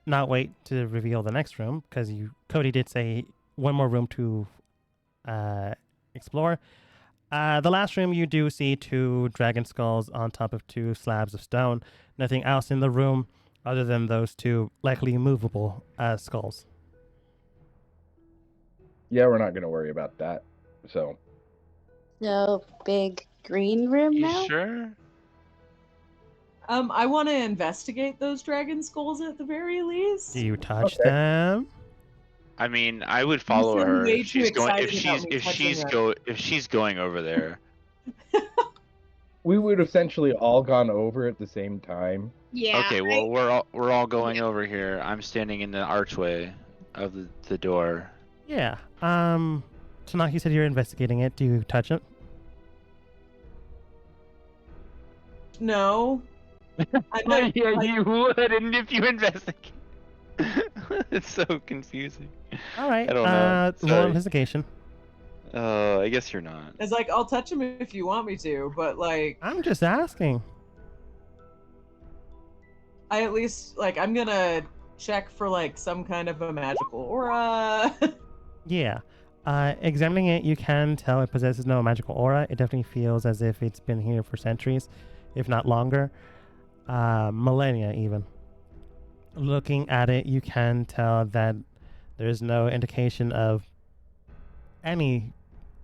not wait to reveal the next room, because Cody did say one more room to explore. The last room you do see 2 dragon skulls on top of 2 slabs of stone. Nothing else in the room other than those 2 likely movable skulls. Yeah, we're not gonna worry about that. So No big green room You now? sure? I want to investigate those dragon skulls at the very least. Do you touch Okay. them? I mean, I would follow seem her way if too she's going excited about me touching if she's going over there. we would essentially all gone over at the same time. Yeah. Okay, well we're all going over here. I'm standing in the archway of the door. Yeah. Tanaki said you're investigating it. Do you touch it? No. I might, Yeah, like, you would, and if you investigate. It's so confusing. All right. I don't know. Roll Sorry. investigation. I guess you're not. it's like I'll touch them if you want me to, but like I'm just asking. I at least like I'm gonna check for like some kind of a magical aura. Yeah. Examining it, you can tell it possesses no magical aura. It definitely feels as if it's been here for centuries, if not longer. Millennia, even. Looking at it, you can tell that there's no indication of any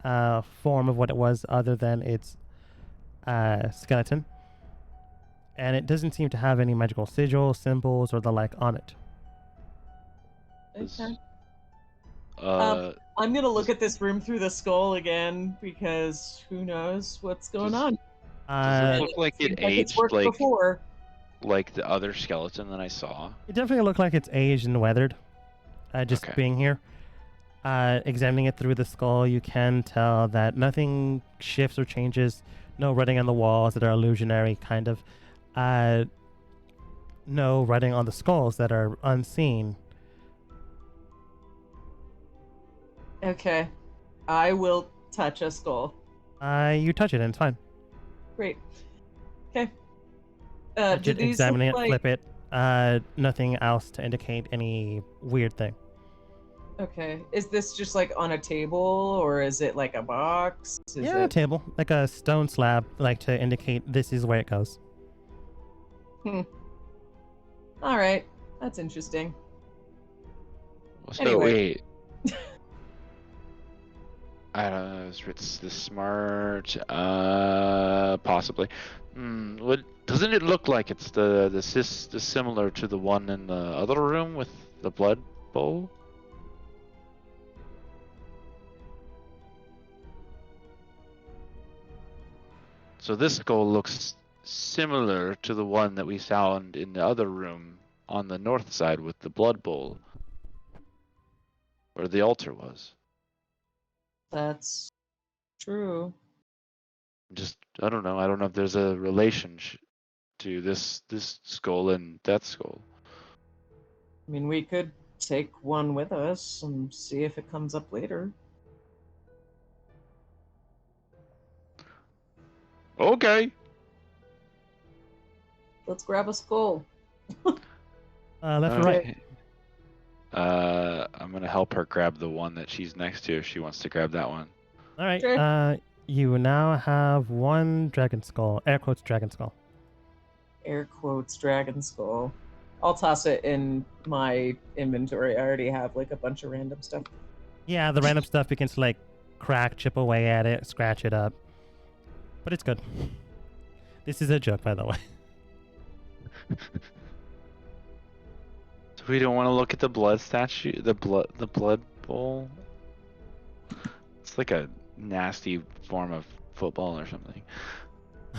form of what it was other than its skeleton. And it doesn't seem to have any magical sigils, symbols, or the like on it. Okay. Uh, I'm gonna look at this room through the skull again because who knows what's going on. does it look like it Seems like it's aged worked like before. like the other skeleton that I saw? It definitely looked like it's aged and weathered. Just Okay. being here. Examining it through the skull, you can tell that nothing shifts or changes. No writing on the walls that are illusionary, kind of. No writing on the skulls that are unseen. Okay. I will touch a skull. You touch it and it's fine. Great. Okay. Touch Do it, these examine look it, like... flip it. Nothing else to indicate any weird thing. Okay. Is this just like on a table or is it like a box? Is Yeah, a it... table, like a stone slab, like to indicate this is where it goes. All right. That's interesting. So Anyway. wait. I don't know. Is Ritz this smart? Possibly. What doesn't it look like? It's the similar to the one in the other room with the blood bowl? So this skull looks similar to the one that we found in the other room on the north side with the blood bowl, where the altar was. That's true. Just I don't know. I don't know if there's a relation to this skull and that skull. I mean, we could take one with us and see if it comes up later. Okay. Let's grab a skull. Left or right? Okay. I'm gonna help her grab the one that she's next to if she wants to grab that one. All right. Sure. You now have one dragon skull. Air quotes dragon skull. Air quotes dragon skull. I'll toss it in my inventory. I already have like a bunch of random stuff. Yeah, the random stuff begins to like crack, chip away at it, scratch it up. But it's good. This is a joke, by the way. So we don't want to look at the blood statue, the blood bowl. It's like a nasty form of football or something.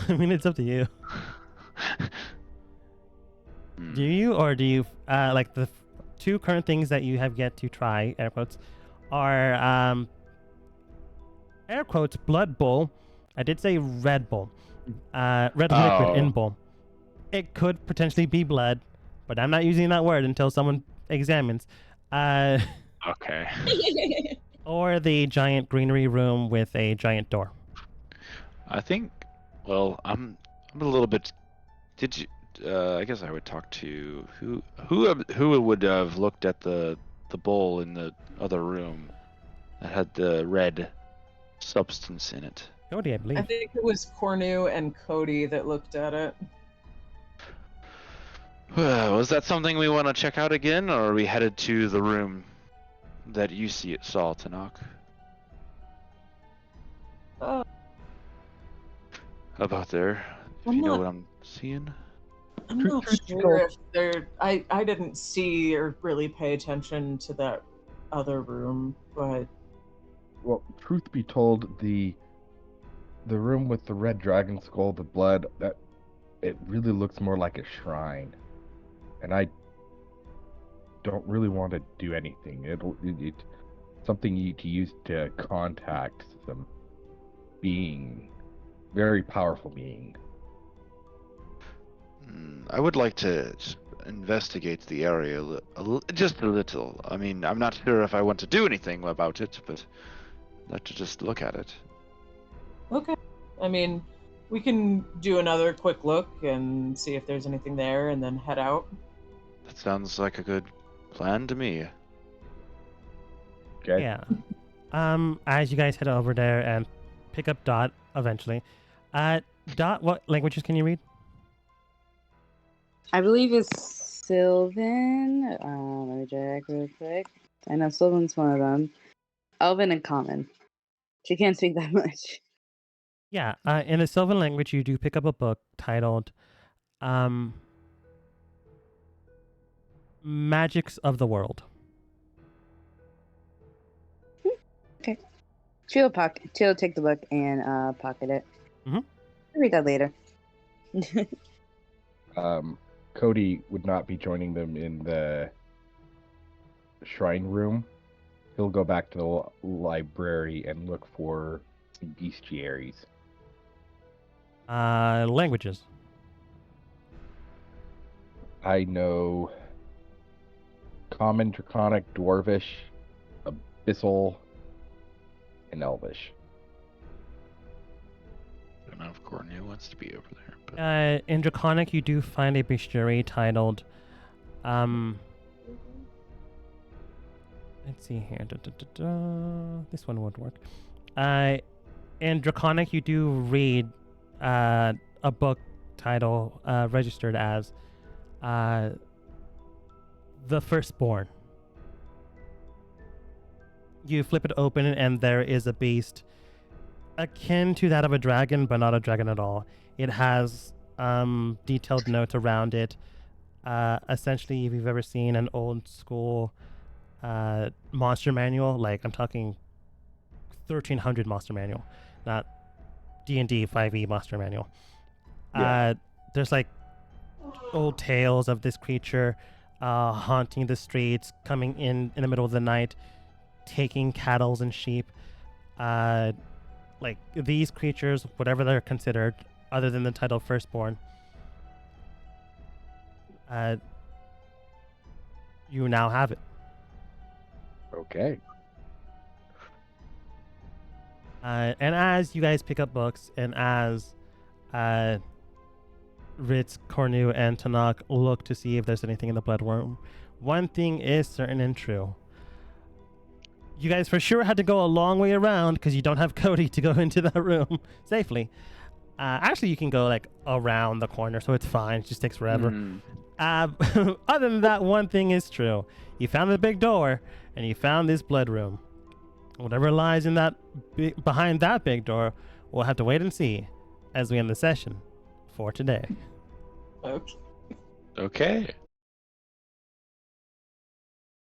I mean, it's up to you. Do you, or do you, like the two current things that you have yet to try, air quotes, are, air quotes, blood bowl. I did say red bull. Red liquid in bowl. It could potentially be blood, but I'm not using that word until someone examines. Okay. Or the giant greenery room with a giant door. I think. Well, I'm a little bit. Did you? I guess I would talk to who would have looked at the bowl in the other room that had the red substance in it. Cody, I believe. I think it was Cornu and Cody that looked at it. Was that something we want to check out again, or are we headed to the room that you saw, Tanakh? Uh, How about there? If I'm you know not- what I'm seeing. I'm not sure if they're... I didn't see or really pay attention to that other room, but... Well, truth be told, the room with the red dragon skull, the blood, that it really looks more like a shrine, and I don't really want to do anything. It's something you to use to contact some being, very powerful being. I would like to investigate the area just a little. I mean, I'm not sure if I want to do anything about it, but I'd like to just look at it. Okay. I mean, we can do another quick look and see if there's anything there and then head out. That sounds like a good plan to me. Okay. Yeah. As you guys head over there and pick up Dot eventually. Dot, what languages can you read? I believe it's Sylvan. Let me check real quick. I know Sylvan's one of them. Elven and Common. She can't speak that much. Yeah, in the Sylvan language, you do pick up a book titled Magics of the World. Okay. She'll take the book and pocket it. Mhm. I'll read that later. Cody would not be joining them in the shrine room. He'll go back to the library and look for some bestiaries. Languages. I know Common, Draconic, Dwarvish, Abyssal, and Elvish. I don't know if Courtney wants to be over there. But... In Draconic, you do find a bestiary titled, let's see here. This one would work. In Draconic, you do read a book title registered as The Firstborn. You flip it open, and there is a beast akin to that of a dragon, but not a dragon at all. It has detailed notes around it. Essentially, if you've ever seen an old school monster manual, like I'm talking 1300 monster manual, not D&D 5e monster manual. Yeah. There's like old tales of this creature haunting the streets, coming in the middle of the night, taking cattle and sheep. Like these creatures, whatever they're considered, other than the title Firstborn, you now have it. Okay. And as you guys pick up books, and as Ritz, Cornu, and Tanakh look to see if there's anything in the bloodworm, one thing is certain and true. You guys for sure had to go a long way around because you don't have Cody to go into that room safely. Actually, you can go like around the corner, so it's fine. It just takes forever. Other than that, one thing is true. You found the big door, and you found this blood room. Whatever lies in that behind that big door, we'll have to wait and see as we end the session for today. Okay. Okay.